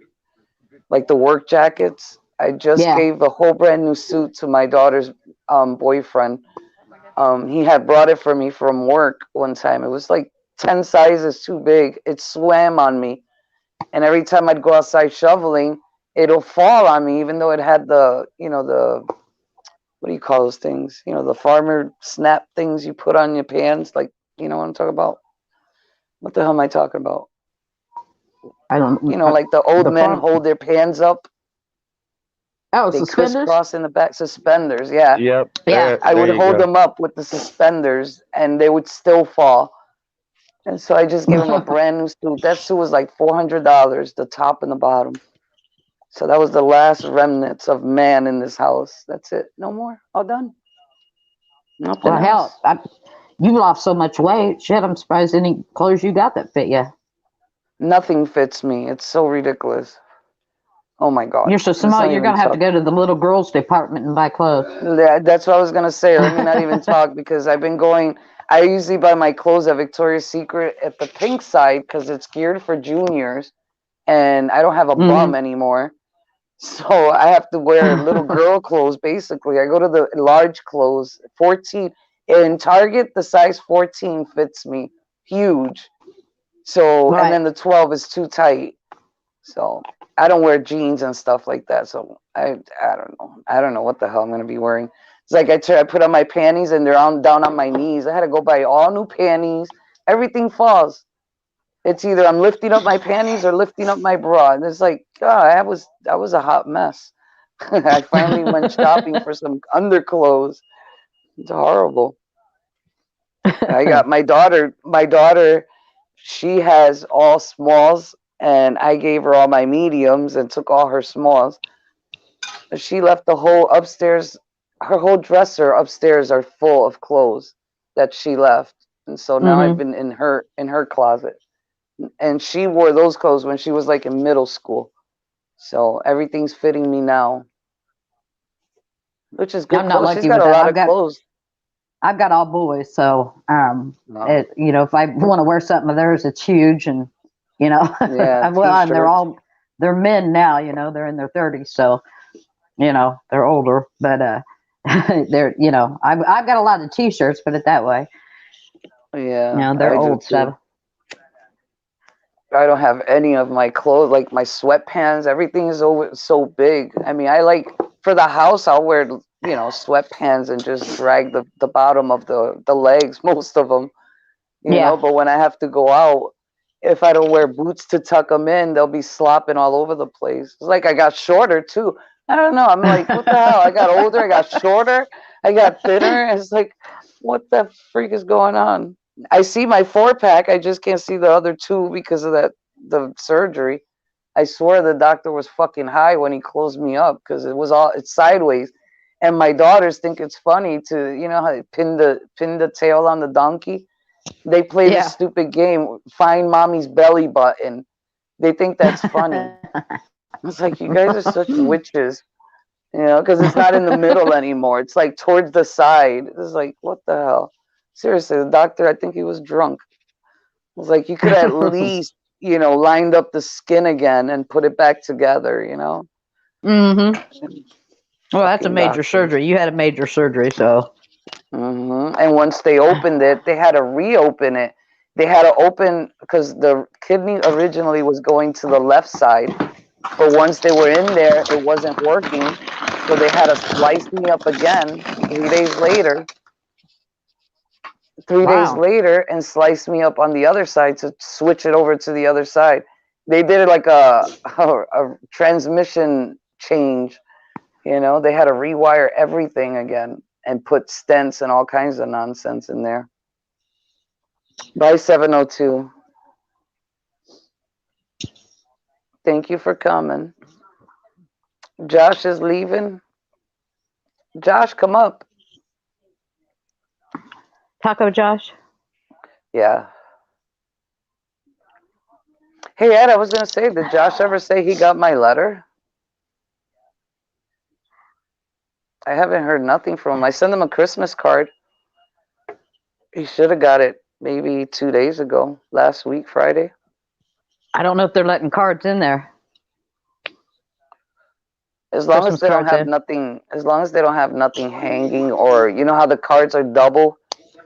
the work jackets. I just gave a whole brand new suit to my daughter's boyfriend. He had brought it for me from work one time. It was 10 sizes too big. It swam on me. And every time I'd go outside shoveling, it'll fall on me, even though it had the what do you call those things? You know, the farmer snap things you put on your pans, like, you know what I'm talking about? What the hell am I talking about?
I don't.
You know, like the old
The
men
farm.
hold their pans up.
Oh,
They
suspenders.
crisscross in the back. Suspenders, yeah.
Yep.
Yeah.
I would
There you
hold
go.
them up with the suspenders, and they would still fall. And so I just gave him a brand new suit. That suit was like $400, the top and the bottom. So that was the last remnants of man in this house. That's it. No more. All done. Nothing
Well,
else.
hell, you lost so much weight. Shit, I'm surprised any clothes you got that fit you.
Nothing fits me. It's so ridiculous. Oh my God.
You're so
Let's
small.
not
You're
even
gonna have to
talk.
go to the little girls department and buy clothes.
Yeah, that's what I was gonna say. Let me not even talk because I've been going. I usually buy my clothes at Victoria's Secret at the pink side because it's geared for juniors, and I don't have a bum anymore, so I have to wear little girl clothes. Basically, I go to the large clothes. 14 in Target, the size 14 fits me huge. So, and
Right.
then the 12 is too tight. So I don't wear jeans and stuff like that. So I don't know. I don't know what the hell I'm gonna be wearing. It's like I put on my panties and they're on down on my knees. I had to go buy all new panties. Everything falls. It's either I'm lifting up my panties or lifting up my bra. And it's like, God, I was a hot mess. I finally went shopping for some underclothes. It's horrible. I got my daughter. My daughter, she has all smalls, and I gave her all my mediums and took all her smalls. She left the whole upstairs, her whole dresser upstairs are full of clothes that she left, and so now I've been in her closet, and she wore those clothes when she was like in middle school, so everything's fitting me now, which is good
I'm not
clothes. She's
lucky
got
with
a
that.
lot of clothes.
I've got all boys, so
No,
if I want to wear something of theirs, it's huge, and
yeah,
well, and
t-shirts.
they're men now, they're in their 30s, so they're older, but they're I've got a lot of t-shirts, put it that way.
Yeah,
They're
I do
old
too.
stuff.
I don't have any of my clothes, like my sweatpants. Everything is so big. I mean, I like for the house, I'll wear sweatpants and just drag the bottom of the legs, most of them.
Yeah.
But when I have to go out, if I don't wear boots to tuck them in, they'll be slopping all over the place. It's like I got shorter too. I don't know. I'm like, what the hell? I got older. I got shorter. I got thinner. It's like, what the freak is going on? I see my 4-pack. I just can't see the other two because of the surgery. I swear the doctor was fucking high when he closed me up because it's sideways. And my daughters think it's funny to how they pin the tail on the donkey. They play this
Yeah.
stupid game, find mommy's belly button. They think that's funny. It's like you guys are such witches, because it's not in the middle anymore. It's like towards the side. It's like, what the hell? Seriously, the doctor, I think he was drunk. It's like you could at least, lined up the skin again and put it back together,
Mm-hmm. Well, that's a
Fucking
major
doctors.
surgery. You had a major surgery, so
And once they opened it, they had to reopen it. They had to open because the kidney originally was going to the left side, but once they were in there, it wasn't working. So they had to slice me up again 3 days later. 3 days
wow.
later, and slice me up on the other side to switch it over to the other side. They did it like a transmission change. They had to rewire everything again and put stents and all kinds of nonsense in there. By 702. Thank you for coming. Josh is leaving. Josh, come up.
Taco Josh.
Yeah. Hey, Ed, I was going to say, did Josh ever say he got my letter? I haven't heard nothing from him. I sent him a Christmas card. He should have got it maybe 2 days ago, last week, Friday.
I don't know if they're letting cards in there.
As long as
Christmas
they don't
cards
have
in.
nothing, as long as they don't have nothing hanging, or you know how the cards are double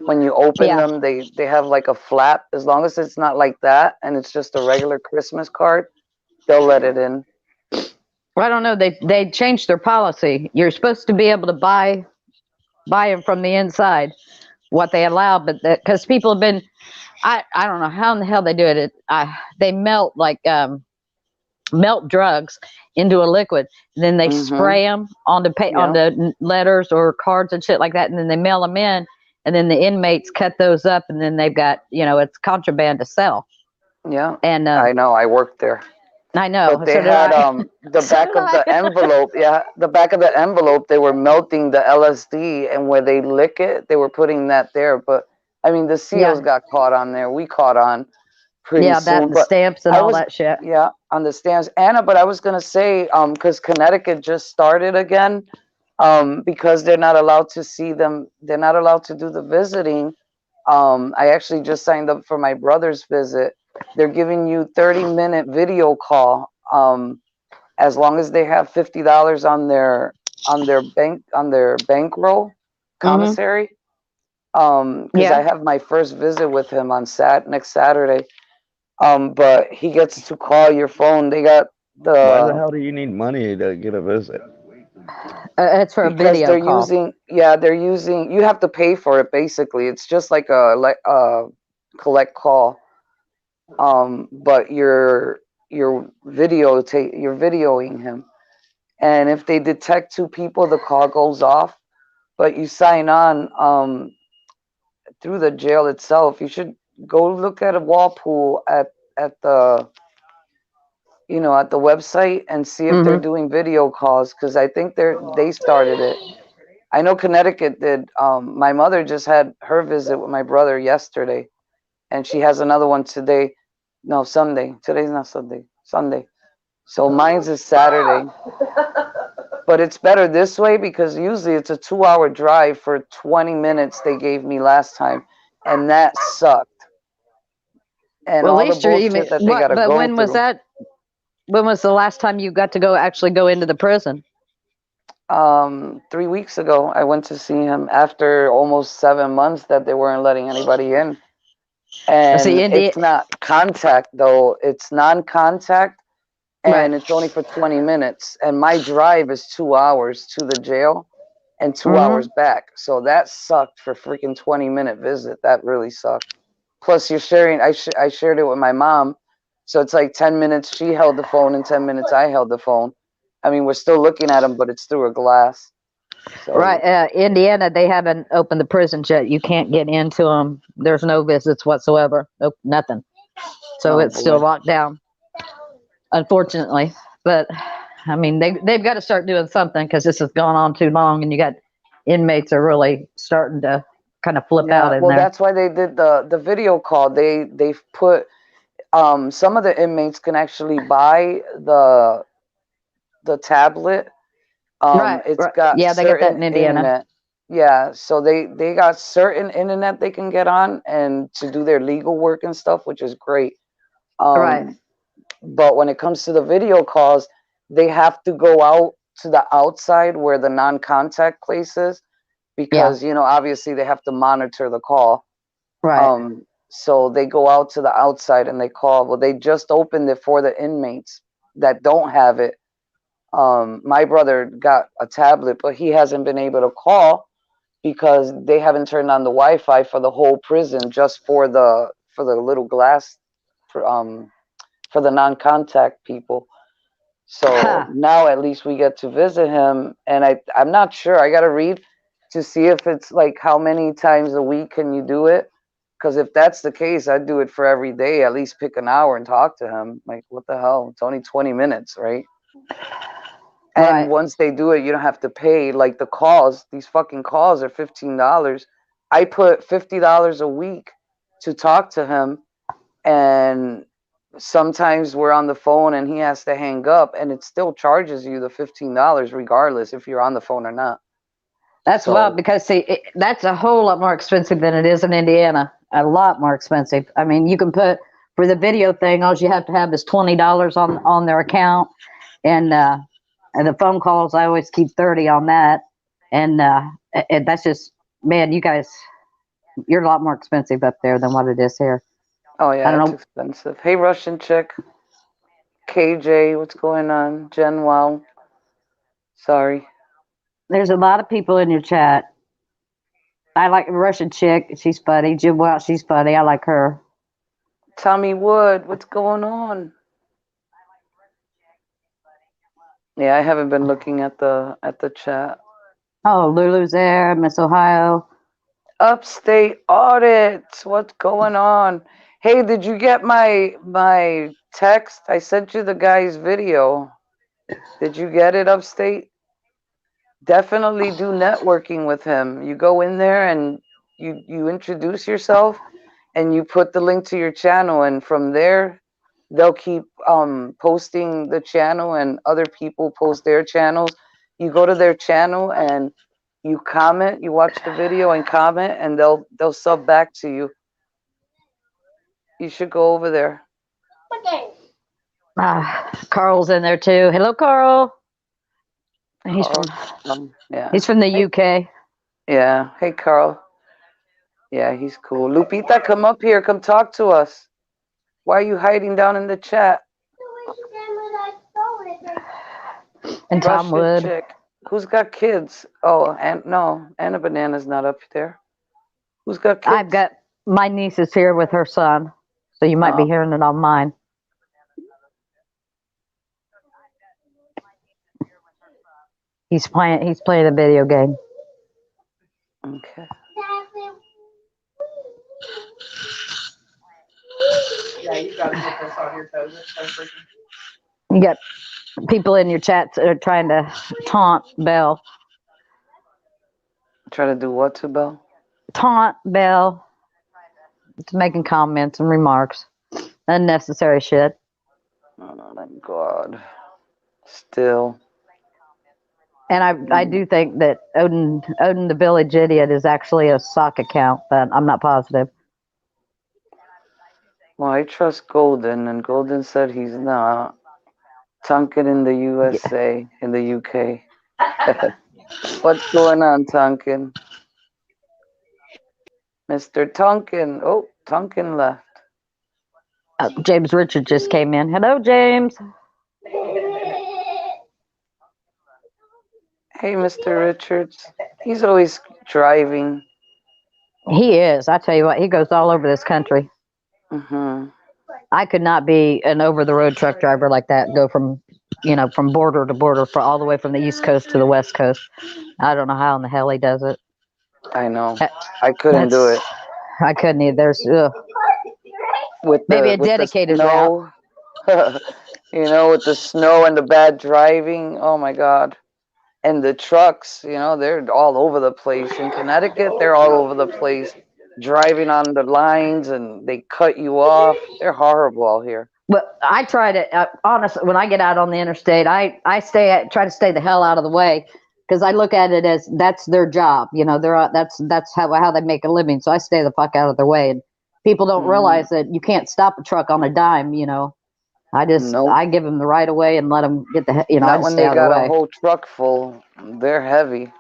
when you open
Yeah.
them, they have like a flap. As long as it's not like that and it's just a regular Christmas card, they'll let it in.
Well, I don't know. They changed their policy. You're supposed to be able to buy buy them from the inside, what they allow, but because people have been, I don't know how in the hell they do it. They melt melt drugs into a liquid, and then they
Mm-hmm.
spray them on
Yeah.
the letters or cards and shit like that, and then they mail them in, and then the inmates cut those up, and then they've got it's contraband to sell.
Yeah.
And
I know. I worked there.
I know,
But they
so did
had
I.
the
So
back
did
of
I.
the envelope. Yeah, the back of the envelope. They were melting the LSD, and where they lick it, they were putting that there. But I mean, the
Yeah,
seals got caught on there. We caught on pretty
yeah, that
soon.
and the
But
stamps and
I
all
was,
that shit.
yeah, on the stands, Anna. But I was gonna say, because Connecticut just started again, because they're not allowed to see them. They're not allowed to do the visiting. I actually just signed up for my brother's visit. They're giving you 30-minute video call. As long as they have $50 on their bankroll
Hmm.
commissary. Because
Yeah.
I have my first visit with him on next Saturday. But he gets to call your phone. They got
Why the
the
hell do you need money to get a visit?
It's for a
because
video call.
they're using you have to pay for it basically. It's just like a collect call. But you're videoing him. And if they detect two people, the call goes off. But you sign on through the jail itself. You should go look at a wall pool at the at the website and see if they're
Hmm.
doing video calls because I think they started it. I know Connecticut did. My mother just had her visit with my brother yesterday, and she has another one today. No, Sunday. Today's not Sunday. Sunday. So mine's is Saturday. But it's better this way because usually it's a 2-hour drive for 20 minutes they gave me last time. And that sucked. And
Well, at
all the
least you're even
bullshit that they got
what?
to
But
go
when was
through.
that? When was the last time you got to actually go into the prison?
3 weeks ago, I went to see him after almost 7 months that they weren't letting anybody in.
See,
And
India,
it's not contact, though. It's non contact.
right,
And it's only for 20 minutes. And my drive is 2 hours to the jail and two
hmm,
hours back. So that sucked for freaking 20-minute visit. That really sucked. Plus, you're sharing. I shared it with my mom, so it's like 10 minutes. She held the phone, and 10 minutes I held the phone. I mean, we're still looking at them, but it's through a glass.
right.
So
Indiana, they haven't opened the prisons yet. You can't get into them. There's no visits whatsoever. Nope, nothing. So
oh
it's still
boy,
locked down, unfortunately. But I mean, they've got to start doing something because this has gone on too long, and you got inmates are really starting to kind of flip out
yeah.
in
Well,
there.
that's why they did the video call. They've put some of the inmates can actually buy the tablet.
Right,
It's
right.
got
Yeah, they got that
certain
in Indiana.
internet. Yeah, so they got certain internet they can get on and to do their legal work and stuff, which is great.
Right,
Um, but when it comes to the video calls, they have to go out to the outside where the non-contact place is
yeah,
because obviously they have to monitor the call.
right.
So they go out to the outside and they call. Well, they just opened it for the inmates that don't have it. My brother got a tablet, but he hasn't been able to call because they haven't turned on the Wi-Fi for the whole prison, just for the little glass for for the non-contact people. So
Ha.
now at least we get to visit him, and I'm not sure. I gotta read to see if it's like how many times a week can you do it. Because if that's the case, I'd do it for every day. At least pick an hour and talk to him. Like what the hell? It's only 20 minutes, right? And
Right.
once they do it, you don't have to pay. Like the calls, these fucking calls are $15. I put $50 a week to talk to him, and sometimes we're on the phone and he has to hang up, and it still charges you the $15 regardless if you're on the phone or not.
That's wild
So
because see, that's a whole lot more expensive than it is in Indiana. A lot more expensive. I mean, you can put for the video thing. All you have to have is $20 on their account, and uh, and the phone calls. I always keep 30 on that, and that's just man. You guys, you're a lot more expensive up there than what it is here.
oh
I
yeah,
don't
it's
know.
expensive. Hey Russian chick, KJ, what's going on? Jen, wow, sorry.
There's a lot of people in your chat. I like the Russian chick. She's funny. Jim Welch, she's funny. I like her.
Tommy Wood, what's going on? Yeah, I haven't been looking at the chat.
Oh, Lulu's there. Miss Ohio.
Upstate audits, what's going on? Hey, did you get my text? I sent you the guy's video. Did you get it, Upstate? Definitely do networking with him. You go in there and you introduce yourself and you put the link to your channel, and from there they'll keep posting the channel and other people post their channels. You go to their channel and you comment, you watch the video and comment, and they'll sub back to you. You should go over there.
Carl's in there too. Hello, Carl. He's
Carl,
from
yeah.
He's from the UK.
Yeah. Hey, Carl. Yeah, he's cool. Lupita, come up here. Come talk to us. Why are you hiding down in the chat?
And Tom
Russian
Wood.
chick. Who's got kids? Oh, and no, Anna Banana's not up there. Who's got kids?
I've got my niece is here with her son, so you might be hearing it on mine. He's playing a video game.
Okay.
Yeah, you gotta get this on your toes. It's so freaking.
You got people in your chats that are trying to taunt Belle.
Try to do what to Belle?
Taunt Belle. It's making comments and remarks. Unnecessary shit.
Oh my God. Still.
And I do think that Odin the Village Idiot is actually a sock account, but I'm not positive.
Well, I trust Golden, and Golden said he's not. Tonkin in the USA, in the UK. What's going on, Tonkin? Mr. Tonkin. Oh, Tonkin left.
James Richard just came in. Hello, James.
Hey, Mr. Richards. He's always driving.
He is. I tell you what, he goes all over this country.
Mm-hmm.
I could not be an over-the-road truck driver like that. Go from border to border, for all the way from the East Coast to the West Coast. I don't know how in the hell he does it.
I know. I couldn't do it.
I couldn't either. There's
Maybe a
dedicated
route. With the snow and the bad driving. Oh my God. And the trucks, they're all over the place. In Connecticut, they're all over the place, driving on the lines, and they cut you off. They're horrible out here.
But I try to, honestly, when I get out on the interstate, I try to stay the hell out of the way, because I look at it as that's their job. That's how they make a living. So I stay the fuck out of their way. And people don't realize that you can't stop a truck on a dime. I give them the right of way and let them get the.
Not
I just
when
stay
they
out of the
got
way.
a whole truck full. They're heavy.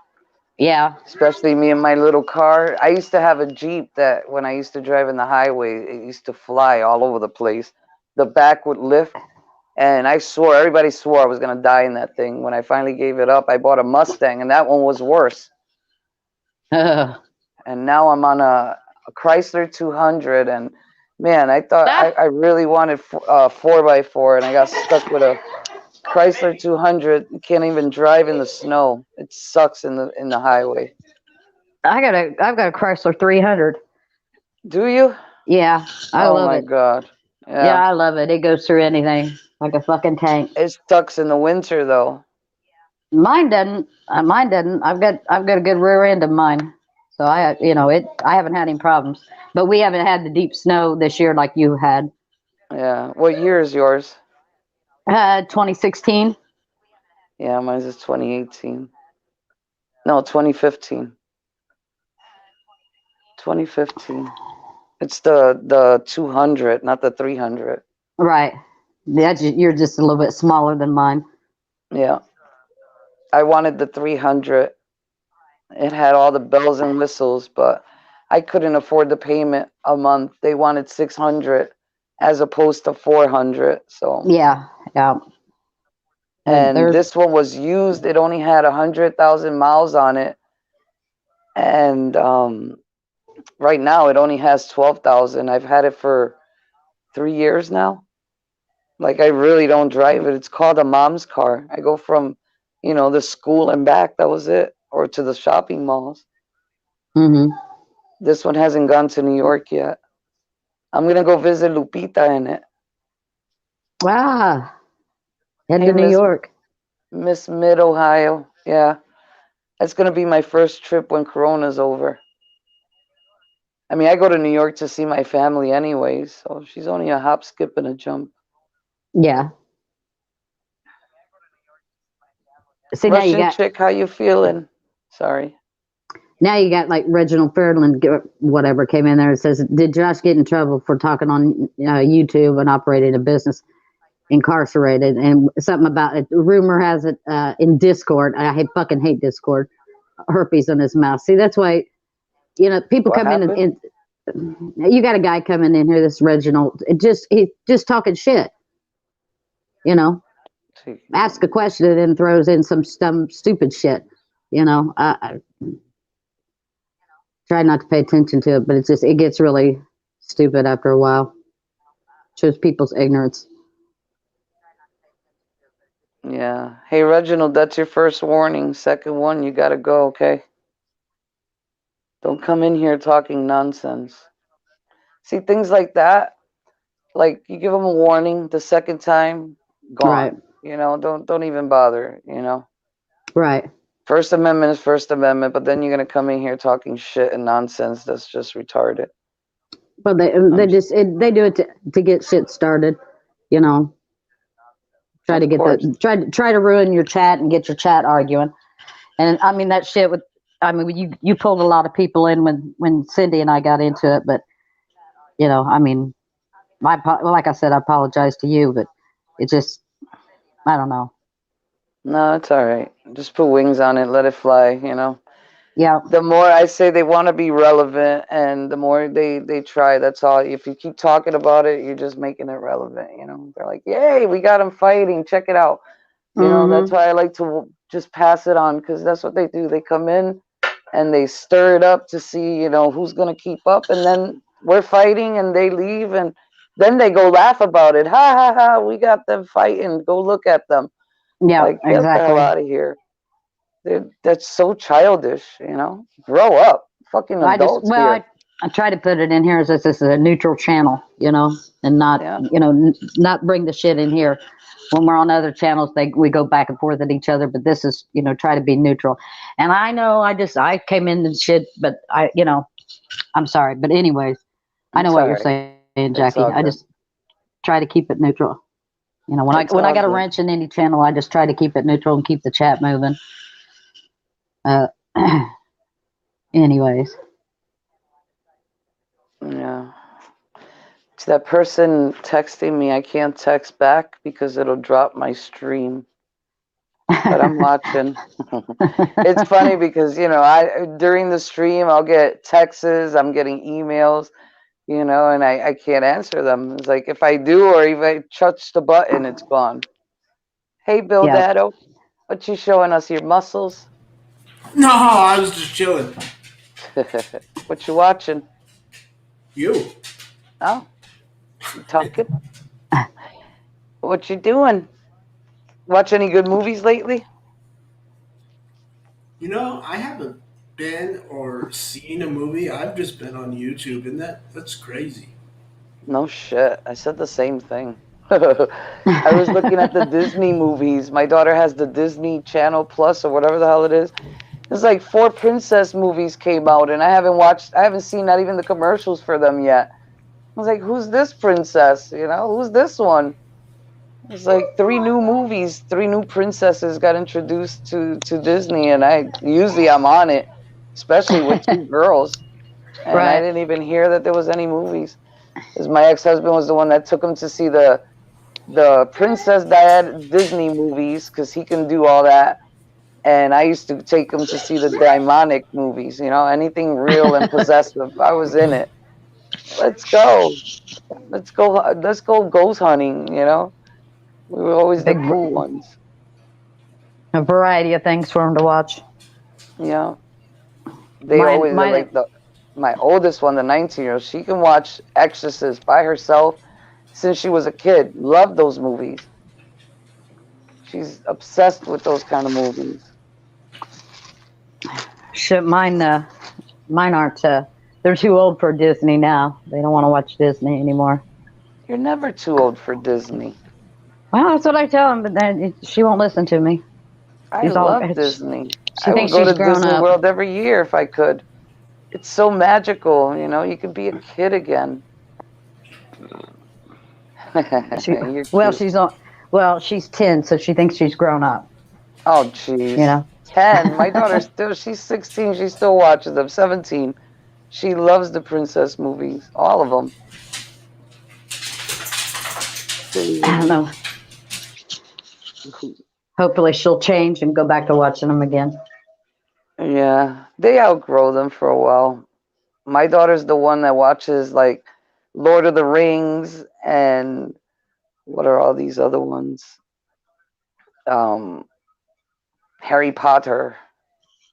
Yeah.
Especially me and my little car. I used to have a Jeep that when I used to drive in the highway, it used to fly all over the place. The back would lift, and everybody swore I was going to die in that thing. When I finally gave it up, I bought a Mustang, and that one was worse. And now I'm on a Chrysler 200, and man, I thought I really wanted 4x4, and I got stuck with a Chrysler 200. You can't even drive in the snow. It sucks in the highway.
I've got a Chrysler 300.
Do you?
Yeah, I love it.
Oh my God.
Yeah, I love it. It goes through anything like a fucking tank.
It sucks in the winter though.
Mine doesn't. Mine doesn't. I've got a good rear end of mine, so I haven't had any problems. But we haven't had the deep snow this year like you had.
Yeah. What year is yours?
2016.
Yeah, mine's is 2018. No, 2015. 2015. It's the 200, not the 300.
Right. You're just a little bit smaller than mine.
Yeah. I wanted the 300. It had all the bells and whistles, but I couldn't afford the payment a month. They wanted 600 as opposed to 400. So
yeah.
And this one was used. It only had 100,000 miles on it. and right now it only has 12,000. I've had it for 3 years now. Like I really don't drive it. It's called a mom's car. I go from, the school and back. That was it, or to the shopping malls.
Mm-hmm.
This one hasn't gone to New York yet. I'm gonna go visit Lupita in it.
Ah, head
Hey,
to New
Miss
York.
Miss Mid Ohio. Yeah, that's gonna be my first trip when Corona's over. I mean, I go to New York to see my family anyways, so she's only a hop, skip, and a jump.
Yeah. See, now you
Russian
got
chick, how you feeling? Sorry.
like Reginald Fairland, whatever, came in there and says, "Did Josh get in trouble for talking on YouTube and operating a business incarcerated?" And something about it. Rumor has it in Discord. Fucking hate Discord. Herpes in his mouth. See, that's why people
What
come in
happened?
and you got a guy coming in here, this Reginald, he's just talking shit. Ask a question and then throws in some stupid shit. I try not to pay attention to it, but it gets really stupid after a while. Shows people's ignorance.
Yeah. Hey, Reginald, that's your first warning. Second one, you gotta go, okay? Don't come in here talking nonsense. See, things like that, like you give them a warning the second time,
Right.
gone. Don't even bother,
Right.
First Amendment is First Amendment, but then you're gonna come in here talking shit and nonsense. That's just retarded.
But they they do it to get shit started, you know. Try to
Of
get
course.
try to ruin your chat and get your chat arguing. And I mean that shit with you pulled a lot of people in when Cindy and I got into it, but I mean, like I said, I apologize to you, but it just I don't know.
No, it's all right. Just put wings on it, let it fly.
Yeah.
The more I say they want to be relevant, and the more they try. That's all. If you keep talking about it, you're just making it relevant. They're like, "Yay, we got them fighting! Check it out." That's
Mm-hmm.
why I like to just pass it on, because that's what they do. They come in and they stir it up to see, who's gonna keep up, and then we're fighting, and they leave, and then they go laugh about it. Ha ha ha! We got them fighting. Go look at them.
Yeah,
Like, get the hell
exactly.
out of here. That's so childish. Grow up. Fucking adults here.
I try to put it in here as this is a neutral channel, and not
Yeah.
not bring the shit in here. When we're on other channels, we go back and forth at each other, but this is try to be neutral. And I know I came in and shit, but I'm sorry, but anyways, I know
It's
what
all
you're
right.
saying,
It's
Jackie.
all
I
good.
just try to keep it neutral. When
It's
I
all
got a
good.
wrench in any channel, I just try to keep it neutral and keep the chat moving. Uh, anyways.
Yeah. To that person texting me, I can't text back because it'll drop my stream. But I'm watching. It's funny because I during the stream I'll get texts, I'm getting emails, and I can't answer them. It's like if I do, or if I touch the button, it's gone. Hey, Bill
Yeah.
Dado, what you showing us? Your muscles?
No, I was just chilling.
What you watching?
You.
Oh, you talking? What you doing? Watch any good movies lately?
I haven't been or seen a movie. I've just been on YouTube, and that's crazy.
No shit. I said the same thing. I was looking at the Disney movies. My daughter has the Disney Channel Plus or whatever the hell it is. There's like 4 princess movies came out, and I haven't seen not even the commercials for them yet. I was like, who's this princess? Who's this one? It's like 3 new movies, 3 new princesses got introduced to Disney, and I'm on it, especially with 2 girls, and I
Right.
didn't even hear that there was any movies. Because my ex-husband was the one that took him to see the Princess Diana Disney movies, because he can do all that, and I used to take him to see the demonic movies. Anything real and possessive. I was in it. Let's go. Let's go. Let's go ghost hunting. We were always the
Big
cool ones.
a variety of things for them to watch.
Yeah. They always
Mine.
like my oldest one, the 19-year-old. She can watch Exorcist by herself since she was a kid. Love those movies. She's obsessed with those kind of movies.
Shit, mine aren't. They're too old for Disney now. They don't want to watch Disney anymore.
You're never too old for Disney.
Well, that's what I tell them, but then she won't listen to me.
I
She's all.
love Disney.
She
I would
thinks
go to
she's grown
Disney
up.
World every year if I could. It's so magical, you know. You could be a kid again. You're
Well,
cute.
she's 10, so she thinks she's grown up.
Oh,
You
jeez.
know.
10. My daughter's still, she's 16. She still watches them. 17. She loves the princess movies. All of them.
I don't know. Hopefully she'll change and go back to watching them again.
Yeah. They outgrow them for a while. My daughter's the one that watches, like, Lord of the Rings and what are all these other ones? Um, Harry Potter.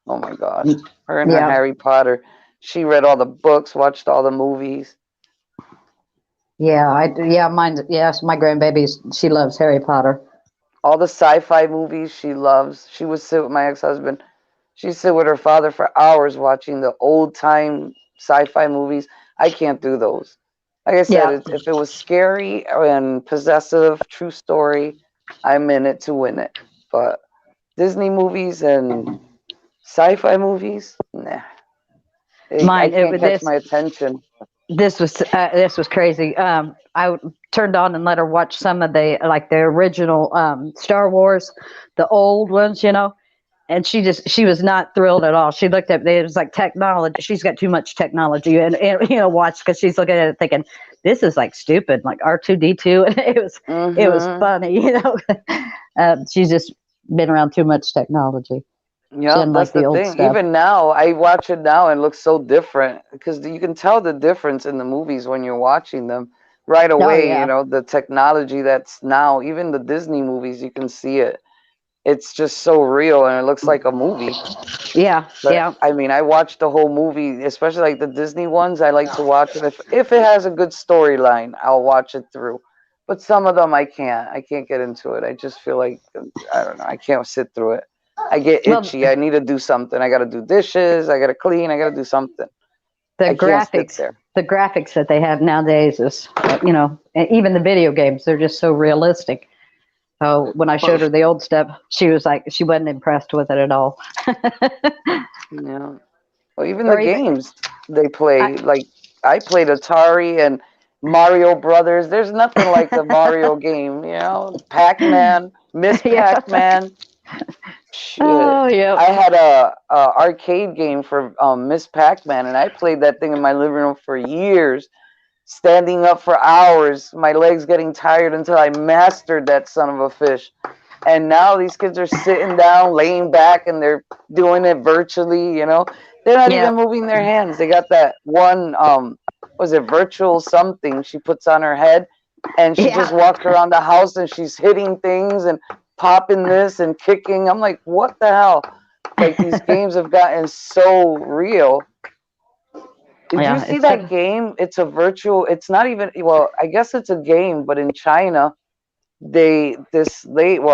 Oh my God. Her and her
Yeah.
Harry Potter. She read all the books, watched all the movies.
Mine. Yes, my grandbaby. She loves Harry Potter.
All the sci-fi movies she loves. She would sit with my ex-husband. She'd sit with her father for hours watching the old-time sci-fi movies. I can't do those. Like I said,
Yeah.
if it was scary and possessive, true story, I'm in it to win it. But Disney movies and sci-fi movies, nah. I
Mine.
can't catch my attention.
This was crazy. I turned on and let her watch some of the original Star Wars, the old ones, and she was not thrilled at all. She looked at it was like technology. She's got too much technology, and watch because she's looking at it thinking this is like stupid, like R2D2, and it was funny, she's just been around too much technology. She
Yeah,
didn't
that's
like
the
the old
thing.
stuff.
Even now, I watch it now and it looks so different because you can tell the difference in the movies when you're watching them right
Oh
away. You
yeah,
know, the technology that's now, even the Disney movies, you can see it. It's just so real and it looks like a movie.
yeah,
But
yeah.
I mean, I watched the whole movie, especially like the Disney ones. I like to watch it if it has a good storyline, I'll watch it through. But some of them I can't. I can't get into it. I just feel like I don't know. I can't sit through it. I get
Well,
itchy. I need to do something. I got to do dishes. I got to clean. I got to do something.
the
I can't sit
graphics
there.
the graphics that they have nowadays is and even the video games, they're just so realistic. So when I showed her the old stuff, she was like, she wasn't impressed with it at all.
Yeah. Well, even the
Or even
games they
I,
play, like I played Atari and Mario Brothers. There's nothing like the Mario game, you know. Pac-Man, Miss
yeah.
Pac-Man. Shit.
Oh yeah.
I had a arcade game for Miss Pac-Man, and I played that thing in my living room for years, standing up for hours, my legs getting tired until I mastered that son of a fish. And now these kids are sitting down, laying back, and they're doing it virtually, you know. They're not
Yeah.
even moving their hands. They got that one, was it virtual something she puts on her head, and she just
Yeah.
walks around the house and she's hitting things and popping this and kicking. I'm like, what the hell? Like these games have gotten so real. Did you
Yeah.
see that game? It's a virtual. It's not even. Well, I guess it's a game, but in China, a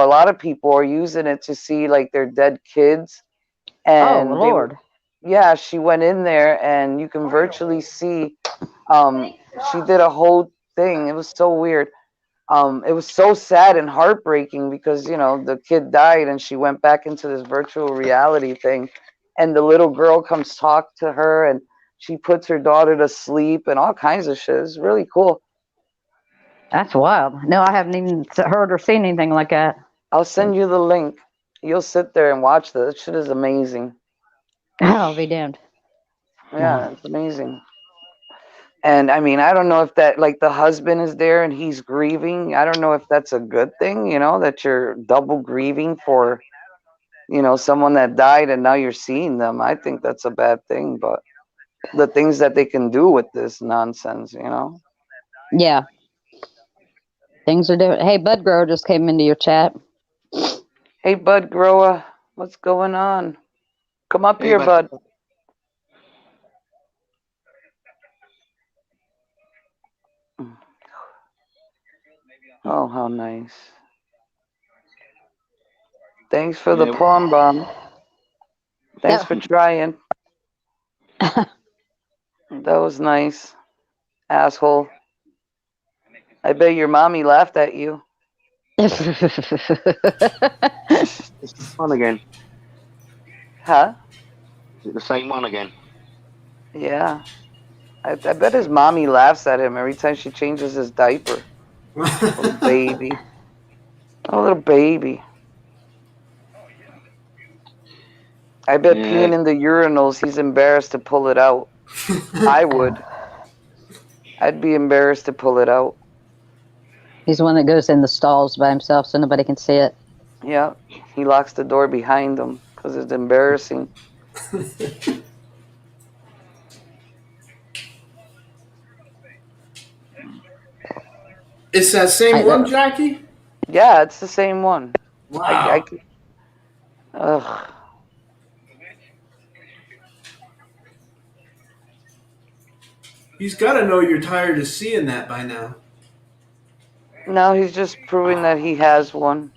lot of people are using it to see like their dead kids,
Oh
and
Lord.
yeah, she went in there and you can virtually see. She did a whole thing. It was so weird. It was so sad and heartbreaking because the kid died and she went back into this virtual reality thing, and the little girl comes talk to her and she puts her daughter to sleep and all kinds of shit. It's really cool.
That's wild. No, I haven't even heard or seen anything like that.
I'll send you the link. You'll sit there and watch this. That shit is amazing.
I'll be damned.
Yeah, it's amazing. And I mean, I don't know if that, like, the husband is there and he's grieving. I don't know if that's a good thing, that you're double grieving for, someone that died and now you're seeing them. I think that's a bad thing, but the things that they can do with this nonsense.
Yeah. Things are different. Hey, Bud Grower just came into your chat.
Hey, Bud Grower, what's going on? Come up
Hey,
here,
bud.
Bud. Oh, how nice. Thanks for the palm bomb. Thanks for trying. That was nice. Asshole. I bet your mommy laughed at you.
It's fun again.
Huh?
Is it the same one again?
Yeah. I bet his mommy laughs at him every time she changes his diaper. Little baby. Oh, little baby. I bet peeing in the urinals, he's embarrassed to pull it out. I would. I'd be embarrassed to pull it out.
He's the one that goes in the stalls by himself so nobody can see it.
Yeah. He locks the door behind him because it's embarrassing.
It's that same one, Jackie?
Yeah, it's the same one.
Wow.
Ugh.
He's got to know you're tired of seeing that by now.
No, he's just proving that he has one.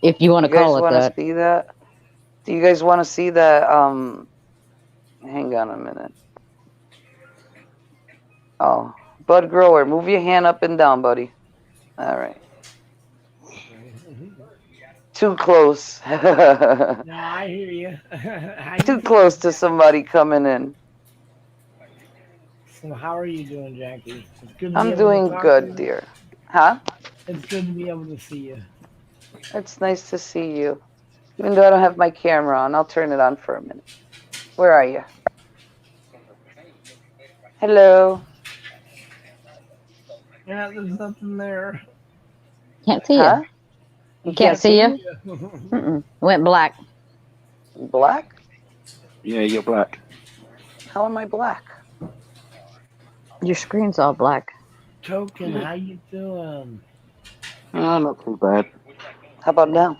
If you want to call it
that.
that.
See that? Do you guys want to see that? Hang on a minute. Oh, bud grower, move your hand up and down, buddy. All right. Too close.
No, I hear you.
Too close to somebody coming in.
So how are you doing, Jackie? It's good to
I'm
be able
doing
to talk
good,
to you.
dear. Huh?
It's good to be able to see you.
It's nice to see you. Even though I don't have my camera on, I'll turn it on for a minute. Where are you? Hello.
Yeah, there's nothing there.
Can't see
Huh?
you. Can't see you? Went black.
Black?
Yeah, you're black.
How am I black?
Your screen's all black.
Token, how you doing?
Not too bad.
How about now?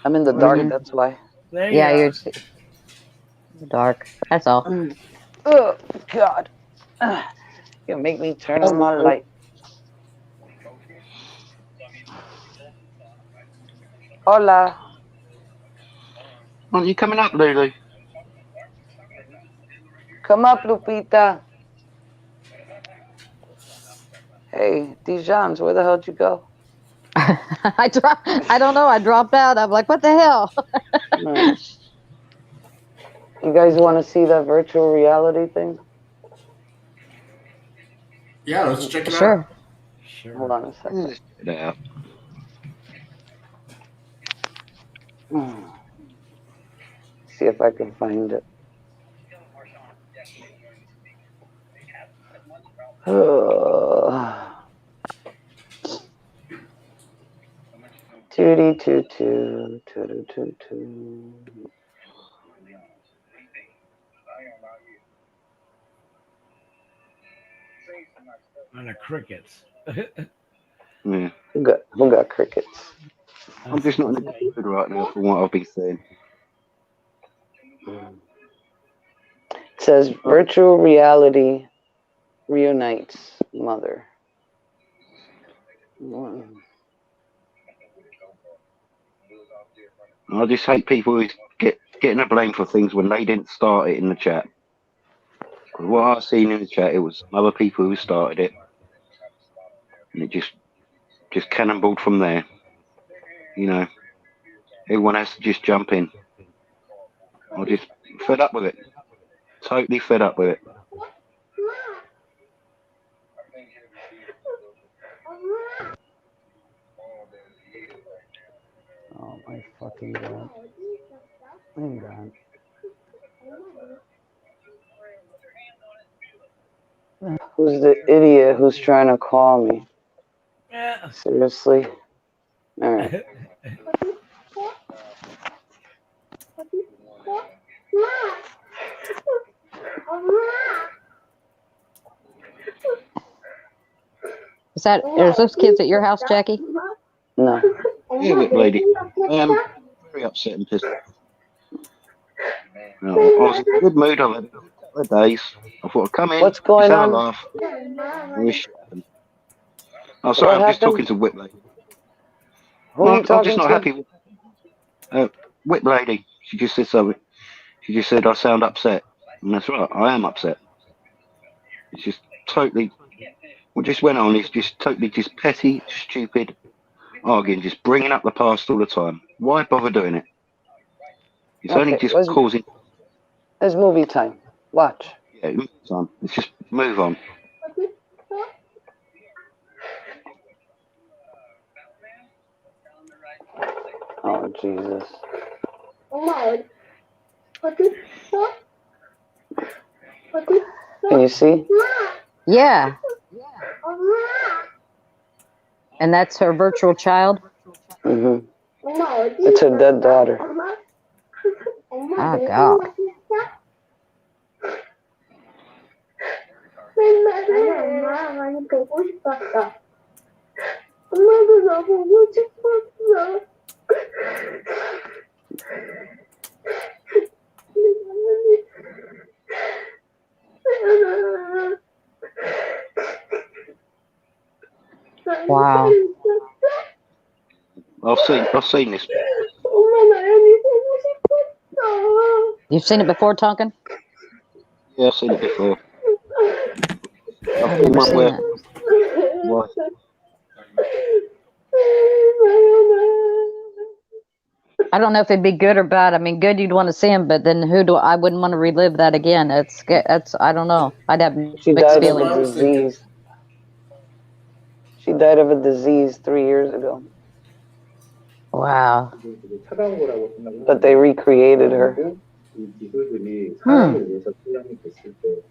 I'm in the dark, that's why.
There
Yeah,
you
you're dark. That's all.
Oh, God. You make me turn on my light. Hola.
Aren't you coming up, Lulu?
Come up, Lupita. Hey, Dijans, where the hell'd you go?
I don't know. I dropped out. I'm like, what the hell?
Nice. You guys want to see that virtual reality thing?
Yeah, let's check it
Sure.
out.
Hold on a second.
Let's check it out.
See if I can find it. Tootie toot toot toot toot toot.
On the crickets.
Yeah.
Who got crickets?
I'm just not in the mood right now for what I'll be saying.
It says virtual reality reunites mother.
I just hate people who getting a blame for things when they didn't start it in the chat. Because what I've seen in the chat, it was other people who started it, and it just cannonballed from there. You know, everyone has to just jump in. I'm just fed up with it. Totally fed up with it.
Oh my fucking God. Hang on. Who's the idiot who's trying to call me?
Yeah.
Seriously? Alright.
Are those kids at your house, Jackie?
No.
Yeah, lady. Very upset and pissed off. I was in a good mood. I've had a couple of days. I thought I'd come in,
What's
just
going
have a
on?
laugh. Wish. Oh, sorry,
What
I'm just
happened?
talking to Whip Lady.
Who are you
I'm just
talking
not
to?
happy with Whip Lady. She just said something. She just said I sound upset. And that's right, I am upset. It's just totally, what just went on is just totally just petty, stupid arguing, just bringing up the past all the time. Why bother doing it? It's only
Okay,
just causing.
it's movie time. Watch.
Yeah, move on. Let's just move on.
Oh, Jesus. Can you see?
Yeah. And that's her virtual child?
Mm-hmm. It's her dead daughter.
Oh, God.
많이 보고 싶었어. 엄마도 나 보고 싶었어.
Wow.
I've seen this.
엄마 나연이 보고 싶었어.
You've seen it before, Tonkin?
Yeah, I've seen it before.
I've never seen it.
Why?
I don't know if it'd be good or bad. I mean, good you'd want to see him, but then I wouldn't want to relive that again. It's I don't know. I'd have
She
mixed
died of
feelings.
a disease. She died of a disease 3 years ago.
Wow.
But they recreated her.
기술들이 사람을 위해서 훈련이 됐을 때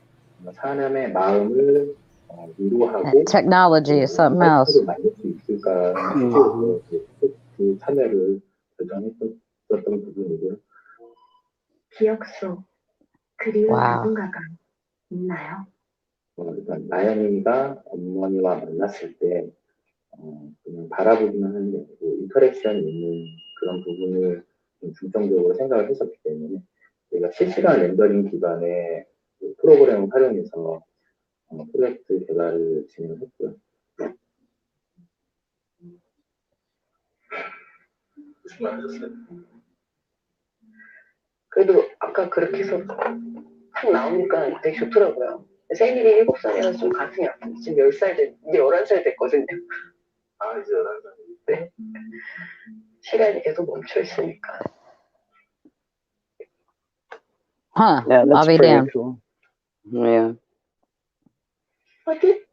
사람의 마음을 위로하고
Technology is something else.
만들 수 있을까 싶어서 그 참여를 결정했었던 부분이고요.
기억 속 그리운
Wow.
누군가가 있나요?
일단 나연이가 어머니와 만났을 때 그냥 바라보기만 하는 게 아니고 인터랙션이 있는 그런 부분을 좀 중점적으로 생각을 했었기 때문에 저희가 실시간 렌더링 기반의 그 프로그램을 활용해서 프로젝트 개발을 진행했고요. 무슨 말 하셨어요?
그래도 아까 그렇게 해서 탁 나오니까 되게 좋더라고요. 생일이 7살이라서 좀 가슴이 아프고 지금 10살 이제 11살 됐거든요.
아, 이제 11살.
네. 시간이 계속 멈춰 있으니까.
Huh.
Yeah, that's
I'll be
pretty
damned.
cool. Yeah.
어디?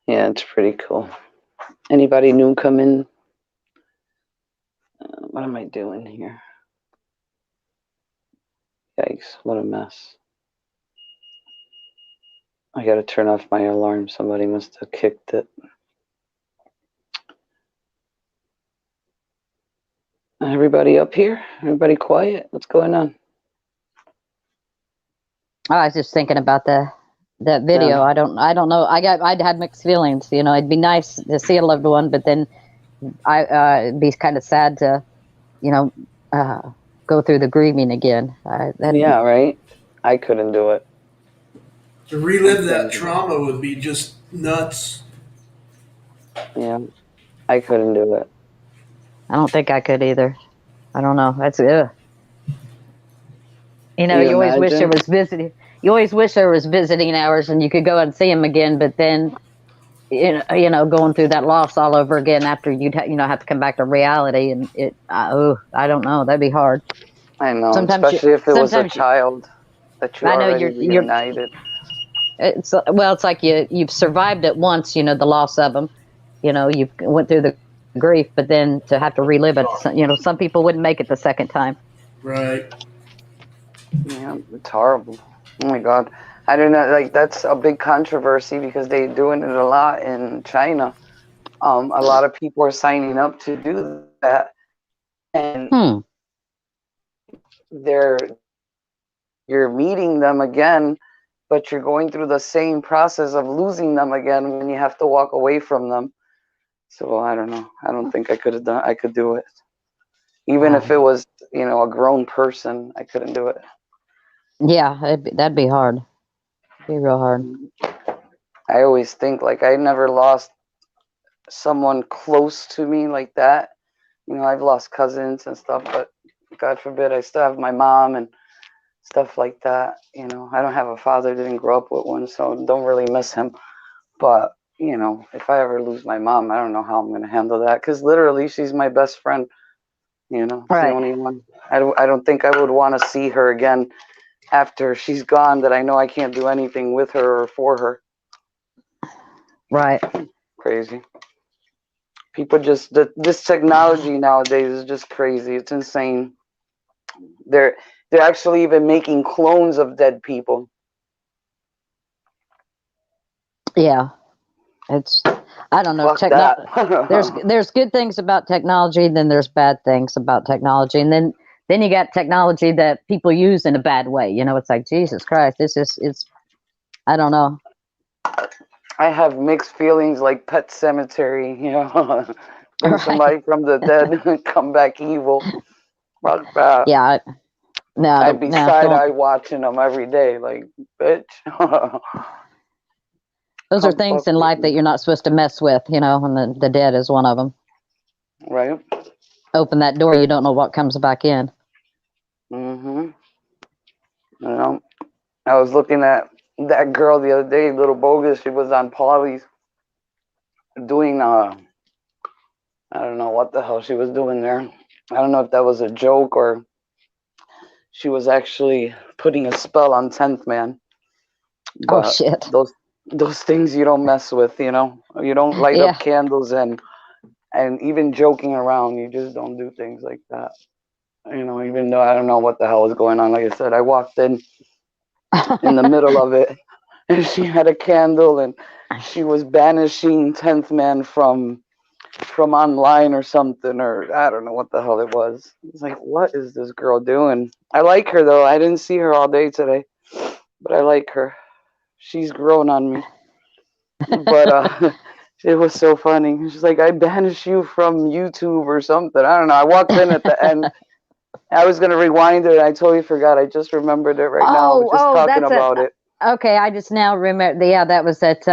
Yeah, it's pretty cool. Anybody new come in? What am I doing here? Yikes, what a mess. I gotta turn off my alarm. Somebody must have kicked it. Everybody up here? Everybody quiet? What's going on?
I was just thinking about that video.
Yeah.
I don't know. I'd had mixed feelings. You know, it'd be nice to see a loved one, but then it'd be kind of sad to, you know, go through the grieving again.
Yeah, right? I couldn't do it.
To relive that trauma would be just nuts.
Yeah, I couldn't do it.
I don't think I could either. I don't know. That's You know, you always wish there
imagine?
was visiting. You always wish there was visiting hours and you could go and see him again. But then, you know, going through that loss all over again after you'd have to come back to reality, and I don't know. That'd be hard.
I know,
Sometimes
especially if it was a
sometimes
child that you
I know
already
you're
reunited.
It's like you've survived it once. You know, the loss of them. You know, you went through the grief, but then to have to relive it. You know, some people wouldn't make it the second time.
Right.
Yeah, it's horrible. Oh my God. I don't know, like that's a big controversy because they're doing it a lot in China. A lot of people are signing up to do that. And you're meeting them again but you're going through the same process of losing them again when you have to walk away from them. So I don't know. I don't think I could do it. Even if it was, a grown person, I couldn't do it.
Yeah, that'd be hard. It'd be real hard.
I always think like I never lost someone close to me like that. I've lost cousins and stuff, but God forbid, I still have my mom and stuff like that. I don't have a father, didn't grow up with one, so don't really miss him. But, if I ever lose my mom, I don't know how I'm going to handle that, because literally she's my best friend. It's the only one. I don't think I would want to see her again after she's gone, that I know I can't do anything with her or for her.
Right.
Crazy. People just, this technology nowadays is just crazy. It's insane. They're actually even making clones of dead people.
Yeah. It's, I don't know.
Fuck that.
There's good things about technology, then there's bad things about technology, and then you got technology that people use in a bad way. It's like, Jesus Christ, it's I don't know.
I have mixed feelings, like Pet Cemetery, bring somebody from the dead and come back evil. Fuck that.
Yeah.
I'd be side-eye watching them every day, like, bitch.
Those are things in life that you're not supposed to mess with, and the dead is one of them.
Right.
Open that door, you don't know what comes back in.
Mm-hmm. I was looking at that girl the other day, Little Bogus. She was on Polly's doing, I don't know what the hell she was doing there. I don't know if that was a joke or she was actually putting a spell on 10th Man. But
oh, shit.
Those things you don't mess with, You don't light up candles and even joking around. You just don't do things like that. Even though I don't know what the hell was going on. Like I said, I walked in the middle of it, and she had a candle, and she was banishing 10th Man from online or something, or I don't know what the hell it was. It's like, what is this girl doing? I like her, though. I didn't see her all day today, but I like her. She's grown on me. But it was so funny. She's like, I banish you from YouTube or something. I don't know. I walked in at the end. I was going to rewind it, and I totally forgot. I just remembered it right now, just talking about it.
Okay, I just now remember. Yeah, that was that.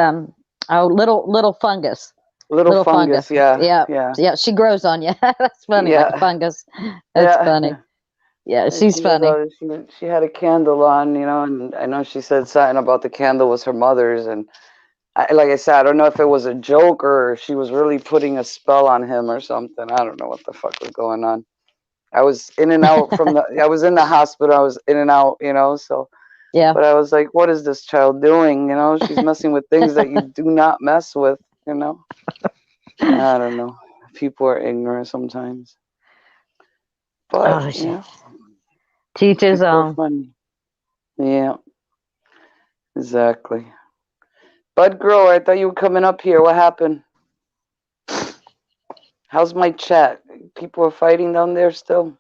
Little fungus.
Little fungus. Yeah.
She grows on you. That's funny, like a fungus. That's funny. Yeah, she's funny.
She had a candle on, and I know she said something about the candle was her mother's, and like I said, I don't know if it was a joke or if she was really putting a spell on him or something. I don't know what the fuck was going on. I was in and out I was in the hospital. I was in and out, so.
Yeah.
But I was like, what is this child doing? She's messing with things that you do not mess with, I don't know. People are ignorant sometimes. But,
teach his own.
Funny. Yeah. Exactly. Bud Grower, I thought you were coming up here. What happened? How's my chat? People are fighting down there still?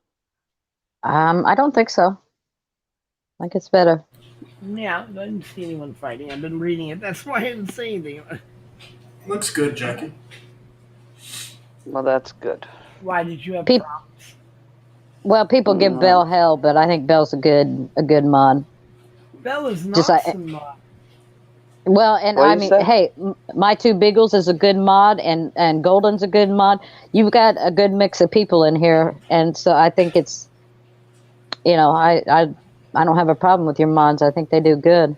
I don't think so. I think it's better.
Yeah, I didn't see anyone fighting. I've been reading it. That's why I didn't say anything.
Looks good, Jackie.
Well, that's good.
Why did you have problems?
Well, people give Bell hell, but I think Bell's a good mod.
Bell is an awesome mod.
Well, and I mean, hey, My Two Beagles is a good mod, and Golden's a good mod. You've got a good mix of people in here, and so I think it's, I don't have a problem with your mods. I think they do good.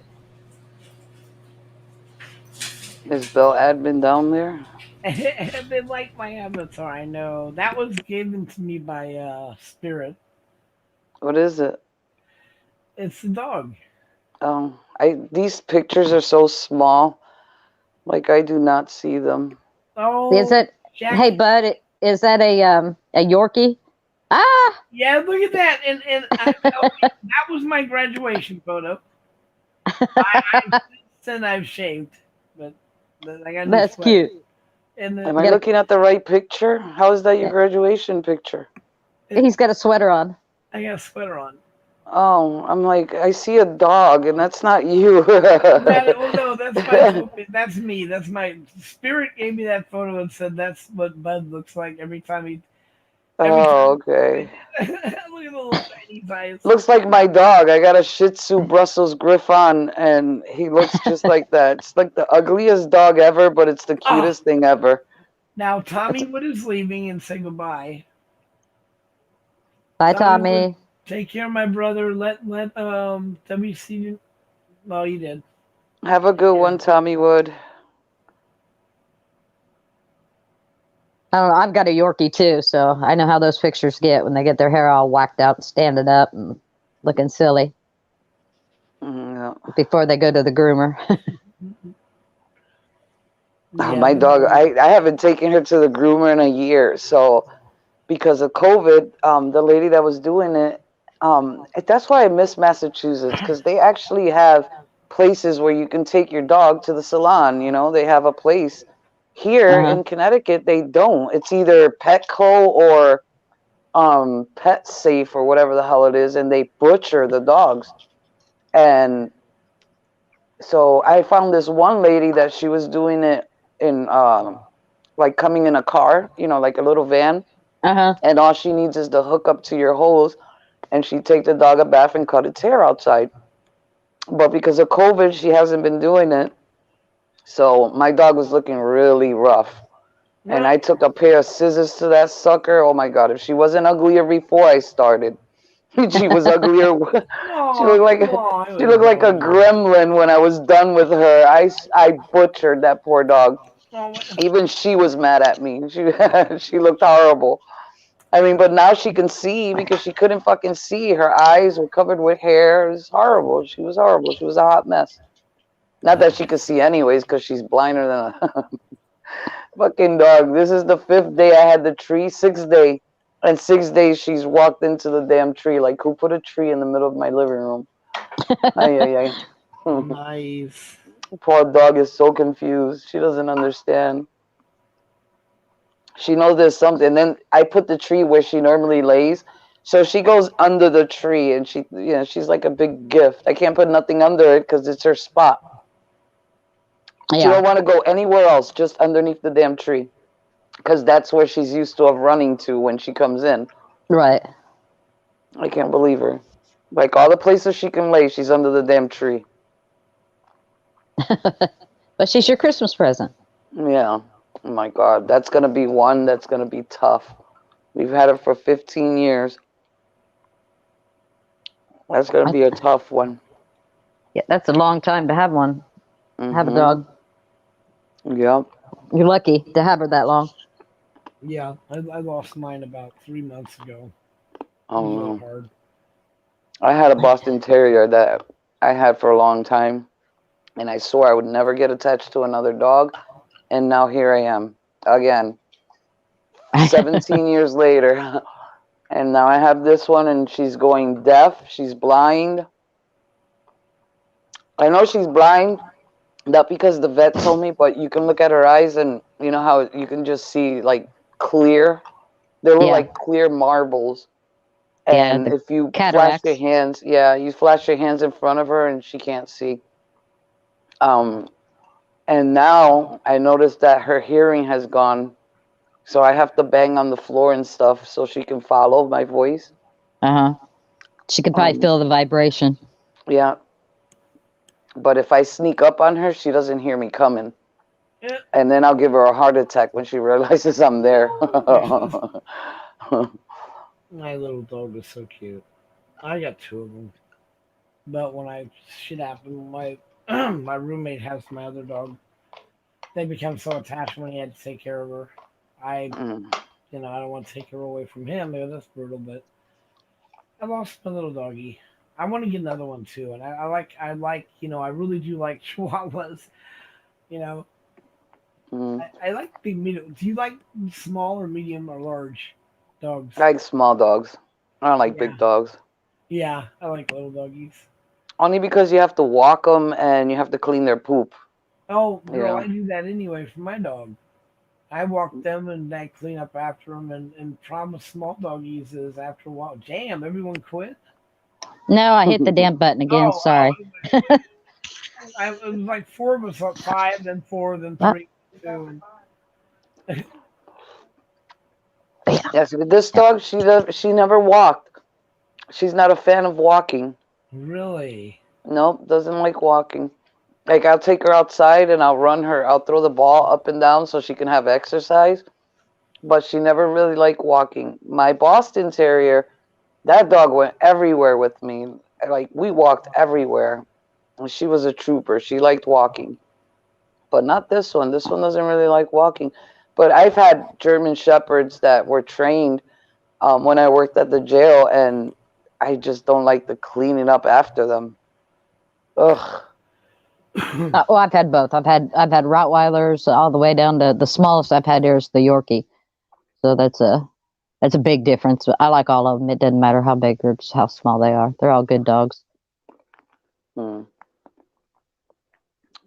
Is Bell admin down there?
They like my avatar. I know that was given to me by Spirit.
What is it?
It's a dog.
Oh, these pictures are so small. Like I do not see them.
Oh,
is it? Jackie. Hey, Bud, is that a Yorkie? Ah.
Yeah, look at that, and that was my graduation photo. Since I've shaved, but I got.
That's cute.
And
am I looking at the right picture? How is that your graduation picture?
He's got a sweater on.
I got a sweater on.
Oh, I'm like, I see a dog, and that's not you.
Well, no, that's my token. That's me. That's my spirit gave me that photo and said that's what Bud looks like every
Oh,
time.
okay.
Look at the little tiny eyes.
Looks like my dog. I got a Shih Tzu Brussels Griffon, and he looks just like that. It's like the ugliest dog ever, but it's the
Oh,
cutest thing ever.
now
It's,
Tommy Wood is leaving and say goodbye.
Bye,
Tommy Wood,
Tommy.
take care of my brother. Let WC. No, you did.
have a good one, Tommy Wood.
I don't know. I've got a Yorkie too, so I know how those pictures get when they get their hair all whacked out, standing up, and looking silly
Yeah.
before they go to the groomer.
Yeah,
My dog, I haven't taken her to the groomer in a year. So because of COVID, the lady that was doing it, that's why I miss Massachusetts, because they actually have places where you can take your dog to the salon. You know, they have a place. Here
Uh-huh.
in Connecticut, they don't. It's either Petco or Pet Safe or whatever the hell it is, and they butcher the dogs. And so I found this one lady that she was doing it in like coming in a car, you know, like a little van,
Uh-huh.
and all she needs is to hook up to your hose, and she take the dog a bath and cut its hair outside. But because of COVID, she hasn't been doing it. So my dog was looking really rough. And I took a pair of scissors to that sucker. Oh my god, if she wasn't uglier before I started, she was uglier. She
Oh,
looked like
come on. It
she
was
looked like a
adorable.
gremlin when I was done with her. I butchered that poor dog.
Oh,
Even she was mad at me. She she looked horrible. I mean, but now she can see because she couldn't fucking see. Her eyes were covered with hair. It was horrible. She was horrible. She was a hot mess. Not that she could see anyways, because she's blinder than a fucking dog. This is the 5th day I had the tree, 6th day. And 6 days she's walked into the damn tree. Like, who put a tree in the middle of my living room? Ay, ay, ay.
nice.
Poor dog is so confused. She doesn't understand. She knows there's something. And then I put the tree where she normally lays. So she goes under the tree and she's like a big gift. I can't put nothing under it because it's her spot. She
Yeah.
don't want to go anywhere else, just underneath the damn tree. Because that's where she's used to of running to when she comes in.
Right.
I can't believe her. Like all the places she can lay, she's under the damn tree.
But she's your Christmas present.
Yeah. Oh my God. That's going to be one that's going to be tough. We've had her for 15 years. That's going to be a tough one.
Yeah, that's a long time to have one. Have a
Mm-hmm.
dog.
Yep.
You're lucky to have her that long.
Yeah, I lost mine about 3 months ago. It
Oh
was really
no.
hard.
I had a Boston Terrier that I had for a long time, and I swore I would never get attached to another dog, and now here I am again, 17 years later, and now I have this one, and she's going deaf, she's blind. I know she's blind, not because the vet told me, but you can look at her eyes, and you know how you can just see like clear. They look like clear marbles.
Yeah,
And
the
if you flash your
cataracts.
hands, yeah, you flash your hands in front of her and she can't see. Um, and now I noticed that her hearing has gone, so I have to bang on the floor and stuff so she can follow my voice.
Uh-huh. She could probably feel the vibration.
Yeah, but if I sneak up on her, she doesn't hear me coming. And then I'll give her a heart attack when she realizes I'm there.
My little dog is so cute. I got two of them. But when shit happened, my my roommate has my other dog. They become so attached when he had to take care of her. I don't want to take her away from him. Maybe that's brutal, but I lost my little doggy. I want to get another one too, and I really do like Chihuahuas. You know, I like big medium. Do you like small or medium or large dogs?
I like small dogs. I don't like big dogs.
Yeah, I like little doggies.
Only because you have to walk them and you have to clean their poop.
Oh, girl,
Yeah.
I do that anyway for my dog. I walk them and I clean up after them. And problem with small doggies is after a while, damn, everyone quit.
No, I hit the damn button again.
Oh,
Sorry.
it was like 4 of us up, 5, then 4, then
What?
3, 2.
Yes, but this dog, she never walked. She's not a fan of walking.
Really?
Nope, doesn't like walking. Like I'll take her outside and I'll run her. I'll throw the ball up and down so she can have exercise. But she never really liked walking. My Boston Terrier, that dog went everywhere with me. Like we walked everywhere. And she was a trooper. She liked walking. But not this one. This one doesn't really like walking. But I've had German Shepherds that were trained when I worked at the jail, and I just don't like the cleaning up after them. Ugh.
Well, I've had both. I've had Rottweilers all the way down to the smallest I've had here is the Yorkie. So that's a big difference. But I like all of them. It doesn't matter how big or just how small they are. They're all good dogs.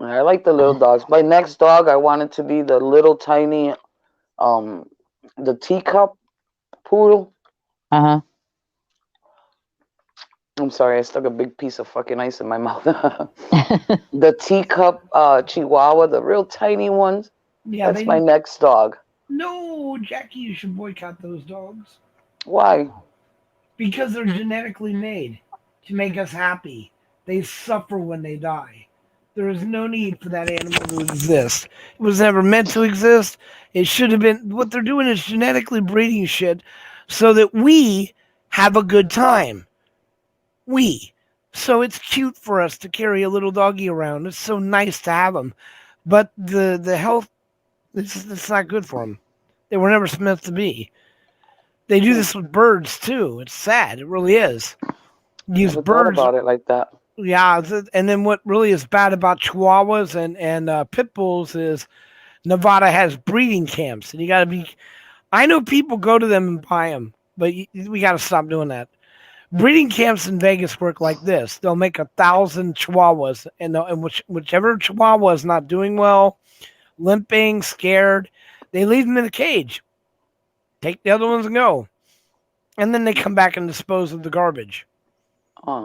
I like the little dogs. My next dog, I want it to be the little tiny, the teacup poodle.
Uh
I'm sorry, I stuck a big piece of fucking ice in my mouth. The teacup Chihuahua, the real tiny ones.
Yeah,
That's my next dog.
No, Jackie, you should boycott those dogs.
Why?
Because they're genetically made to make us happy. They suffer when they die. There is no need for that animal to exist. It was never meant to exist. It should have been. What they're doing is genetically breeding shit so that we have a good time. So it's cute for us to carry a little doggy around. It's so nice to have them. But the health, it's not good for them. They were never meant to be. They do this with birds too. It's sad. It really is. Use
Never
birds
thought about it like that.
Yeah, and then what really is bad about Chihuahuas and pit bulls is Nevada has breeding camps, and you got to be. I know people go to them and buy them, but we got to stop doing that. Breeding camps in Vegas work like this: they'll make 1,000 Chihuahuas, and whichever Chihuahua is not doing well, limping, scared, they leave them in a cage. Take the other ones and go, and then they come back and dispose of the garbage.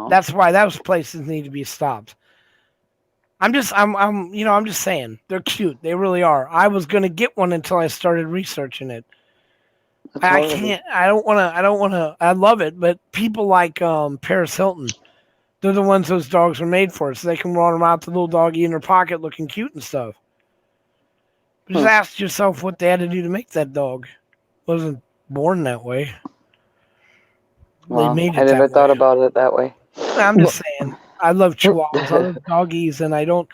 That's why those places need to be stopped. I'm just saying they're cute. They really are. I was gonna get one until I started researching it. I can't. I don't want to. I love it, but people like Paris Hilton, they're the ones those dogs are made for, so they can run around with the little doggy in their pocket, looking cute and stuff. Just ask yourself what they had to do to make that dog. Wasn't born that way.
Well,
They made it
I never
that
thought
way.
about it that way.
I'm just saying. I love Chihuahuas. I love doggies, and I don't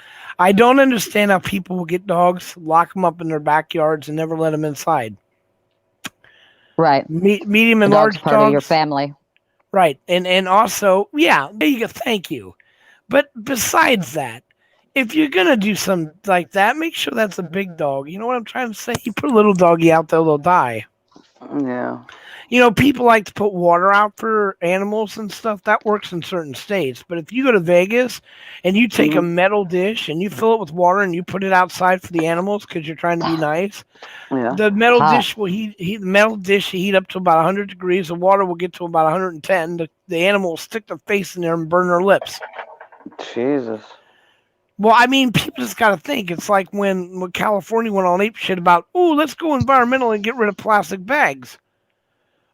understand how people will get dogs, lock them up in their backyards, and never let them inside.
Right.
Medium and
The
large
dog's part
dogs.
of your family.
Right, and also, yeah, there you go. Thank you. But besides that, if you're gonna do something like that, make sure that's a big dog. You know what I'm trying to say? You put a little doggy out there, they'll die.
Yeah.
You know, people like to put water out for animals and stuff. That works in certain states. But if you go to Vegas and you take a metal dish and you fill it with water and you put it outside for the animals because you're trying to be nice, the metal dish will heat up to about 100 degrees. The water will get to about 110. The animal will stick their face in there and burn their lips.
Jesus.
Well, I mean, people just got to think. It's like when California went on ape shit about, oh, let's go environmental and get rid of plastic bags.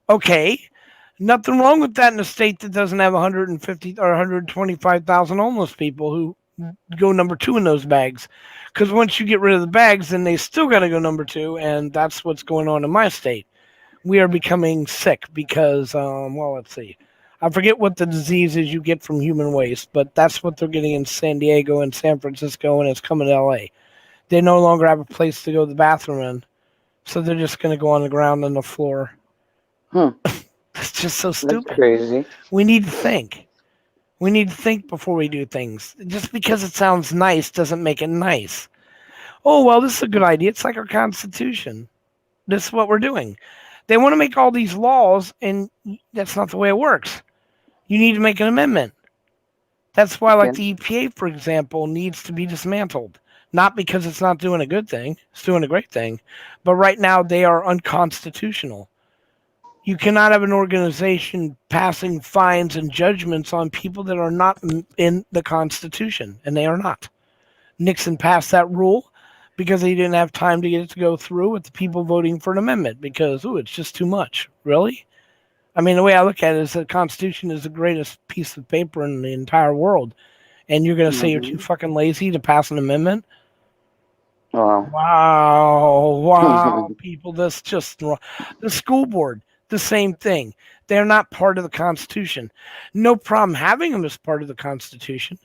Okay, nothing wrong with that in a state that doesn't have 150 or 125,000 homeless people who go number 2 in those bags. Because once you get rid of the bags, then they still got to go number 2, and that's what's going on in my state. We are becoming sick because, well, let's see. I forget what the disease is you get from human waste, but that's what they're getting in San Diego and San Francisco, and it's coming to LA. They no longer have a place to go to the bathroom in, so they're just going to go on the ground and the floor. It's just so stupid.
That's crazy.
We need to think. We need to think before we do things. Just because it sounds nice doesn't make it nice. Oh, well, this is a good idea. It's like our Constitution. This is what we're doing. They want to make all these laws, and that's not the way it works. You need to make an amendment. That's why, like the EPA, for example, needs to be dismantled. Not because it's not doing a good thing. It's doing a great thing. But right now, they are unconstitutional. You cannot have an organization passing fines and judgments on people that are not in the Constitution, and they are not. Nixon passed that rule because he didn't have time to get it to go through with the people voting for an amendment because, it's just too much. Really? I mean, the way I look at it is the Constitution is the greatest piece of paper in the entire world. And you're going to say you're too fucking lazy to pass an amendment?
Wow.
Wow, people, that's just wrong. The school board, the same thing. They're not part of the Constitution. No problem having them as part of the Constitution.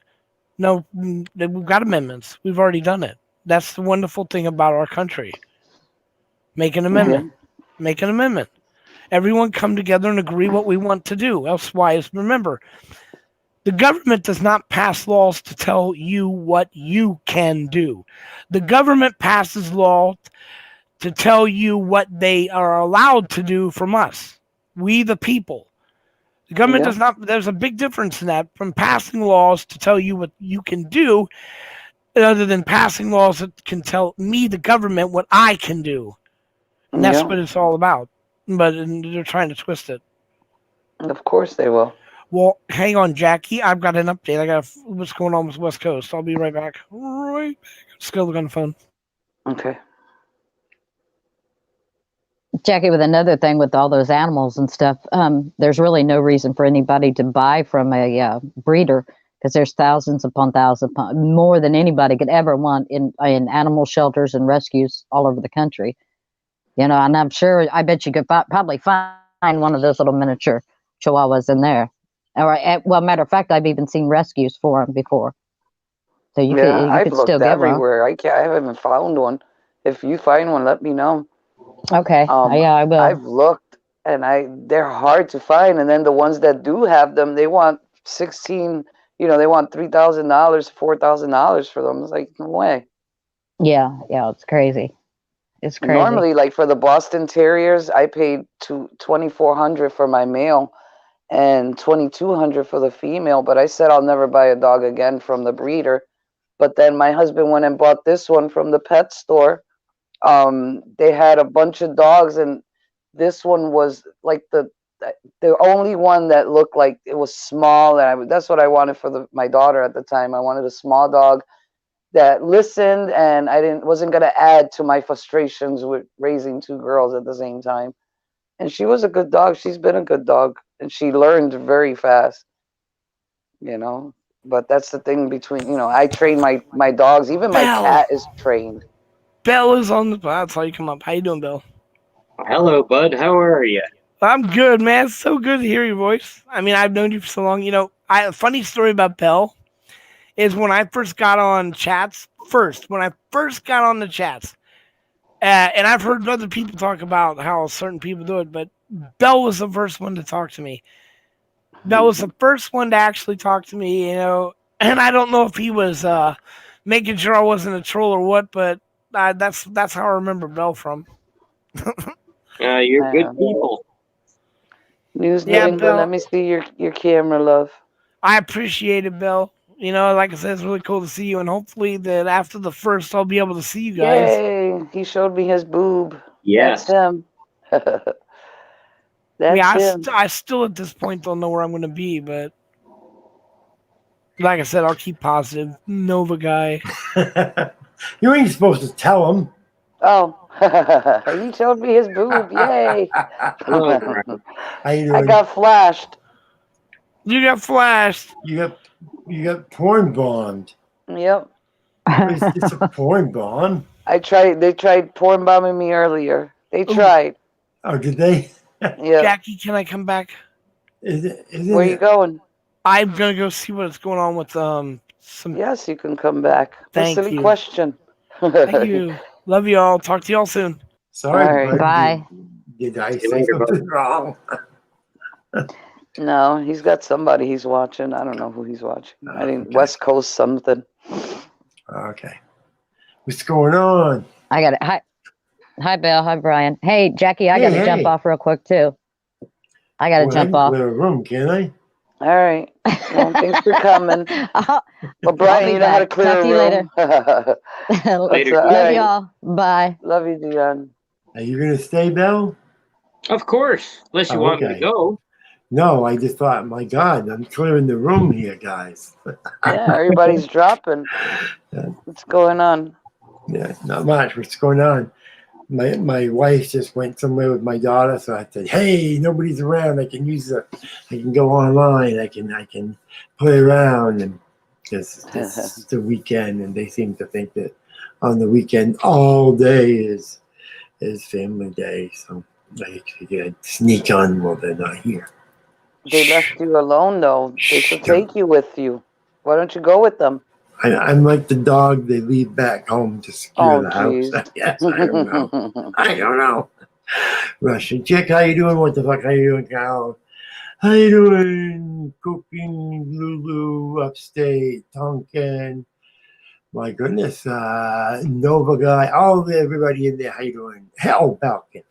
No, we've got amendments. We've already done it. That's the wonderful thing about our country. Make an amendment. Make an amendment. Everyone come together and agree what we want to do. Elsewise, remember, the government does not pass laws to tell you what you can do. The government passes law to tell you what they are allowed to do from us, we the people. The government does not, there's a big difference in that from passing laws to tell you what you can do, other than passing laws that can tell me, the government, what I can do. And that's what it's all about. But they're trying to twist it.
Of course they will.
Well, hang on, Jackie. I've got an update. I got what's going on with West Coast. I'll be right back. Right back. Still look on the phone.
Okay.
Jackie, with another thing with all those animals and stuff, there's really no reason for anybody to buy from a breeder because there's thousands upon thousands, more than anybody could ever want in animal shelters and rescues all over the country. You know, and I'm sure, I bet you could probably find one of those little miniature chihuahuas in there. Or, well, matter of fact, I've even seen rescues for them before. So you
I've
could
looked
still get one.
everywhere. I haven't found one. If you find one, let me know.
Okay. Yeah, I will.
I've looked, and they're hard to find. And then the ones that do have them, they want $16. They want $3,000, $4,000 for them. It's like, no way.
Yeah, it's crazy. It's crazy.
Normally, like for the Boston Terriers, I paid $2,400 for my male and $2,200 for the female. But I said I'll never buy a dog again from the breeder. But then my husband went and bought this one from the pet store. They had a bunch of dogs, and this one was like the only one that looked like it was small, and that's what I wanted for my daughter at the time. I wanted a small dog that listened, and wasn't gonna add to my frustrations with raising two girls at the same time. And she was a good dog. She's been a good dog, and she learned very fast. But that's the thing between I train my dogs. Even my cat is trained.
Bell is on the. That's how you come up. How you doing, Bell?
Hello, bud. How are you?
I'm good, man. It's so good to hear your voice. I mean, I've known you for so long. A funny story about Bell is when I first got on chats. When I first got on the chats, and I've heard other people talk about how certain people do it, but Bell was the first one to talk to me. Bell was the first one to actually talk to me, and I don't know if he was making sure I wasn't a troll or what, but that's how I remember Bell from.
You're good people.
News New England,
Bell,
let me see your camera, love.
I appreciate it, Bell. Like I said, it's really cool to see you, and hopefully that after the first, I'll be able to see you guys.
Yay! He showed me his boob.
Yes.
That's him. Him.
I still at this point don't know where I'm going to be, but like I said, I'll keep positive. Nova guy.
You ain't supposed to tell him.
Oh, he showed me his boob. Yay! I got flashed.
You got flashed.
You got porn bombed.
Yep.
It's a porn bomb.
They tried porn bombing me earlier. They tried.
Oh, did they?
Yeah.
Jackie, can I come back?
Where are you going?
I'm gonna go see what's going on with some.
Yes, you can come back.
Thank
silly
you.
Question.
Thank you. Love you all. Talk to y'all soon.
Sorry.
Right.
Bye.
Did I say something wrong?
No, he's got somebody he's watching. I don't know who he's watching. I think West Coast something.
Okay. What's going on?
I got it. Hi, Bill. Hi, Brian. Hey, Jackie, I got to jump off real quick, too. I got to jump off.
Clear a room, can I?
All right. Well, thanks for coming. Well, Brian, you know how to clear
Talk
a
to you
room.
Later. Love y'all. Bye.
Love you, Dion.
Are you going to stay, Bill?
Of course, unless you
Oh,
want me to
okay.
go.
No, I just thought, my God, I'm clearing the room here, guys.
Yeah, everybody's dropping. What's going on?
Yeah, not much. What's going on? My wife just went somewhere with my daughter, so I said, "Hey, nobody's around. I can go online. I can play around." And it's the weekend, and they seem to think that on the weekend all day is family day. So I could sneak on while they're not here.
They left you alone, though. They should take you with you. Why don't you go with them?
I'm like the dog they leave back home to secure
Oh,
the house.
jeez.
Yes, I don't know. I don't know. Russian chick, how you doing? What the fuck? How you doing, Cal? How you doing? Cooking, Lulu, upstate, Tonkin. My goodness, Nova guy, all everybody in there. How you doing? Hell, Balkan.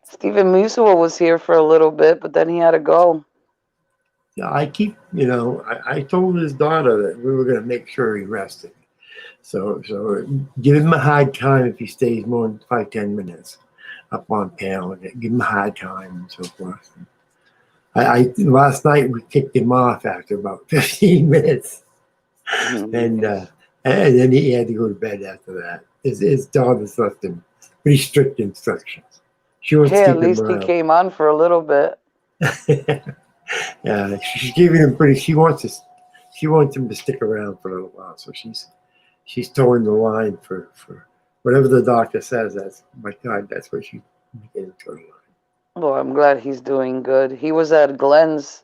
Stephen Musil was here for a little bit, but then he had to go.
Yeah, I keep, I told his daughter that we were going to make sure he rested. So give him a hard time if he stays more than 5-10 minutes up on panel. Give him a hard time and so forth. I last night we kicked him off after about 15 minutes, and then he had to go to bed after that. His daughter's left him pretty strict instructions. She wants to
Hey,
keep
at
him
least he
around.
came on for a little bit.
Yeah, she's giving him pretty. She wants him to stick around for a little while. So she's towing the line for whatever the doctor says. That's, my God, that's what she's getting to the line.
Well, I'm glad he's doing good. He was at Glenn's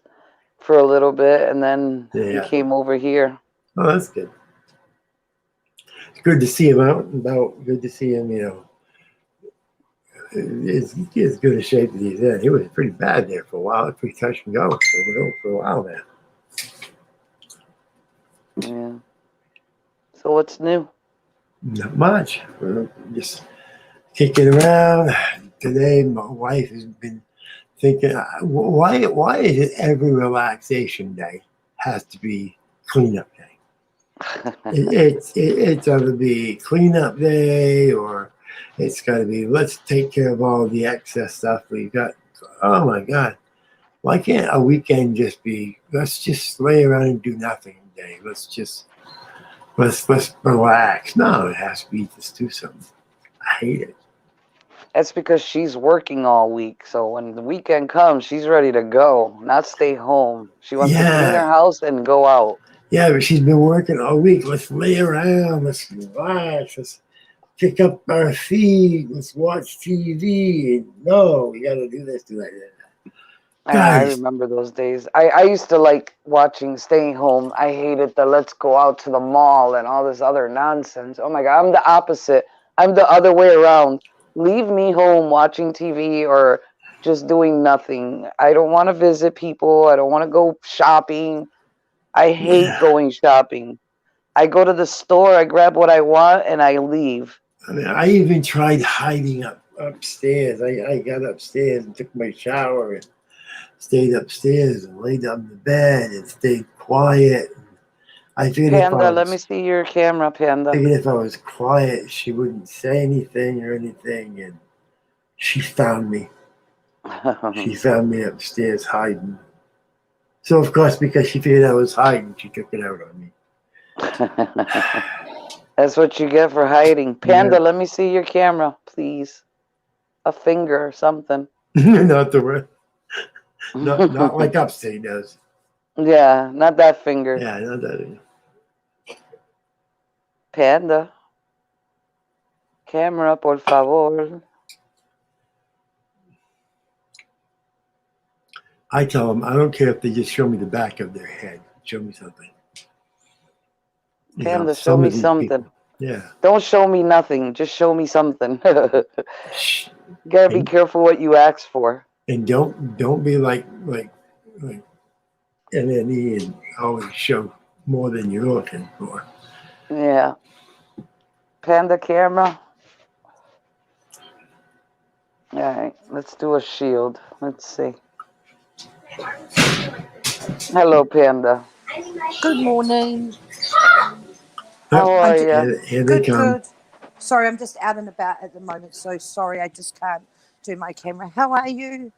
for a little bit, and then he came over here.
Oh, that's good. It's good to see him out and about. Good to see him, as good a shape as he's in. He was pretty bad there for a while. Pretty touch and go for a while there.
Yeah. So what's new?
Not much. We're just kicking around. Today, my wife has been thinking, why is it every relaxation day has to be cleanup day? It's either be cleanup day or it's got to be let's take care of all the excess stuff we've got. Oh my God. Why can't a weekend just be let's just lay around and do nothing day? Let's relax. No, it has to be just do something. I hate it.
That's because she's working all week. So when the weekend comes, she's ready to go, not stay home. She wants to clean her house and go out.
Yeah, but she's been working all week. Let's lay around. Let's relax. Let's pick up our feet. Let's watch TV. No, we got to do this, do that.
I remember those days. I used to like staying home. I hated the let's go out to the mall and all this other nonsense. Oh my God, I'm the opposite. I'm the other way around. Leave me home watching TV or just doing nothing. I don't want to visit people. I don't want to go shopping. I hate going shopping. I go to the store, I grab what I want, and I leave.
I mean, I even tried hiding upstairs. I got upstairs and took my shower and stayed upstairs and laid on the bed and stayed quiet. I figured
Panda, let me see your camera, Panda.
I figured if I was quiet, she wouldn't say anything or anything, and she found me. She found me upstairs hiding. So, of course, because she figured I was hiding, she took it out on me.
That's what you get for hiding. Panda, let me see your camera, please. A finger or something.
Not the way. Not like Upstate does.
Yeah, not that finger.
Yeah, not that.
Panda. Camera, por favor.
I tell them, I don't care if they just show me the back of their head. Show me something.
Panda, show me something.
People, yeah.
Don't show me nothing. Just show me something. You gotta be careful what you ask for.
And don't be like NNE and always show more than you're looking for.
Yeah. Panda camera. All right, let's do a shield. Let's see. Hello, Panda.
Good morning.
How are you?
Here they come.
Good. Sorry, I'm just out and about at the moment, so sorry, I just can't do my camera. How are you?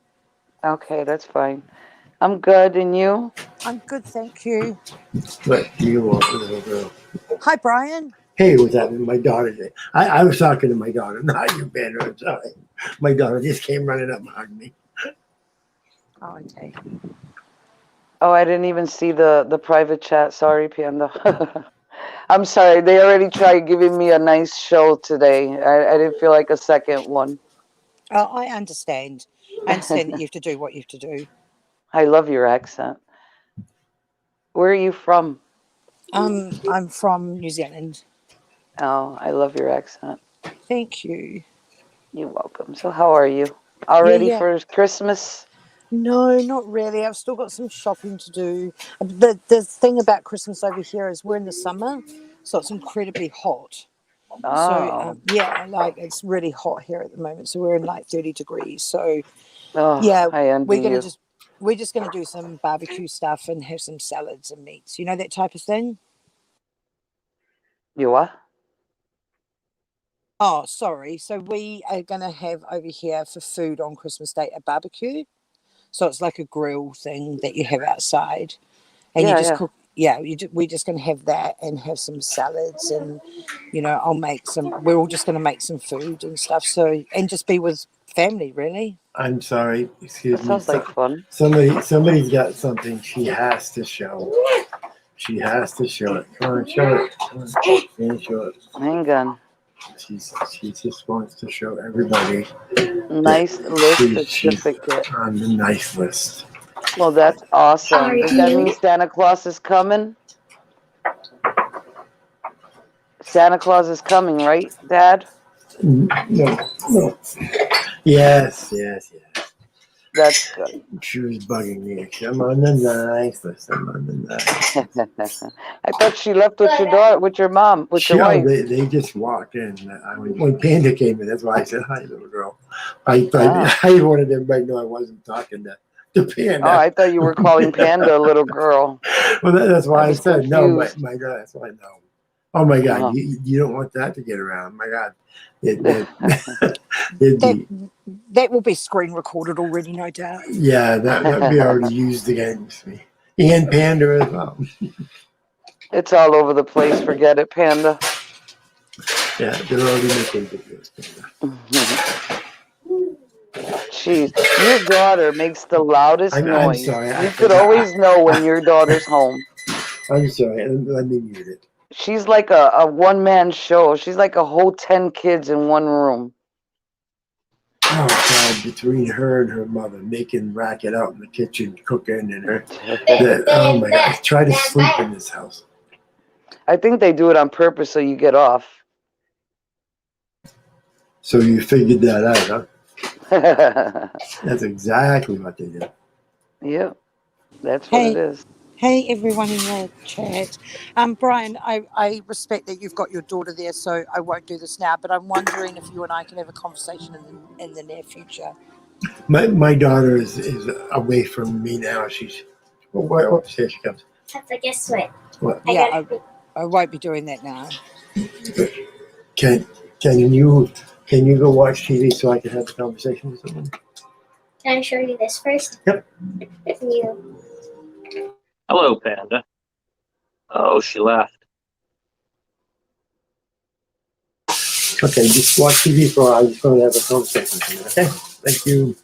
Okay, that's fine. I'm good, and you?
I'm good, thank you.
What do you want, little girl?
Hi, Brian.
Hey, what's happening? My daughter. I was talking to my daughter, not you, Banner. I'm sorry. My daughter just came running up and hugged me.
Oh, okay.
Oh, I didn't even see the private chat. Sorry, Panda. I'm sorry. They already tried giving me a nice show today. I didn't feel like a second one.
Oh, I understand. I understand that you have to do what you have to do.
I love your accent. Where are you from?
I'm from New Zealand.
Oh, I love your accent.
Thank you.
You're welcome. So, how are you? All
Yeah,
ready
yeah.
for Christmas?
No, not really. I've still got some shopping to do. The thing about Christmas over here is we're in the summer, so it's incredibly hot. So
Oh,
yeah, like it's really hot here at the moment. So we're in like 30 degrees. So
oh,
yeah,
I envy
we're gonna
you.
just we're just gonna do some barbecue stuff and have some salads and meats. You know, that type of thing.
You what?
Oh, sorry. So we are gonna have over here for food on Christmas Day a barbecue. So it's like a grill thing that you have outside, and you
Yeah,
just
yeah.
cook. Yeah, we're just gonna have that and have some salads, and I'll make some. We're all just gonna make some food and stuff. So and just be with family, really.
I'm sorry. Excuse
That
me.
sounds like fun.
Somebody's got something she has to show. She has to show it. Come on, show it. Come on, show it.
Hang on.
She just wants to show everybody that
Nice list
she's
certificate.
on the nice list.
Well, that's awesome.
Are
Does that mean
you?
Santa Claus is coming? Santa Claus is coming, right, Dad?
No, no. Yes, yes, yes.
That's good.
She was bugging me. I'm on the nice list. I'm on the nice list.
I thought she left with your daughter, with your mom, with your wife.
They just walked in. When Panda came in, that's why I said, hi, little girl. I
Oh.
I wanted everybody to know I wasn't talking to Panda.
Oh, I thought you were calling Panda a little girl.
Well, that's
I
why I
was
said, no,
confused.
my God, that's why I know. Oh, my God,
Oh.
you don't want that to get around. My God. It'd
That
be,
that will be screen recorded already, no doubt.
yeah, that'd be already used against me. And Panda as well.
It's all over the place. Forget it, Panda.
Yeah, they're already making videos.
Jeez, your daughter makes the loudest
I'm
noise.
sorry. I
You could
forgot.
always know when your daughter's home.
I'm sorry. Let me mute it.
She's like a one-man show. She's like a whole 10 kids in one room.
Oh God! Between her and her mother, making racket out in the kitchen, cooking, and her. Oh my God! I try to sleep in this house.
I think they do it on purpose so you get off.
So you figured that out,
Yep,
huh? That's exactly what they did.
that's what it
Hey,
is.
hey, everyone in the chat. Brian, I respect that you've got your daughter there, so I won't do this now. But I'm wondering if you and I can have a conversation in the near future.
My daughter is away from me now. She's. Oh, here she comes.
Papa, guess what?
What?
Yeah, I won't be doing that now.
Can you go watch TV so I can have a conversation with someone?
Can I show you this first?
Yep.
You.
Hello, Panda. Oh, she left.
Okay, just watch TV for a while. I'm just going to have a conversation with you. Okay? Thank you.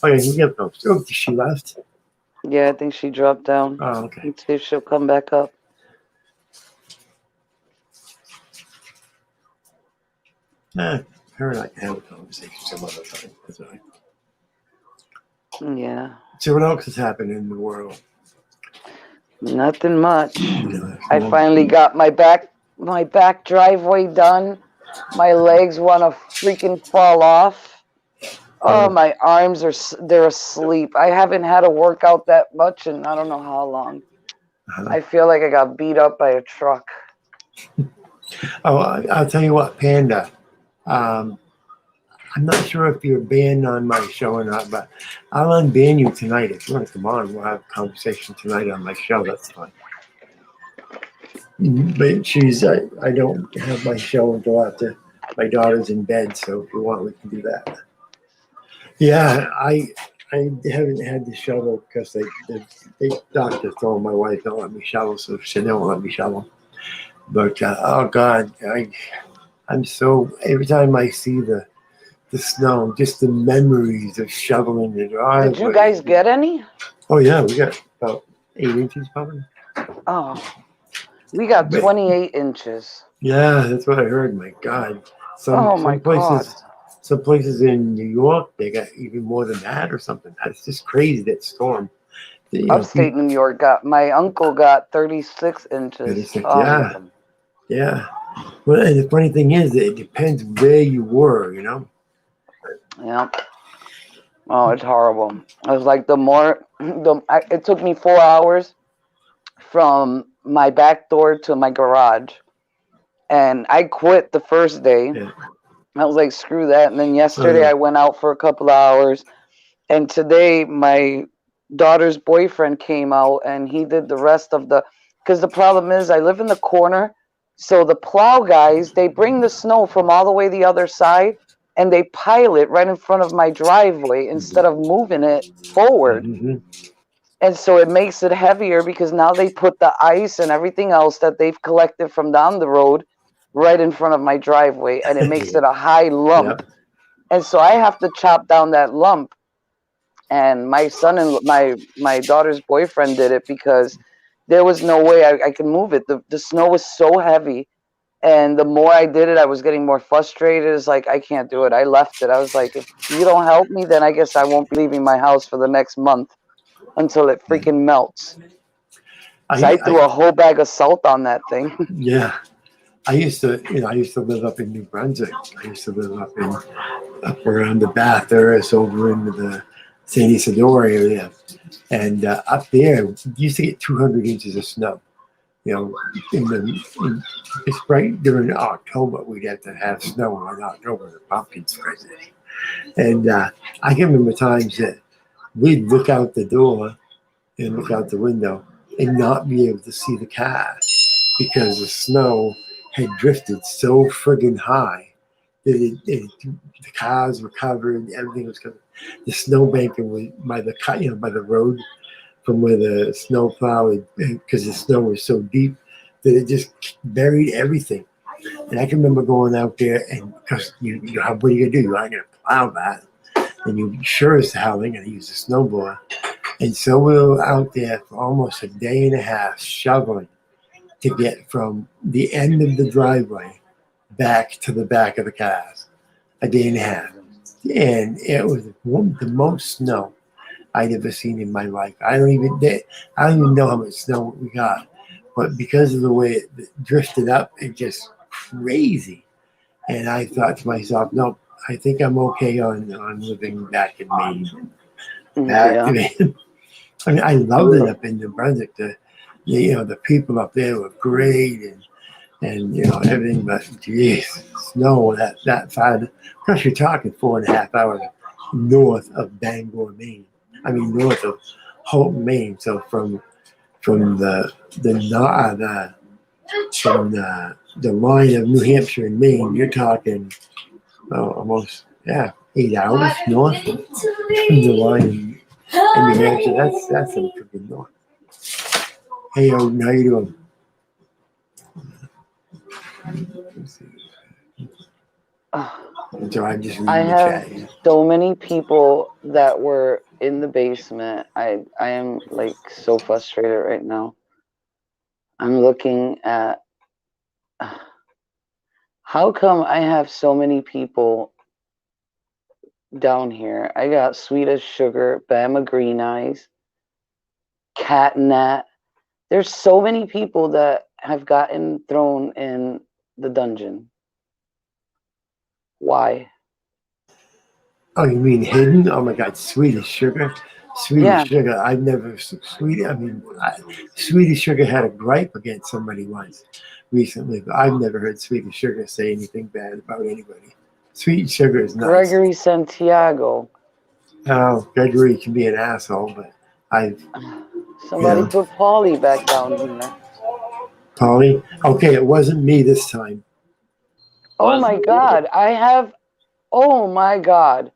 Okay, you get those. Oh, she left?
Yeah, I think she dropped down.
Oh, okay.
Let's see if she'll come back up.
Her and I can have a conversation some other time. That's all right.
Yeah.
So what else has happened in the world?
Nothing much.
No,
I finally got my back driveway done. My legs want to freaking fall off. Oh, my arms they're asleep. I haven't had a workout that much in I don't know how long. I feel like I got beat up by a truck.
Oh, I'll tell you what, Panda. I'm not sure if you're banned on my show or not, but I'll unban you tonight. If you want to come on, we'll have a conversation tonight on my show. That's fine. But I don't have my show until after my daughter's in bed, so if you want, we can do that. Yeah, I haven't had to shovel because the doctor told my wife don't let me shovel, so she don't let me shovel. But oh God, I'm so every time I see the snow, just the memories of shoveling the
Did you
driveway.
guys get any?
Oh yeah, we got about 8 inches probably.
Oh, we got
But
28 inches.
yeah, that's what I heard. My God,
Oh
some
my God.
places in New York they got even more than that or something. That's just crazy that storm. You know,
Upstate New York my uncle got 36 inches.
yeah, yeah. Well, and the funny thing is, that it depends where you were. You know.
Yeah. Oh, it's horrible. It was like it took me 4 hours from my back door to my garage. And I quit the first day.
Yeah.
I was like, screw that. And then yesterday I went out for a couple of hours. And today my daughter's boyfriend came out and he did the rest of because the problem is I live in the corner. So the plow guys, they bring the snow from all the way the other side and they pile it right in front of my driveway instead of moving it forward.
Mm-hmm.
And so it makes it heavier because now they put the ice and everything else that they've collected from down the road right in front of my driveway, and it makes it a high lump.
Yep.
And so I have to chop down that lump. And my son and my daughter's boyfriend did it because there was no way I could move it. The snow was so heavy. And the more I did it, I was getting more frustrated. It's like, I can't do it. I left it. I was like, if you don't help me, then I guess I won't be leaving my house for the next month until it freaking melts. So I threw a whole bag of salt on that thing.
Yeah. I used to live up in New Brunswick. I used to live up around the Bathurst, over into the St. Isidore area, and up there, we used to get 200 inches of snow. You know, it's right during October, we'd have to have snow in October, the pumpkins crazy. And I can remember times that we'd look out the door and look out the window and not be able to see the car because the snow had drifted so friggin' high that the cars were covered, everything was covered. The snow banking was by the road from where the snow plow, because the snow was so deep that it just buried everything. And I can remember going out there, and because what are you gonna do? You aren't gonna plow that, and you sure as hell ain't gonna use a snowblower. And so we were out there for almost a day and a half shoveling to get from the end of the driveway back to the back of the cars. A day and a half. And it was the most snow I'd ever seen in my life. I don't even know how much snow we got. But because of the way it drifted up, it just crazy. And I thought to myself, no, I think I'm okay on living back in Maine.
Yeah.
I mean, I loved it up in New Brunswick. The people up there were great, and everything. But geez, snow that far. Plus, you're talking 4.5 hours north of Bangor, Maine. I mean, north of Hope, Maine. So from the line of New Hampshire and Maine, you're talking almost 8 hours north from the line in New Hampshire. That's some freaking north. Hey, Odin, how you doing? So I'm just reading
I
the
have
chat.
so many people that were in the basement. I am like so frustrated right now. I'm looking at how come I have so many people down here. I got Sweet as Sugar, Bama Green Eyes, Cat Nat. There's so many people that have gotten thrown in the dungeon. Why?
Oh, you mean hidden? Oh my God, Sweet as Sugar. Sweet
Yeah.
as Sugar. I've never Sweet as Sugar had a gripe against somebody once recently, but I've never heard Sweet as Sugar say anything bad about anybody. Sweet as Sugar is nice.
Gregory Santiago.
Oh, Gregory can be an asshole, but
Somebody put Paulie back down here.
Polly? Okay, it wasn't me this time.
Oh my God. Oh my God.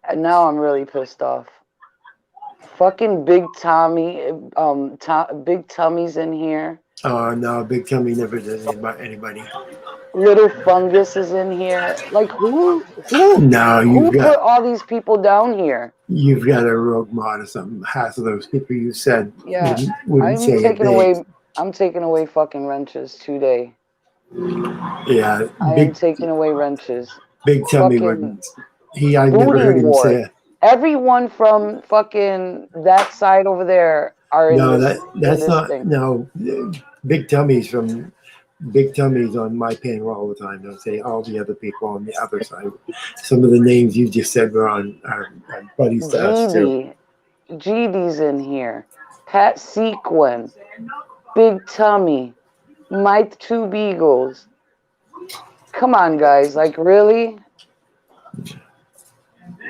And now I'm really pissed off. Fucking Big Tommy, Big Tummy's in here.
Oh no, Big Tummy never does anybody.
Little Fungus is in here. Like who
No,
put all these people down here?
you've got a rogue mod or something. Half of those people you said
Yeah,
wouldn't say
I'm taking away fucking wrenches today.
Yeah,
I am taking away wrenches.
Big Tummy
Fucking
wouldn't. I've never
Booty
heard him
Wart.
say.
Everyone from fucking that side over there are in
No,
this
not
thing.
no. Big Tummy's on my panel all the time. They'll say all the other people on the other side. Some of the names you just said were on our buddies to us too.
GD's in here. Pat Sequin. Big Tummy. My Two Beagles. Come on, guys. Like, really?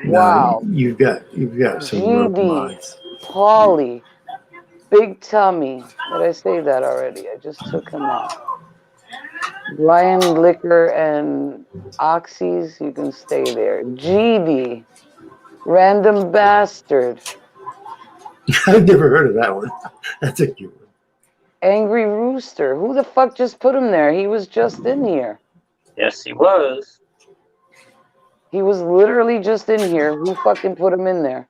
Wow.
No, you've got some rogue
GD.
mods.
Paulie. Big Tummy. Did I say that already? I just took him off. Brian Liquor and Oxys, you can stay there. GD. Random Bastard.
I've never heard of that one. That's a cute one.
Angry Rooster. Who the fuck just put him there? He was just in here.
Yes, he was.
He was literally just in here. Who fucking put him in there?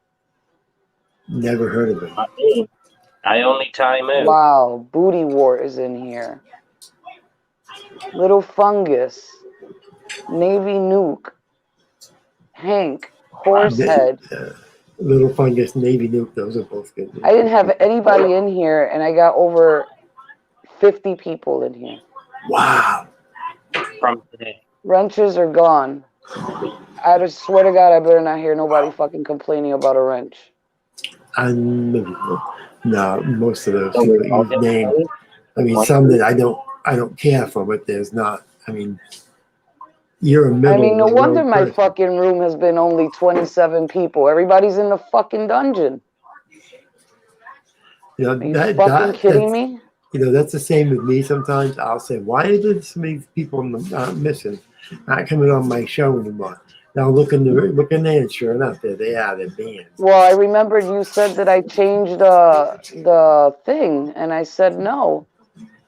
Never heard of him.
Not me. I only time out.
Wow. Booty Wart is in here. Little Fungus. Navy Nuke. Hank. Horsehead.
Little Fungus, Navy Nuke, those are both good.
I didn't have anybody in here, and I got over 50 people in here.
Wow.
From today.
Wrenches are gone. I just swear to God, I better not hear nobody fucking complaining about a wrench.
Unbelievable. No, most of those people you've named. I mean, some that I don't care for, but there's not. I mean, you're a middle.
I mean, no
of the
wonder
road
my
person.
fucking room has been only 27 people. Everybody's in the fucking dungeon.
You know,
Are you fucking kidding me?
You know, that's the same with me sometimes. I'll say, why are there so many people missing? Not coming on my show anymore. Now look in there, and sure enough, they're banned.
Well, I remembered you said that I changed the thing, and I said no.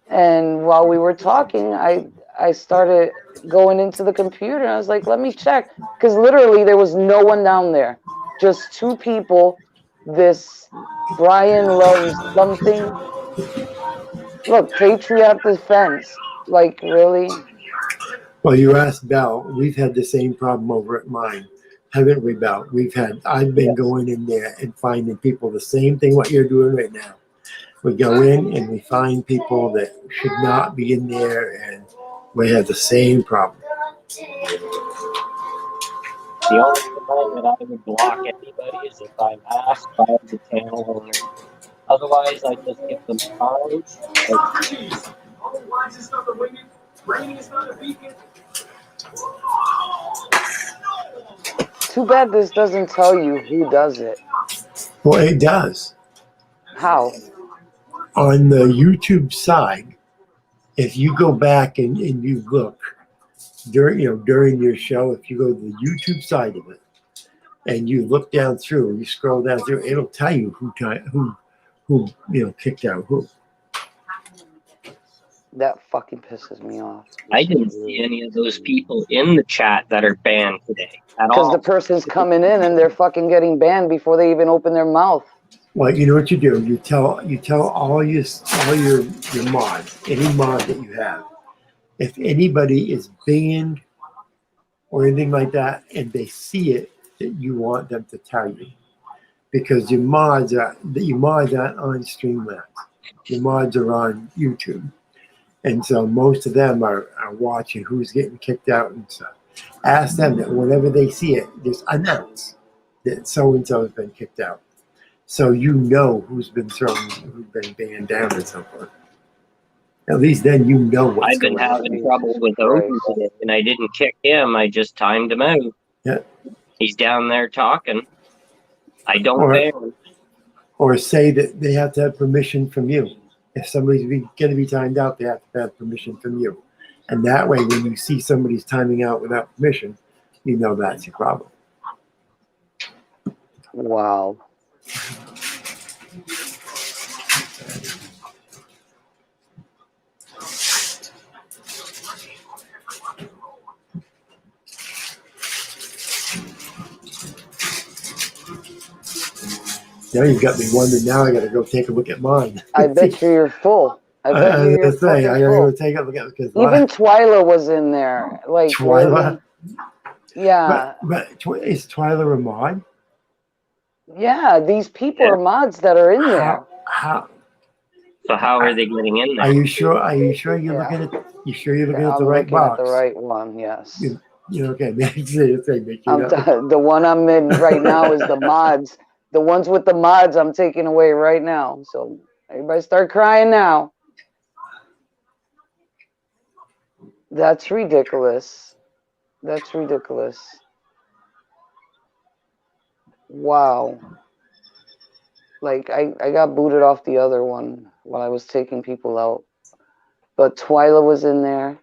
And while we were talking, I started going into the computer, and I was like, let me check. Because literally there was no one down there. Just two people. This Brian loves something. Look, Patriot Defense. Like, really?
Well, you asked Bell. We've had the same problem over at mine, haven't we, Bell? I've been going in there and finding people the same thing what you're doing right now. We go in and we find people that should not be in there, and we have the same problem.
The only time that I would block anybody is if I'm asked by the channel owner. Otherwise, I just give them time.
Too bad this doesn't tell you who does it.
Well, it does.
How?
On the YouTube side, if you go back and you look during your show, if you go to the YouTube side of it and you look down through, you scroll down through, it'll tell you who kicked out who.
That fucking pisses me off.
I didn't see any of those people in the chat that are banned today at all.
Because the person's coming in and they're fucking getting banned before they even open their mouth.
Well, you know what you do? You tell all your mods, any mod that you have, if anybody is banned or anything like that, and they see it, that you want them to tell you, because your mods aren't on Streamlabs. Your mods are on YouTube, and so most of them are watching who's getting kicked out and stuff. Ask them that whenever they see it, just announce that so and so has been kicked out. So you know who's been banned down and so forth. At least then you know what's going on.
I've been having trouble with Odin today, and I didn't kick him. I just timed him out.
Yeah.
He's down there talking. I don't ban.
Or say that they have to have permission from you. If somebody's going to be timed out, they have to have permission from you. And that way, when you see somebody's timing out without permission, you know that's your problem.
Wow.
Now you got me wondering. Now I got to go take a look at mine.
I bet you're full. I bet
I was
you're
gonna say
fucking
I gotta go
full.
take a look at it because
Even Twyla was in there. Like,
Twyla.
really? Yeah.
But is Twyla a mod?
Yeah, these people
Yeah.
are mods that are in there.
How?
So how are they getting in
Are
there?
you sure? Are you sure you're
Yeah.
looking at? You sure you're looking at the
I'm
right
looking at the
box?
right one, yes.
You okay? Make sure
The one I'm in right now is the mods. The ones with the mods I'm taking away right now. So everybody start crying now. That's ridiculous. That's ridiculous. Wow. Like I got booted off the other one while I was taking people out. But Twyla was in there.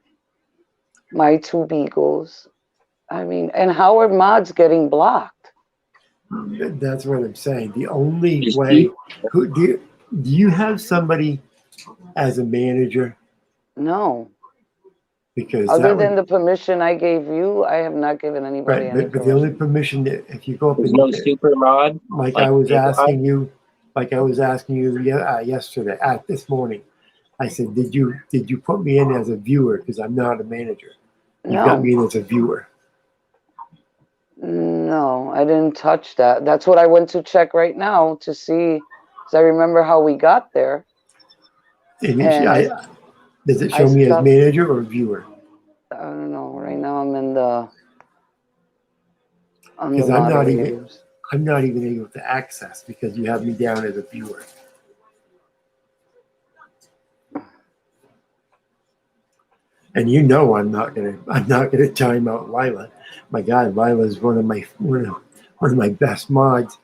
My two beagles. I mean, and how are mods getting blocked?
That's what I'm saying. The only way. Who do you have somebody as a manager?
No.
Because
Other
that
than
would.
the permission I gave you, I have not given anybody
Right,
any
but the only
permission.
permission that if you go up
There's
and
no super mod.
like
Like
I was
big
asking
mod?
you, yesterday, this morning, I said, did you put me in as a viewer because I'm not a manager? You got
No.
me in as a viewer.
No, I didn't touch that. That's what I went to check right now to see, because I remember how we got there.
And
And
does it
I
show me as
stuck,
manager or viewer?
I don't know. Right now I'm in on the
Because
moderators.
I'm not even able to access because you have me down as a viewer. And you know I'm not gonna time out Lila. My God, Lila is one of my best mods.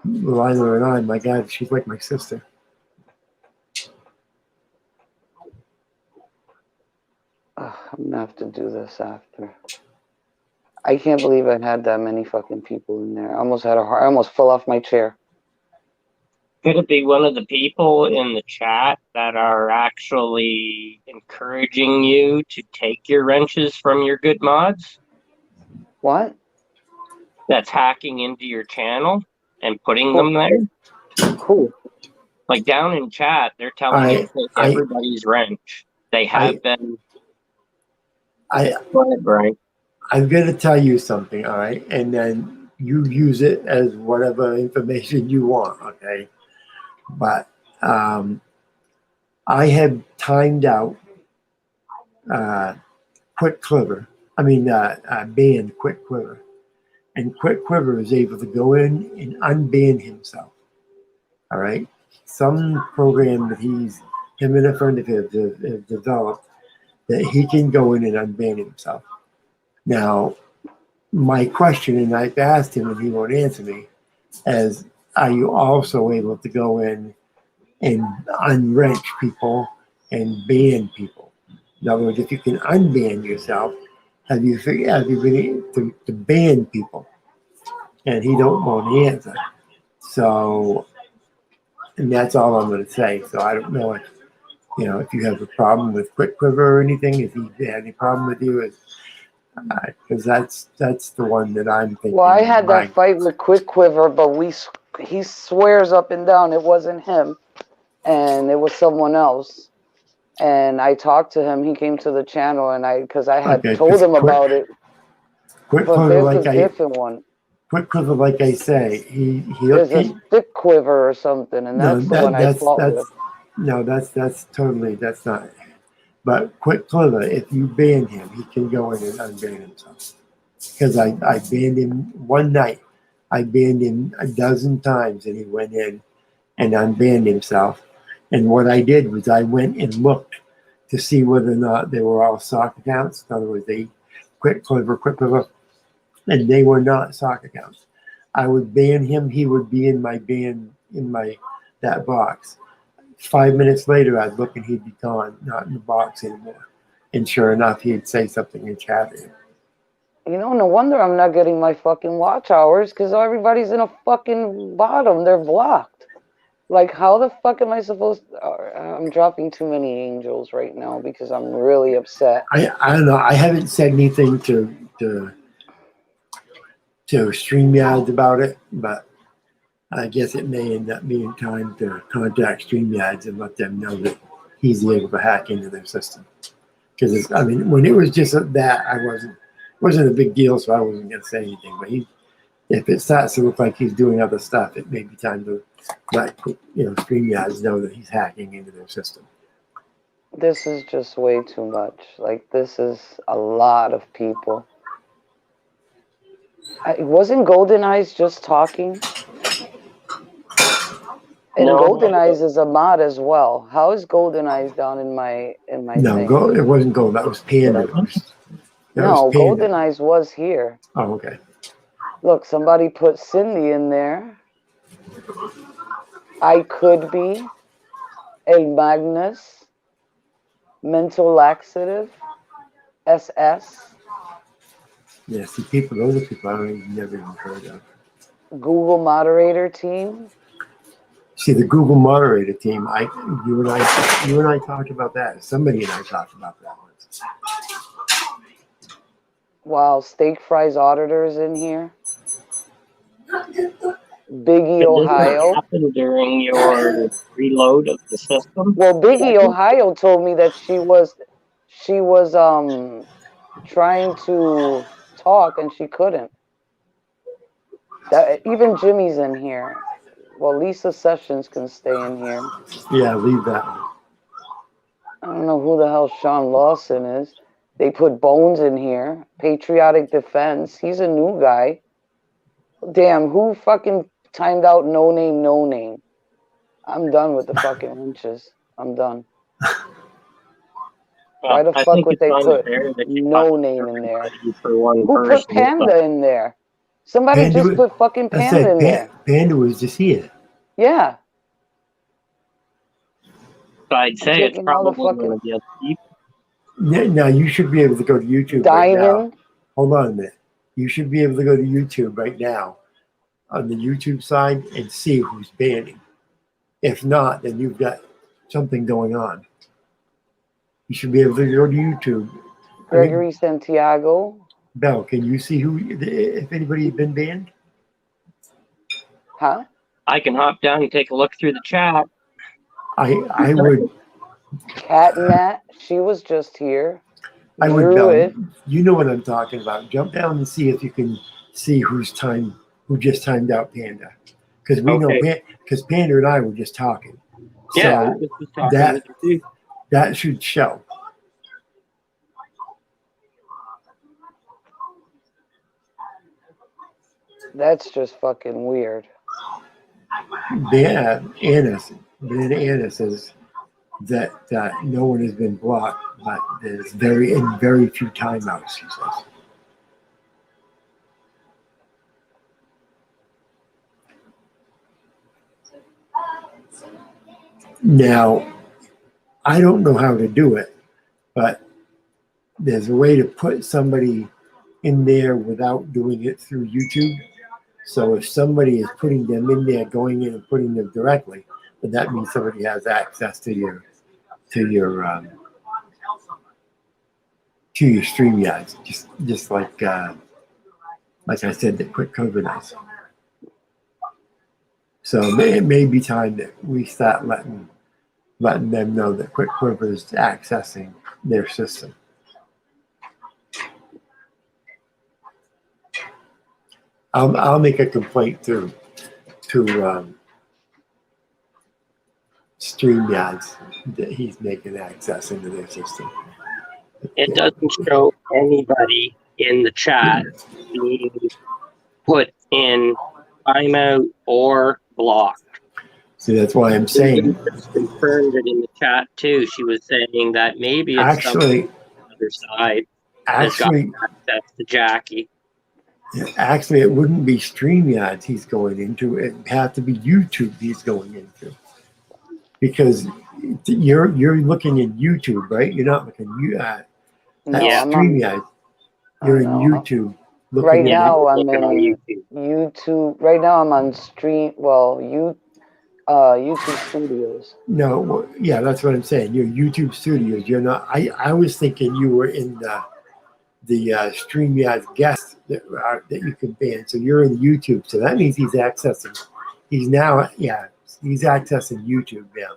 Lila and I, my God, she's like my sister.
Ugh, I'm gonna have to do this after. I can't believe I had that many fucking people in there. I almost fell off my chair.
Could it be one of the people in the chat that are actually encouraging you to take your wrenches from your good mods?
What?
That's hacking into your channel and putting them there?
Who?
Like down in chat, they're telling you to take everybody's wrench. They have been. Go ahead, Brian.
I'm going to tell you something, all right? And then you use it as whatever information you want, okay? But I have timed out Quick Quiver. Banned Quick Quiver. And Quick Quiver is able to go in and unban himself, all right? Some program that him and a friend of his have developed that he can go in and unban himself. Now, my question, and I've asked him and he won't answer me, is are you also able to go in and unwrench people and ban people? In other words, if you can unban yourself, have you been able to ban people? And he don't want to answer. So, and that's all I'm going to say. So I don't know if you have a problem with Quick Quiver or anything, if he had any problem with you, because that's the one that I'm thinking.
Well, I had that fight with Quick Quiver, but he swears up and down it wasn't him, and it was someone else. And I talked to him. He came to the channel, and because I had told him about it.
Quick
But
Quiver,
there's a different one.
Quick Quiver, like I say,
there's a Stick Quiver or something, and that's the one I fought with.
No, that's not. But Quick Quiver, if you ban him, he can go in and unban himself. Because I banned him one night. I banned him a dozen times, and he went in and unbanned himself. And what I did was I went and looked to see whether or not they were all sock accounts. In other words, they Quick Quiver, and they were not sock accounts. I would ban him. He would be in my that box. 5 minutes later, I'd look and he'd be gone, not in the box anymore. And sure enough, he'd say something in chat.
You know, no wonder I'm not getting my fucking watch hours because everybody's in a fucking bottom. They're blocked. Like, how the fuck am I supposed to, I'm dropping too many angels right now because I'm really upset.
I don't know. I haven't said anything to StreamYard about it, but I guess it may end up being time to contact StreamYards and let them know that he's able to hack into their system. Because I mean, when it was just that, I wasn't a big deal, so I wasn't going to say anything. But if it starts to look like he's doing other stuff, it may be time to let StreamYards know that he's hacking into their system.
This is just way too much. Like, this is a lot of people. Wasn't Golden Eyes just talking? And
No.
Golden Eyes is a mod as well. How is Golden Eyes down in my
No,
thing?
it wasn't Gold. That was Panda.
No, Golden Eyes was here.
Oh, okay.
Look, somebody put Cindy in there. I could be El Magnus, mental laxative, SS.
Yeah, see, those are people I've never even heard of.
Google moderator team.
See, the Google moderator team. You and I talked about that. Somebody and I talked about that once.
Wow, steak fries auditors in here. Biggie,
Did
Ohio.
this happen during your reload of the system?
Well, Biggie, Ohio told me that she was trying to talk and she couldn't. Even Jimmy's in here. Well, Lisa Sessions can stay in here.
Yeah, leave that one.
I don't know who the hell Sean Lawson is. They put Bones in here. Patriotic Defense. He's a new guy. Damn, who fucking timed out No Name? I'm done with the fucking wrenches. I'm done. Why the fuck would they put No Name in there? Who put Panda in there? Somebody just put fucking Panda in there.
Panda was just here.
Yeah.
So I'd say it's probably one of the other people.
Now you should be able to go to YouTube right now. Hold on a minute. You should be able to go to YouTube right now on the YouTube side and see who's banning. If not, then you've got something going on. You should be able to go to YouTube.
Gregory Santiago.
Bell, can you see if anybody has been banned?
Huh?
I can hop down and take a look through the chat.
I would.
Cat Nat, she was just here.
I would. You know what I'm talking about. Jump down and see if you can see who just timed out Panda, because we know because Panda and I were just talking.
Yeah,
so that should show.
That's just fucking weird.
Yeah, Anna says that no one has been blocked, but there's very few timeouts, she says. Now, I don't know how to do it, but there's a way to put somebody in there without doing it through YouTube. So if somebody is putting them in there, going in and putting them directly, then that means somebody has access to your StreamYards, just like I said, that Quick Cover does. So it may be time that we start letting them know that Quick Quiver is accessing their system. I'll make a complaint to StreamYards that he's making access into their system.
It doesn't show anybody in the chat being put in timeout or blocked.
See, that's why I'm saying.
Confirmed it in the chat too. She was saying that maybe it's
actually
on the other side has got access to Jackie.
Actually, it wouldn't be StreamYards he's going into. It'd have to be YouTube he's going into. Because you're looking at YouTube, right? You're not looking at StreamYards. You're in
know.
YouTube.
Right
Looking at
now, I'm
looking on
in
YouTube.
YouTube. Right now, I'm on stream. Well, YouTube Studios.
No, yeah, that's what I'm saying. You're YouTube Studios. You're not. I was thinking you were in the StreamYard guest that you can ban. So you're in YouTube. So that means he's accessing. He's now, yeah, he's accessing YouTube now.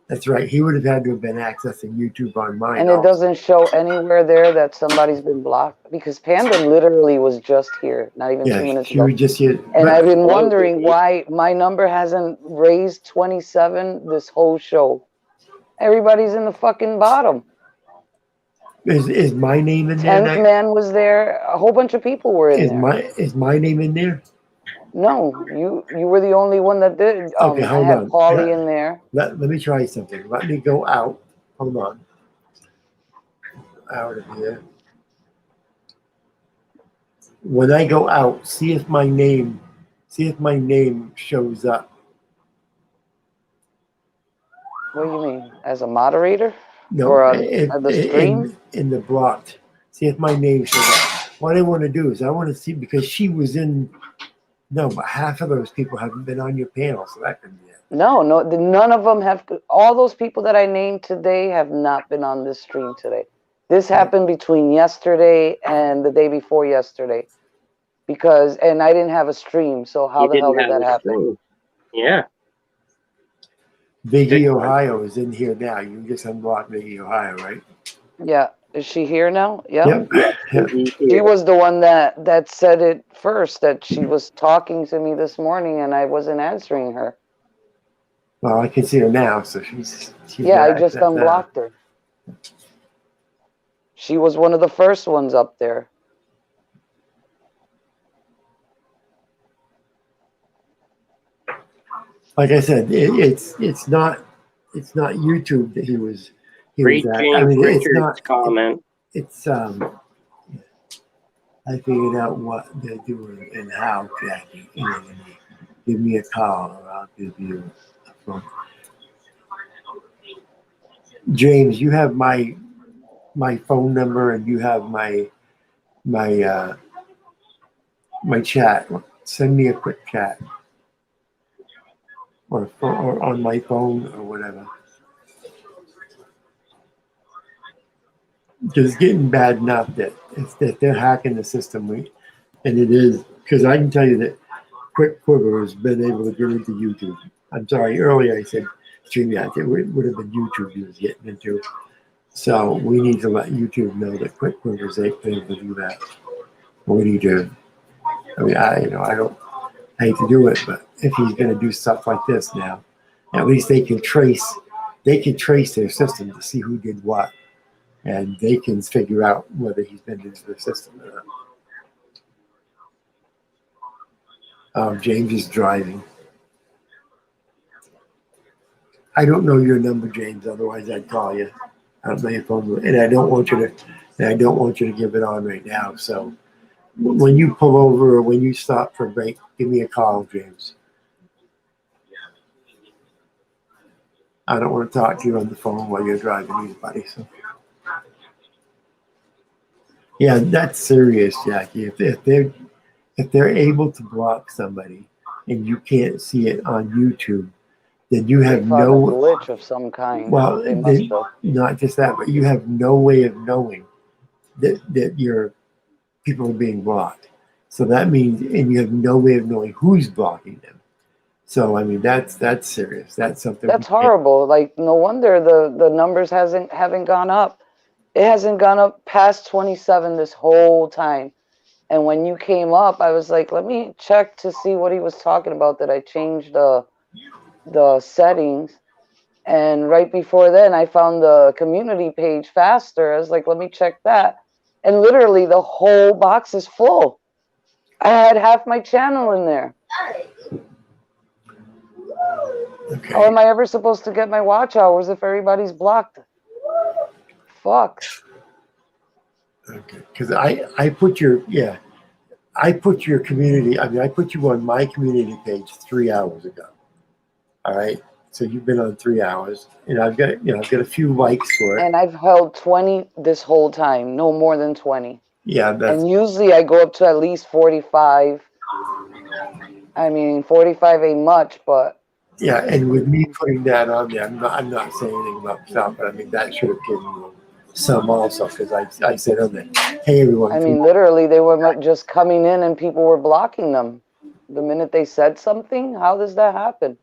That's right. He would have had to have been accessing YouTube on mine.
And it doesn't show anywhere there that somebody's been blocked because Panda literally was just here, not even 2 minutes
she
ago.
was just here.
And
But
I've been wondering why my number hasn't raised 27 this whole show. Everybody's in the fucking bottom.
is my name in there?
10th man was there. A whole bunch of people were in there.
Is my name in there?
No, you were the only one that did.
Okay,
I
hold
had
on.
Paulie in there.
Let me try something. Let me go out. Hold on. Out of here. When I go out, see if my name shows up.
What do you mean? As a moderator?
No,
or on the stream?
in the blocked. See if my name shows up. What I want to do is I want to see, because she was in. No, but half of those people haven't been on your panel, so that could be it.
No, none of them have. All those people that I named today have not been on this stream today. This happened between yesterday and the day before yesterday, and I didn't have a stream. So how the hell did that happen?
Yeah.
Biggie Ohio is in here now. You can just unblock Biggie Ohio, right?
Yeah. Is she here now? Yeah.
Yep.
She was the one that said it first, that she was talking to me this morning and I wasn't answering her.
Well, I can see her now, so she's
yeah, I just unblocked her. She was one of the first ones up there.
Like I said, it's not YouTube that he was
Read
at.
James
I mean,
Richards'
it's not
comment.
It's I figured out what they're doing and how, Jackie. Give me a call or I'll give you a phone. James, you have my phone number and you have my chat. Send me a quick chat or on my phone or whatever. Because it's getting bad enough that they're hacking the system, and it is, because I can tell you that Quick Quiver has been able to get into YouTube. I'm sorry, earlier I said StreamYard. It would have been YouTube he was getting into. So we need to let YouTube know that Quick Quiver is able to do that. We need to. I mean, I hate to do it, but if he's going to do stuff like this now, at least they can trace their system to see who did what. And they can figure out whether he's been into the system or not. James is driving. I don't know your number, James. Otherwise, I'd call you. I don't know your phone number, and I don't want you to give it on right now. So when you pull over or when you stop for a break, give me a call, James. I don't want to talk to you on the phone while you're driving either, buddy. So. Yeah, that's serious, Jackie. If they're able to block somebody and you can't see it on YouTube, then you have no
glitch of some kind.
Well, not just that, but you have no way of knowing that your people are being blocked. So that means, and you have no way of knowing who's blocking them. So I mean, that's serious. That's something.
That's horrible. Like, no wonder the numbers haven't gone up. It hasn't gone up past 27 this whole time. And when you came up, I was like, let me check to see what he was talking about, that I changed the settings. And right before then, I found the community page faster. I was like, let me check that. And literally the whole box is full. I had half my channel in there.
Okay.
How am I ever supposed to get my watch hours if everybody's blocked? Fuck.
Okay, because I put your community. I mean, I put you on my community page 3 hours ago. All right, so you've been on 3 hours, and I've got a few likes for it.
And I've held 20 this whole time, no more than 20.
Yeah, that's
And usually I go up to at least 45. I mean, 45 ain't much, but
yeah. And with me putting that on there, I'm not saying anything about myself, but I mean that should have given you some also because I said on there, hey everyone,
I mean, literally, they were just coming in and people were blocking them. The minute they said something, how does that happen?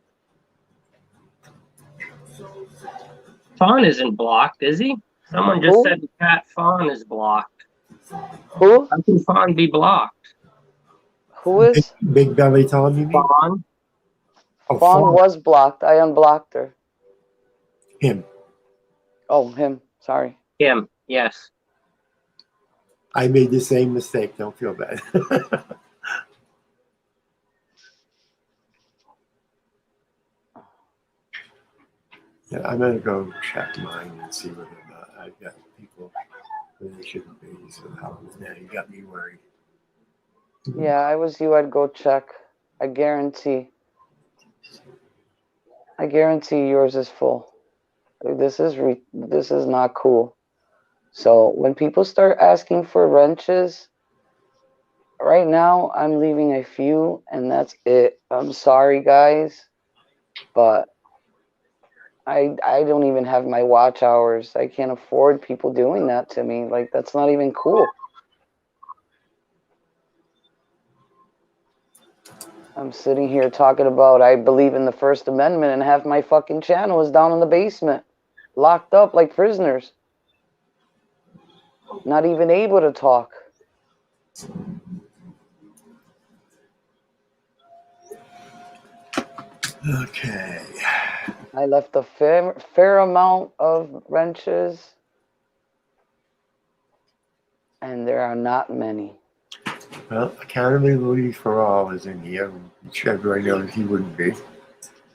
Fawn isn't blocked, is he? Someone just said Pat Fawn is blocked.
Who?
How can Fawn be blocked?
Who is?
Big Belly Tom, you mean?
Fawn.
Oh,
Fawn was blocked. I unblocked her.
Him.
Oh, him. Sorry.
Him. Yes.
I made the same mistake. Don't feel bad. Yeah, I'm gonna go check mine and see whether or not I've got people where they shouldn't be. So now you got me worried.
Yeah, I was you. I'd go check. I guarantee. I guarantee yours is full. This is not cool. So when people start asking for wrenches, right now I'm leaving a few, and that's it. I'm sorry, guys, but I don't even have my watch hours. I can't afford people doing that to me. Like, that's not even cool. I'm sitting here talking about I believe in the First Amendment, and half my fucking channel is down in the basement, locked up like prisoners, not even able to talk.
Okay.
I left a fair amount of wrenches, and there are not many.
Well, accountability for all is in here, which everybody knows he wouldn't be.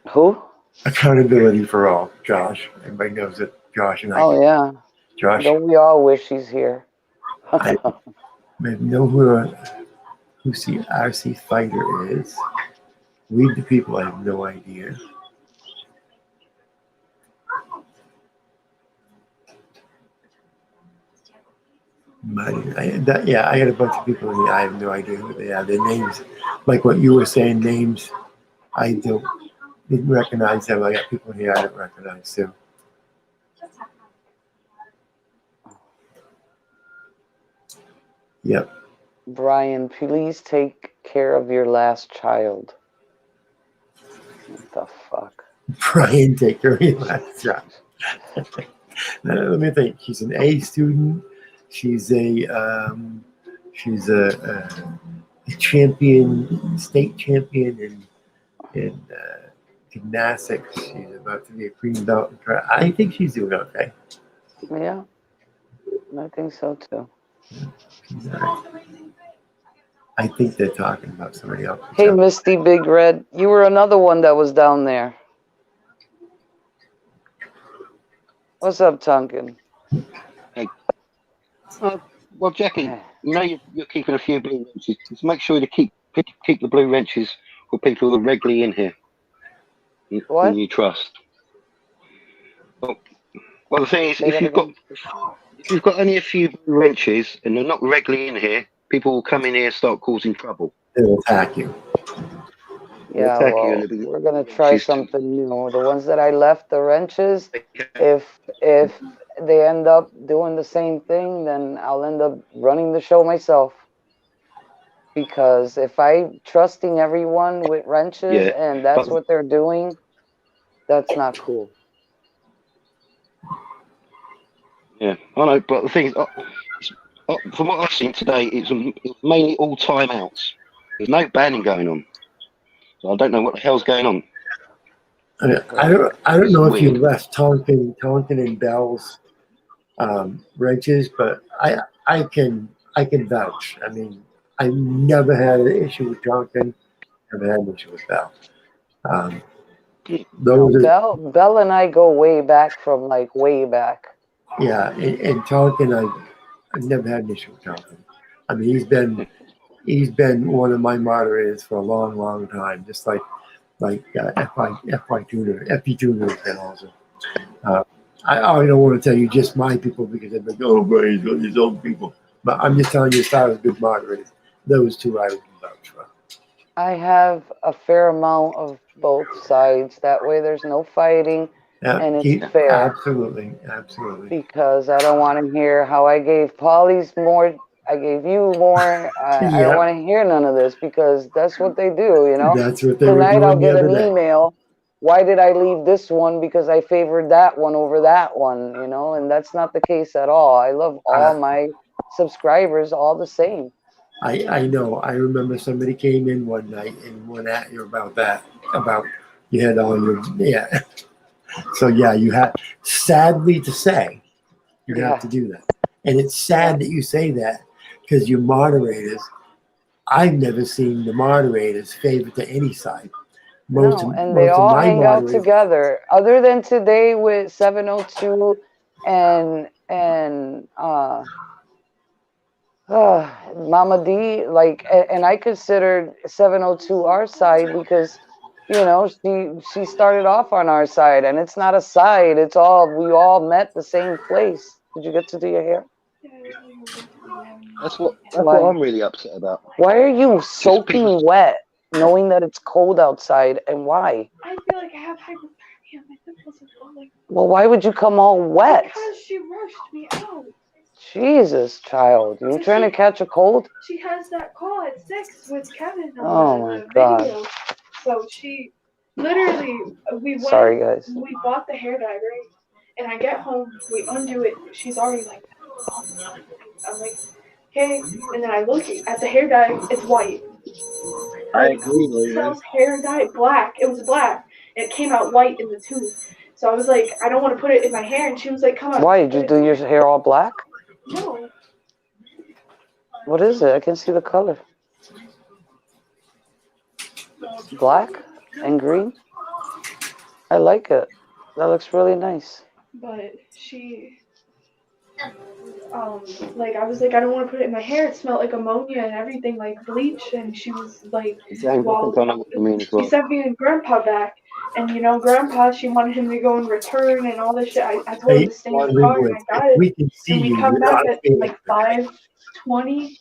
Who?
Accountability for all, Josh. Everybody knows that Josh and I.
Oh yeah.
Josh.
Don't we all wish he's here?
I know who the RC fighter is. Read the people. I have no idea. I got a bunch of people in here. I have no idea who they are. Their names, like what you were saying, names I didn't recognize them. I got people here I don't recognize too. Yep.
Brian, please take care of your last child. What the fuck?
Brian, take care of your last child. Let me think. She's an A student. She's a champion, state champion in gymnastics. She's about to be a green belt. I think she's doing okay.
Yeah, I think so too.
I think they're talking about somebody else.
Hey, Misty Big Red, you were another one that was down there. What's up, Tonkin?
Hey. Well, Jackie, you know you're keeping a few blue wrenches. Just make sure to keep the blue wrenches for people who are regularly in here. Who you trust. Well, the thing is, if you've got only a few blue wrenches and they're not regularly in here, people will come in here and start causing trouble.
They'll attack you.
Yeah, well, we're gonna try something new. The ones that I left, the wrenches, if they end up doing the same thing, then I'll end up running the show myself. Because if I'm trusting everyone with wrenches and that's what they're doing, that's not cool.
Yeah, I know, but the thing is, from what I've seen today, it was mainly all timeouts. There's no banning going on. So I don't know what the hell's going on.
I don't know if you left Tonkin and Bell's wrenches, but I can vouch. I mean, I never had an issue with Tonkin, never had an issue with Bell.
Bell and I go way back from like way back.
Yeah, and Tonkin, I've never had an issue with Tonkin. I mean, he's been one of my moderators for a long, long time, just like FP Tuner has been also. I don't want to tell you just my people because they're like, oh, Brian's got these old people. But I'm just telling you, as far as good moderators, those two I would vouch for.
I have a fair amount of both sides. That way there's no fighting and it's fair.
Absolutely.
Because I don't want to hear how I gave Polly's more, I gave you more. I don't want to hear none of this because that's what they do, you know?
That's what they were
Tonight
doing
I'll
the
get
other
an
day.
email. Why did I leave this one? Because I favored that one over that one, you know? And that's not the case at all. I love all my subscribers all the same.
I know. I remember somebody came in one night and went at you about that. About you had all your So yeah, you have. Sadly to say, you have to do that, and it's sad that you say that because your moderators. I've never seen the moderators favor to any side.
And they all hang out together. Other than today with 702 and Mama D, like, and I considered 702 our side because, you know, she started off on our side, and it's not a side. It's all, we all met the same place. Did you get to do your hair?
That's what I'm really upset about.
Why are you soaking wet, knowing that it's cold outside, and why?
I feel like I have hypothermia. My nipples are falling.
Well, why would you come all wet?
Because she rushed me out.
Jesus, child, you trying to catch a cold?
She has that call at 6 with Kevin
Oh
on
my
the
God.
video. So she literally, we went.
Sorry, guys.
We bought the hair dye, right? And I get home, we undo it. She's already like, I'm like, okay. And then I look at the hair dye. It's white.
I agree,
It
Lulu.
sells hair dye black. It was black. And it came out white in the tube. So I was like, I don't want to put it in my hair. And she was like, come on.
Why did you do your hair all black?
No.
What is it? I can see the color. Black and green. I like it. That looks really nice.
But she, like, I was like, I don't want to put it in my hair. It smelled like ammonia and everything, like bleach. And she was like,
James, I think I know what you mean as well.
she sent me and Grandpa back. And, you know, Grandpa, she wanted him to go and return and all this shit. I told him to stay in the car, and I got it.
We can see
And we
you.
come
You're
back
not
at like 5:20,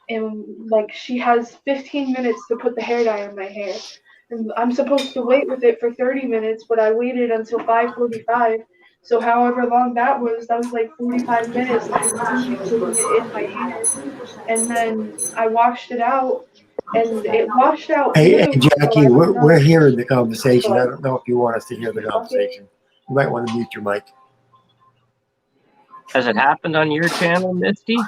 and like she has 15 minutes to put the hair dye in my hair. And I'm supposed to wait with it for 30 minutes, but I waited until 5:45. So however long that was like 45 minutes of putting it in my hair. And then I washed it out, and it washed out
Hey,
blue.
Jackie,
So
we're hearing the conversation. I don't know if you want us to hear the conversation. You might want to mute your mic.
Has it happened on your channel, Misty?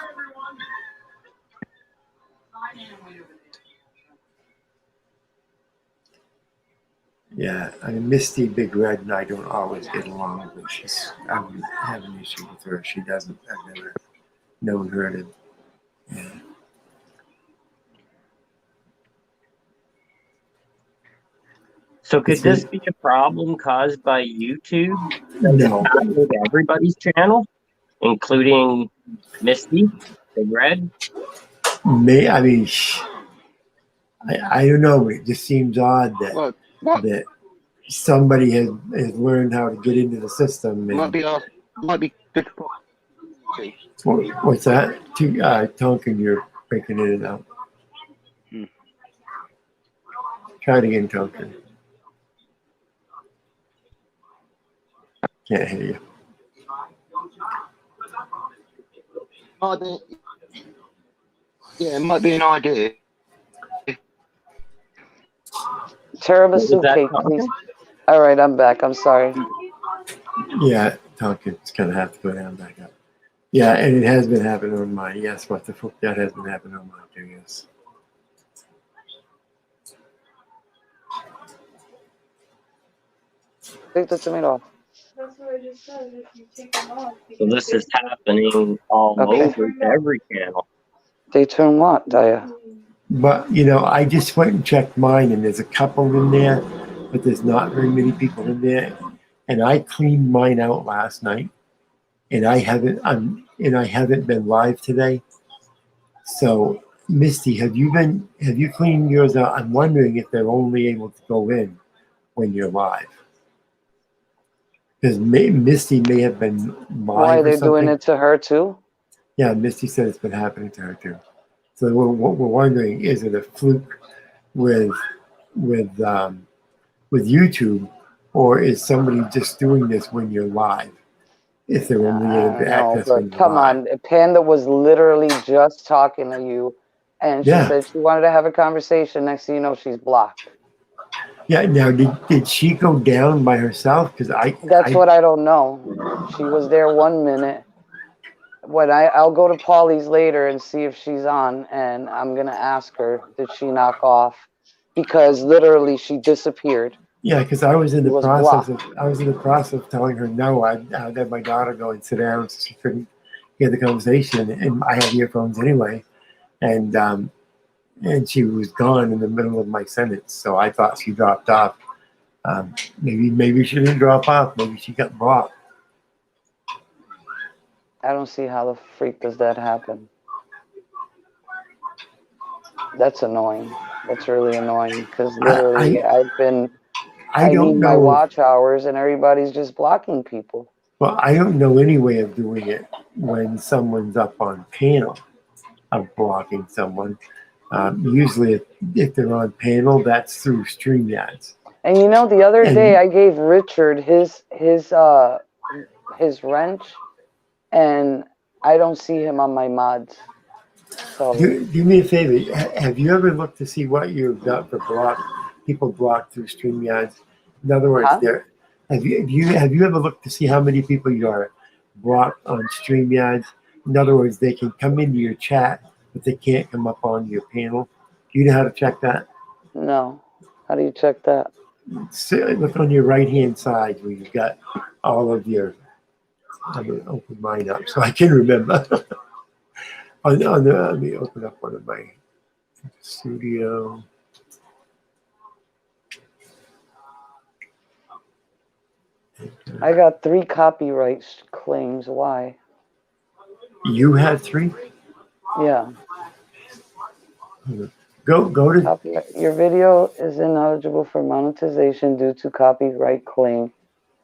Yeah, I mean, Misty Big Red and I don't always get along, but I wouldn't have an issue with her. She doesn't. I've never known her to. Yeah.
So could this be a problem caused by YouTube?
No.
With everybody's channel, including Misty, Big Red?
I mean, I don't know. It just seems odd that that somebody has learned how to get into the system. And,
might be good.
What's that? Tonkin, you're breaking in and out. Try it again, Tonkin. Can't hear you.
Yeah, it might be an idea.
Tiramisu cake, please. All right, I'm back. I'm sorry.
Yeah, Tonkin's going to have to go down back up. Yeah, and it has been happening on mine. Yes, what the fuck? That has been happening on mine too, yes.
Take the tomato off.
that's what I just said. If you take them off.
So this is happening all over every channel.
They turn what, Daya?
But, you know, I just went and checked mine, and there's a couple in there, but there's not very many people in there. And I cleaned mine out last night, and I haven't been live today. So, Misty, have you cleaned yours out? I'm wondering if they're only able to go in when you're live. Because Misty may have been live.
Why, they're doing it to her too?
Yeah, Misty said it's been happening to her too. So what we're wondering, is it a fluke with with um, with YouTube, or is somebody just doing this when you're live? If they're only
I
able
don't
to
know,
access when
but
you're
come
live.
on. Panda was literally just talking to you, and she
Yeah.
said she wanted to have a conversation. Next thing you know, she's blocked.
Yeah. Now, did she go down by herself? Because
That's what I don't know. She was there 1 minute. When I'll go to Paulie's later and see if she's on, and I'm gonna ask her, did she knock off? Because literally she disappeared.
Yeah, because I was in
She
the
was
process
blocked.
of telling her no. I'd had my daughter go and sit down so she couldn't hear the conversation, and I had earphones anyway, and she was gone in the middle of my sentence. So I thought she dropped off. Maybe she didn't drop off. Maybe she got blocked.
I don't see how the freak does that happen. That's annoying. That's really annoying because literally
I
I need
don't
my
know.
watch hours and everybody's just blocking people.
Well, I don't know any way of doing it when someone's up on panel of blocking someone. Usually, if they're on panel, that's through StreamYards.
And you know, the other day
And
I gave Richard his wrench, and I don't see him on my mods. So
do me a favor. Have you ever looked to see what you've got for people blocked through StreamYards? In other words,
huh?
have you ever looked to see how many people you are blocked on StreamYards? In other words, they can come into your chat, but they can't come up on your panel. Do you know how to check that?
No. How do you check that?
So look on your right hand side where you've got all of your. I'm gonna open mine up so I can remember. Let me open up one of my studio.
I got 3 copyright claims. Why?
You have 3?
Yeah.
Go to
Copyright. Your video is ineligible for monetization due to copyright claim.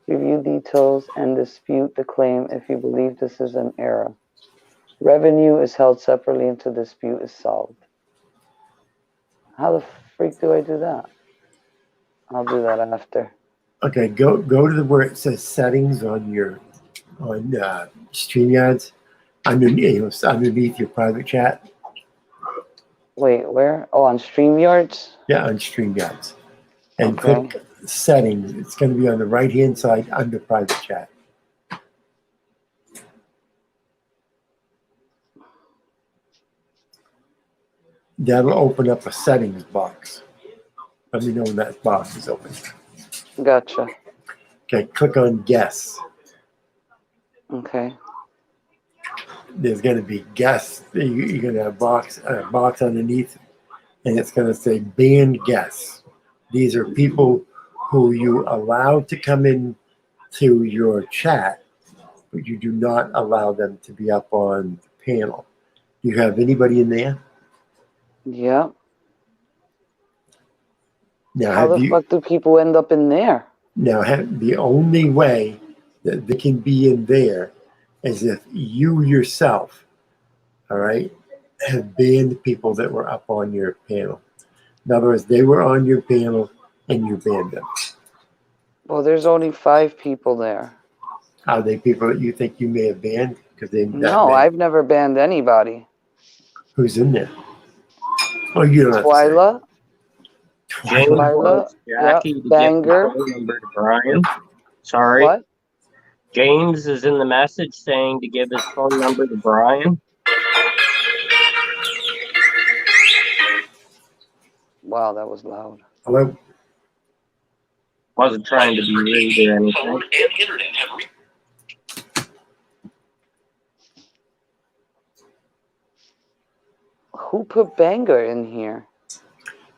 Review details and dispute the claim if you believe this is an error. Revenue is held separately until dispute is solved. How the freak do I do that? I'll do that after.
Okay, go to where it says settings on StreamYards underneath your private chat.
Wait, where? Oh, on StreamYards?
Yeah, on StreamYards. And
Okay.
click settings. It's going to be on the right hand side under private chat. That'll open up a settings box. Let me know when that box is open.
Gotcha.
Okay, click on guests.
Okay.
There's going to be guests. You're going to have a box underneath, and it's going to say banned guests. These are people who you allow to come in to your chat, but you do not allow them to be up on the panel. Do you have anybody in there?
Yeah.
Now,
How the fuck do people end up in there?
The only way that they can be in there is if you yourself, all right, have banned people that were up on your panel. In other words, they were on your panel and you banned them.
Well, there's only 5 people there.
Are they people that you think you may have banned? Because they
No, I've never banned anybody.
Who's in there? Oh, you don't have to say.
Twyla?
James wants Jackie to give his
Banger.
phone number to Brian. Sorry.
What?
James is in the message saying to give his phone number to Brian.
Wow, that was loud.
Hello?
Wasn't trying to be rude or anything.
Who put Banger in here?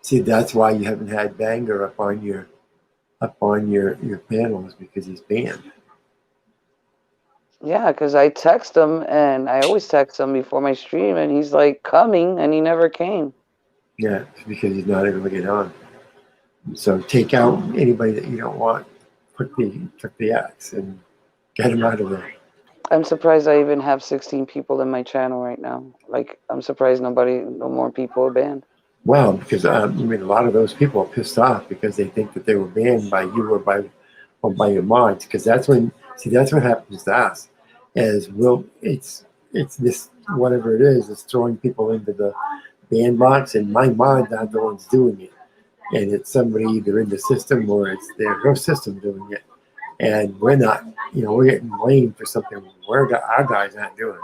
See, that's why you haven't had Banger up on your panels, because he's banned.
Yeah, because I text him, and I always text him before my stream, and he's like coming, and he never came.
Yeah, it's because he's not able to get on. So take out anybody that you don't want. Put the X and get him out of there.
I'm surprised I even have 16 people in my channel right now. Like, I'm surprised no more people are banned.
Well, because I mean, a lot of those people are pissed off because they think that they were banned by you or by your mods. Because that's that's what happens to us. It's this whatever it is. It's throwing people into the ban box, and my mods are the ones doing it. And it's somebody either in the system or it's their system doing it. And we're not, we're getting blamed for something our guys aren't doing.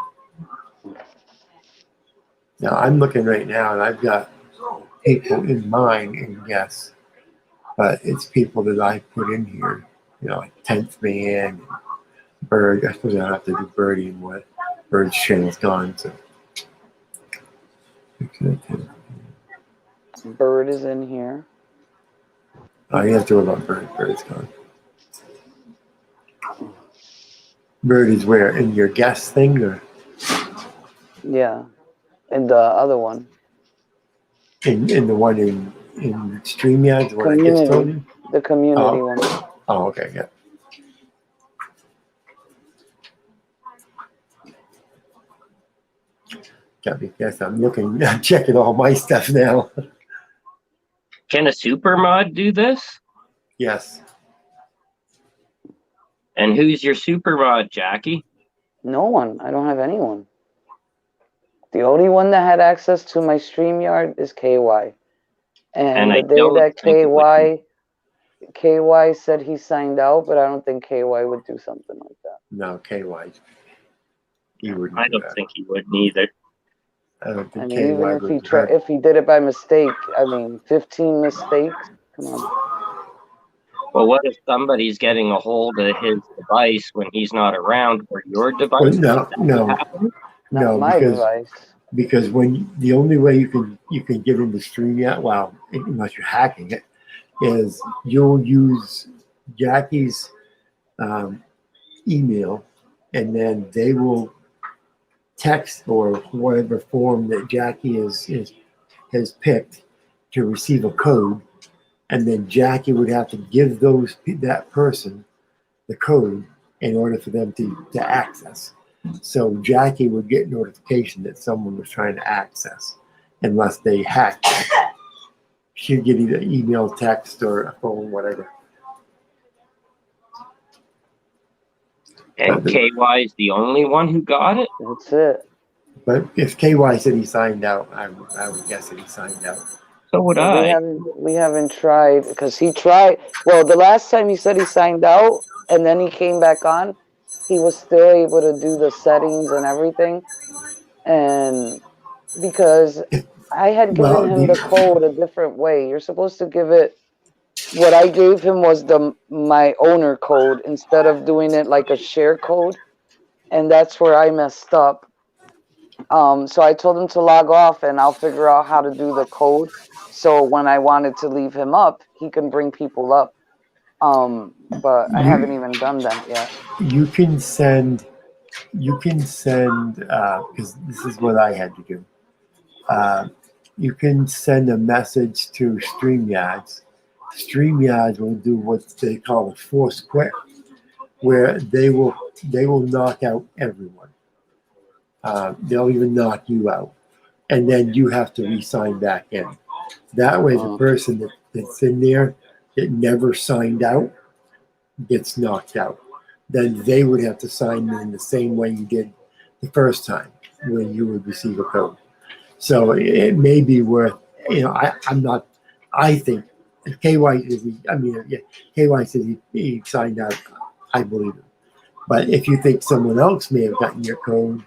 Now I'm looking right now, and I've got people in mind, and yes, but it's people that I put in here. Like 10th Man, Bird. I suppose I don't have to do Bird anymore. Bird's channel's gone, so.
Bird is in here.
Oh, you have to worry about Bird. Bird's gone. Bird is where? In your guest thing, or?
Yeah, and the other one.
In the one in StreamYard, the one that gets thrown in?
The community one.
Oh, okay, yeah. Got me. Yes, I'm checking all my stuff now.
Can a super mod do this?
Yes.
And who's your super mod, Jackie?
No one. I don't have anyone. The only one that had access to my StreamYard is KY. And the day that KY said he signed out, but I don't think KY would do something like that.
No, KY. He wouldn't.
I don't think he would neither.
I don't think
KY even if he did it by mistake, 15 mistakes. Come on.
Well, what if somebody's getting a hold of his device when he's not around, or your device?
Well, no,
my device.
Because when the only way you can get into StreamYard, well, unless you're hacking it, is you'll use Jackie's email, and then they will text or whatever form that Jackie has picked to receive a code, and then Jackie would have to give that person the code in order for them to access. So Jackie would get notification that someone was trying to access, unless they hacked it. She'd get either email, text, or a phone, whatever.
And KY is the only one who got it?
That's it.
But if KY said he signed out, I would guess that he signed out.
So would I.
We haven't tried, because he tried. Well, the last time he said he signed out and then he came back on, he was still able to do the settings and everything. And because I had given him the code a different way. You're supposed to give it. What I gave him was my owner code instead of doing it like a share code, and that's where I messed up. So I told him to log off, and I'll figure out how to do the code. So when I wanted to leave him up, he can bring people up. But I haven't even done that yet.
You can send, because this is what I had to do. You can send a message to StreamYards. StreamYards will do what they call a force quit, where they will knock out everyone. They'll even knock you out, and then you have to re-sign back in. That way, the person that's in there that never signed out gets knocked out. Then they would have to sign in the same way you did the first time, when you would receive a code. So it may be worth, I think if KY says he signed out, I believe him. But if you think someone else may have gotten your code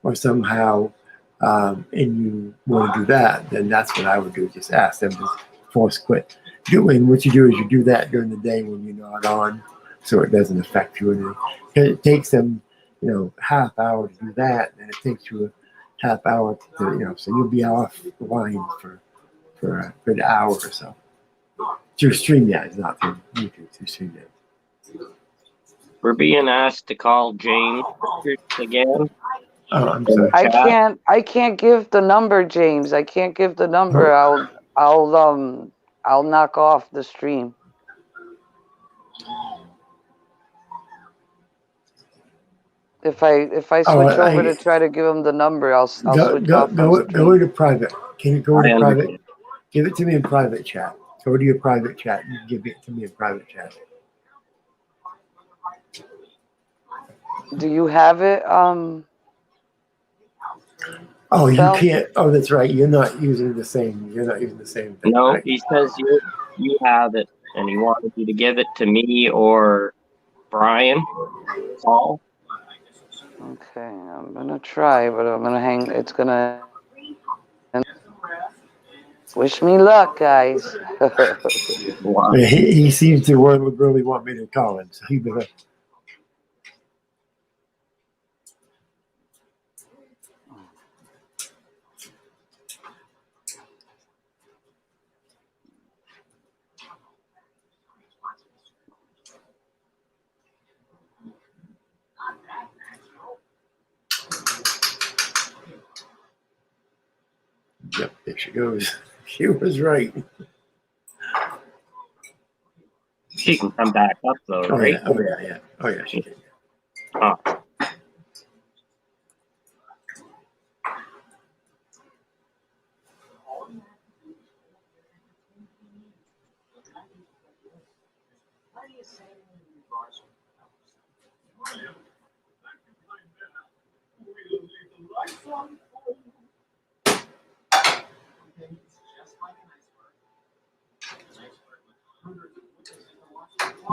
or somehow, and you want to do that, then that's what I would do. Just ask them to force quit. And what you do is you do that during the day when you're not on, so it doesn't affect you. It takes them, half hour to do that, and it takes you a half hour to, so you'll be off the line for a good hour or so. Through StreamYard, not through YouTube, through StreamYard.
We're being asked to call James again.
Oh, I'm sorry.
I can't give the number, James. I can't give the number. I'll knock off the stream. If I
Oh,
switch over to try to give him the number, I'll
go
switch
go
off from
go go
stream.
into private. Can you go
I
into private?
understand.
Give it to me in private chat. Go to your private chat and give it to me in private chat.
Do you have it?
Oh, you
Bell?
can't. Oh, that's right. You're not using the same. You're not using the same thing,
No,
right?
he says you have it, and he wanted you to give it to me or Brian. Paul.
Okay, I'm gonna try, but I'm gonna hang. It's gonna. Wish me luck, guys.
Wow.
He seems to really want me to call him. So he better. Yep, there she goes. She was right.
She can come back up though,
Oh
right?
yeah. Oh yeah. Yeah. Oh yeah. She did.
Oh.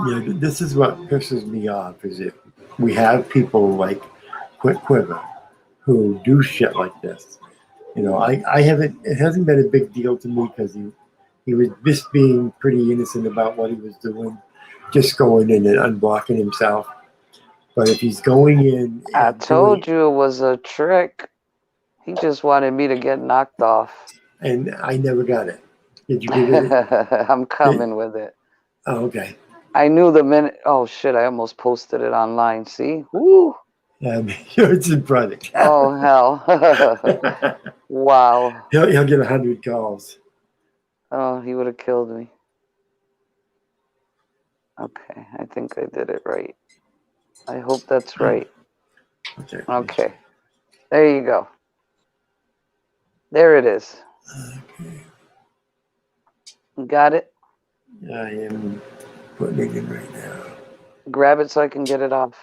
Yeah, this is what pisses me off. Is it? We have people like Quiver who do shit like this. You know, I haven't. It hasn't been a big deal to me because he was just being pretty innocent about what he was doing, just going in and unblocking himself. But if he's going in
I
and doing,
told you it was a trick. He just wanted me to get knocked off.
and I never got it. Did you get it?
I'm coming with it.
Oh, okay.
I knew the minute. Oh shit! I almost posted it online. See? Woo!
It's in private.
Oh hell! Wow.
He'll get 100 calls.
Oh, he would have killed me. Okay, I think I did it right. I hope that's right.
Okay.
Okay. There you go. There it is.
Okay.
Got it?
I am putting it in right now.
Grab it so I can get it off.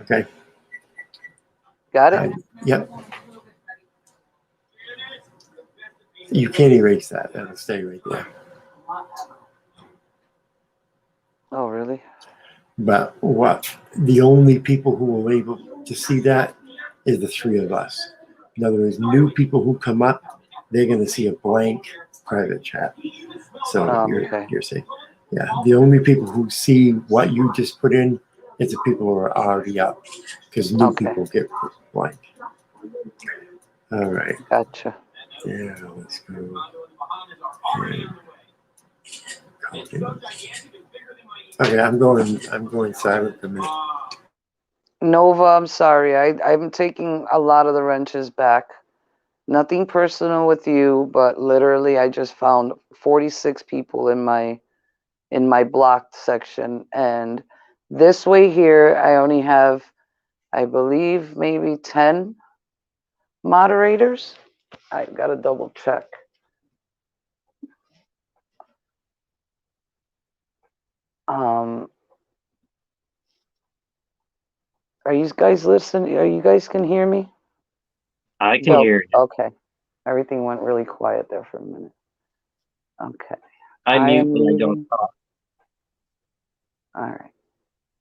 Okay.
Got it?
Yep. You can't erase that. That'll stay right there.
Oh, really?
But what the only people who will be able to see that is the three of us. In other words, new people who come up, they're going to see a blank private chat. So you're safe. Yeah, the only people who see what you just put in is the people who are already up, because new people get blank. All right.
Gotcha.
Yeah, let's go. Okay, I'm going silent for a minute.
Nova, I'm sorry. I'm taking a lot of the wrenches back. Nothing personal with you, but literally I just found 46 people in my blocked section, and this way here I only have, I believe, maybe 10 moderators. I gotta double check. Are you guys listening? Are you guys can hear me?
I can hear you.
Okay. Everything went really quiet there for a minute. Okay.
I mute when I don't talk.
All right.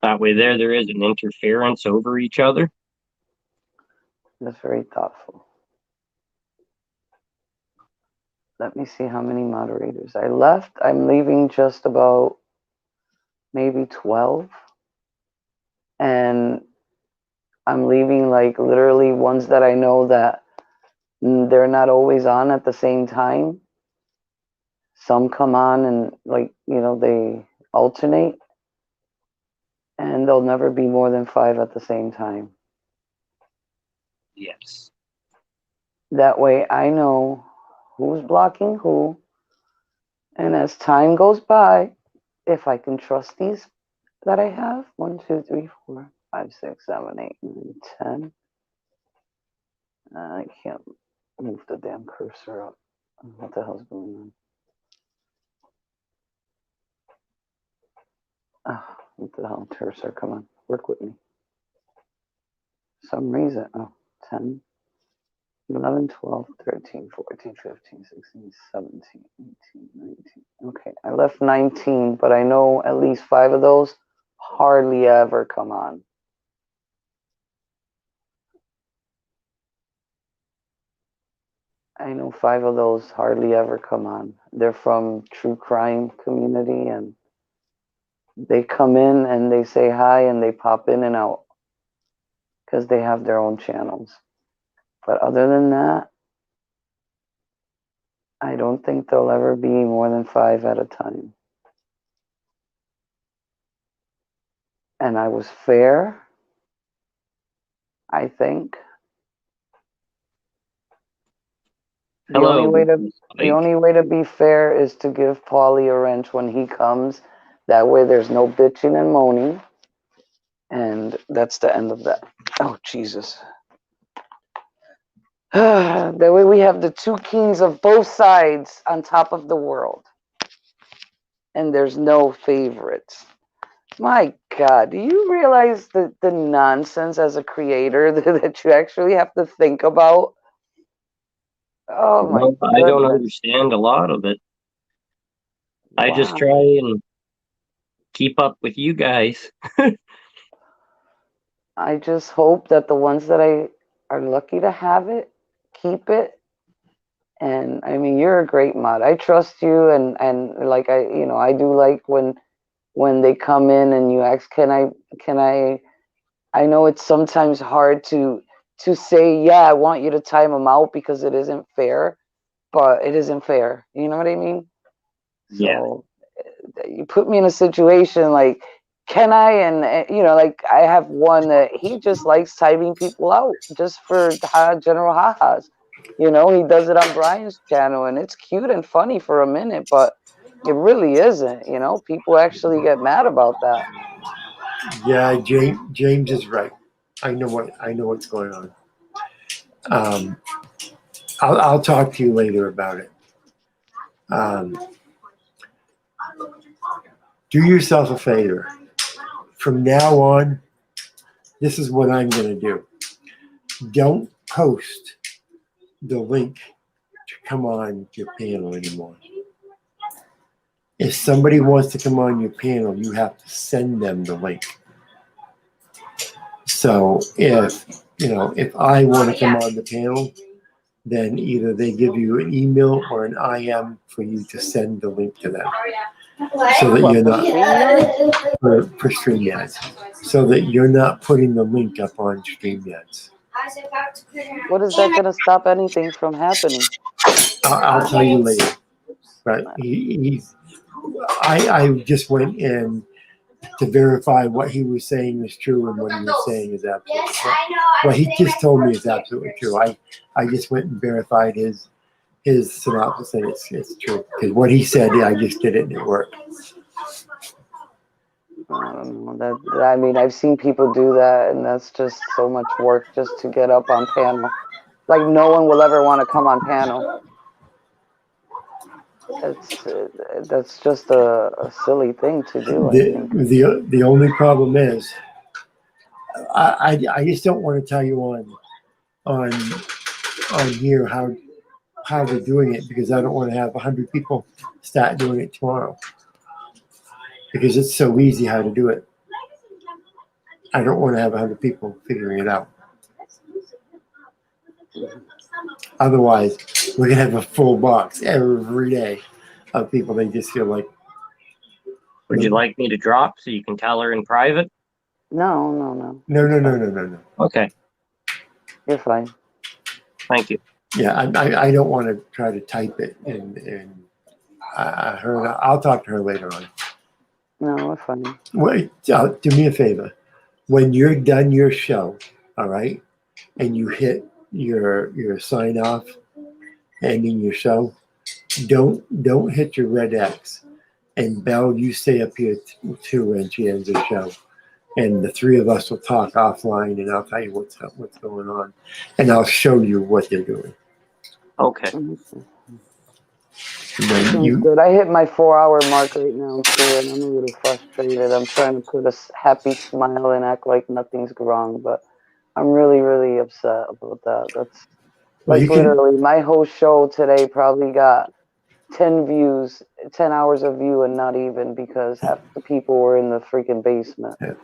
That way there isn't interference over each other.
That's very thoughtful. Let me see how many moderators I left. I'm leaving just about maybe 12. And I'm leaving like literally ones that I know that they're not always on at the same time. Some come on and they alternate, and there'll never be more than 5 at the same time.
Yes.
That way I know who's blocking who, and as time goes by, if I can trust these that I have. 1, 2, 3, 4, 5, 6, 7, 8, 9, 10. I can't move the damn cursor up. What the hell's going on? Oh, what the hell, cursor? Come on, work with me. Some reason. Oh, 10, 11, 12, 13, 14, 15, 16, 17, 18, 19. Okay, I left 19, but I know at least 5 of those hardly ever come on. I know 5 of those hardly ever come on. They're from true crime community, and they come in and they say hi and they pop in and out because they have their own channels. But other than that, I don't think there'll ever be more than 5 at a time. And I was fair, I think. The
Hello,
only way to be fair is to give Paulie a wrench when he comes. That way there's no bitching and moaning. And that's the end of that. Oh, Jesus. That way we have the 2 kings of both sides on top of the world. And there's no favorites. My God, do you realize the nonsense as a creator that you actually have to think about? Oh my
Well, I don't
goodness.
understand a lot of it. I just
Wow.
try and keep up with you guys.
I just hope that the ones that I are lucky to have it, keep it. And I mean, you're a great mod. I trust you, and like I do like when they come in and you ask, can I know it's sometimes hard to say, yeah, I want you to time them out because it isn't fair, but it isn't fair. You know what I mean?
Yeah.
So you put me in a situation like, can I? And like I have one that he just likes timing people out just for general ha-has. He does it on Brian's channel, and it's cute and funny for a minute, but it really isn't. People actually get mad about that.
Yeah, James is right. I know what's going on. I'll talk to you later about it. Do yourself a favor. From now on, this is what I'm going to do. Don't post the link to come on your panel anymore. If somebody wants to come on your panel, you have to send them the link. So if I want to come on the panel, then either they give you an email or an IM for you to send the link to them. So that you're not for StreamYards, so that you're not putting the link up on StreamYards.
What is that going to stop anything from happening?
I'll tell you later. But I just went in to verify what he was saying is true and what he was saying is absolutely true. What he just told me is absolutely true. I just went and verified his synopsis and it's true. Because what he said, I just did it and it worked.
I don't know. I mean, I've seen people do that, and that's just so much work just to get up on panel. Like no one will ever want to come on panel. That's just a silly thing to do. I think.
The only problem is, I just don't want to tell you on here how they're doing it because I don't want to have 100 people start doing it tomorrow because it's so easy how to do it. I don't want to have 100 people figuring it out. Otherwise, we're gonna have a full box every day of people. They just feel like.
Would you like me to drop so you can tell her in private?
No.
No.
Okay.
You're fine.
Thank you.
Yeah, I don't want to try to type it and I'll talk to her later on.
No, we're fine.
Wait, do me a favor. When you're done your show, all right, and you hit your sign off, ending your show, don't hit your red X. And Belle, you stay up here too when she ends the show. And the three of us will talk offline, and I'll tell you what's going on, and I'll show you what they're doing.
Okay.
Sounds good. I hit my 4-hour mark right now too, and I'm a little frustrated. I'm trying to put a happy smile and act like nothing's wrong, but I'm really, really upset about that. That's
Well,
like literally my whole show today probably got 10 views, 10 hours of view, and not even, because half the people were in the freaking basement.
Yeah.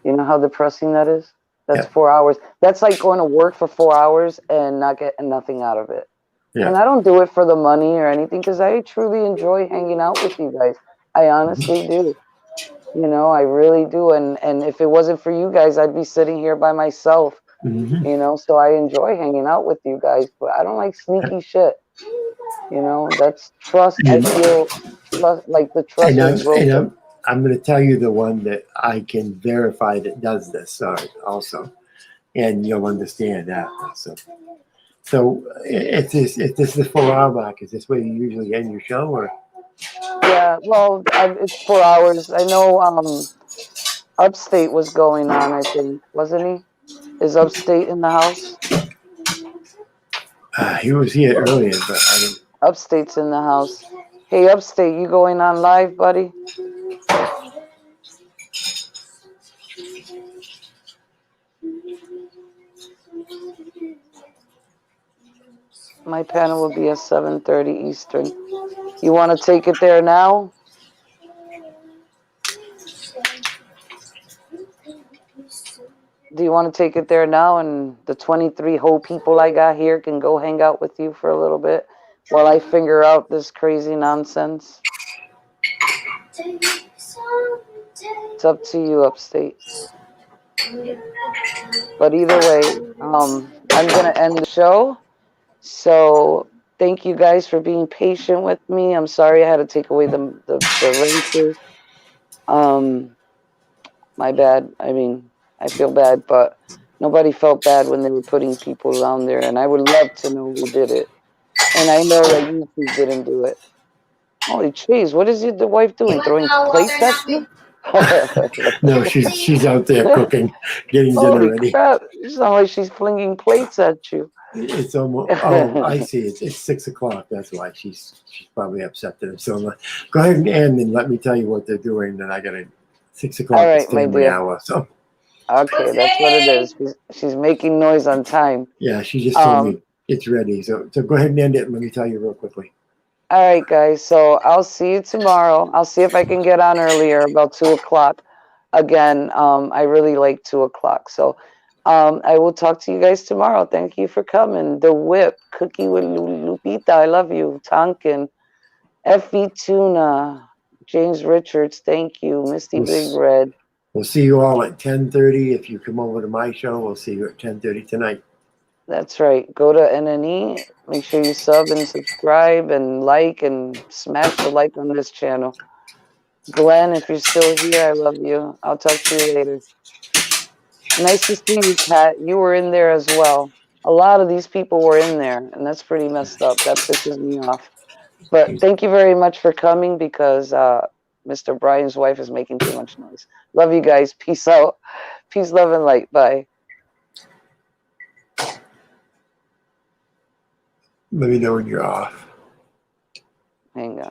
You know how depressing that is? That's
Yeah.
4 hours. That's like going to work for 4 hours and not getting nothing out of it.
Yeah.
And I don't do it for the money or anything, because I truly enjoy hanging out with you guys. I honestly do. You know, I really do. And if it wasn't for you guys, I'd be sitting here by myself.
Mhm.
You know, so I enjoy hanging out with you guys, but I don't like sneaky shit. You know, that's trust. I feel like the trust was broken.
I'm going to tell you the one that I can verify that does this also, and you'll understand that. So if this is the 4-hour mark, is this where you usually end your show, or?
Yeah, well, it's 4 hours. I know Upstate was going on, I think, wasn't he? Is Upstate in the house?
He was here earlier, but I didn't.
Upstate's in the house. Hey, Upstate, you going on live, buddy? My panel will be at 7:30 Eastern. You want to take it there now? Do you want to take it there now, and the 23 whole people I got here can go hang out with you for a little bit while I figure out this crazy nonsense? It's up to you, Upstate. But either way, I'm gonna end the show. So thank you guys for being patient with me. I'm sorry I had to take away the wrenches. My bad. I mean, I feel bad, but nobody felt bad when they were putting people down there, and I would love to know who did it. And I know that YouTube didn't do it. Holy jeez, what is the wife doing? Throwing plates at you?
No, she's out there cooking, getting dinner
Holy
ready.
crap! It sounds like she's flinging plates at you.
It's almost. Oh, I see. It's 6 o'clock. That's why she's probably upset that I'm so much. Go ahead and end, and let me tell you what they're doing. Then I got to 6 o'clock.
All right,
It's
my
family
dear.
hour. So
Okay, that's what it is. She's making noise on time.
yeah, she just told me it's ready. So go ahead and end it. And let me tell you real quickly.
All right, guys. So I'll see you tomorrow. I'll see if I can get on earlier, about 2 o'clock. Again, I really like 2 o'clock. So I will talk to you guys tomorrow. Thank you for coming. The Whip, Cookie with Lupita, I love you. Tonkin, Effie Tuna, James Richards, thank you. Misty Big Red.
We'll see you all at 10:30. If you come over to my show, we'll see you at 10:30 tonight.
That's right. Go to NNE. Make sure you sub and subscribe and like and smash the like on this channel. Glenn, if you're still here, I love you. I'll talk to you later. Nice to see you, Pat. You were in there as well. A lot of these people were in there, and that's pretty messed up. That pisses me off. But thank you very much for coming, because Mr. Brian's wife is making too much noise. Love you guys. Peace out. Peace, love, and light. Bye.
Let me know when you're off.
Hang on.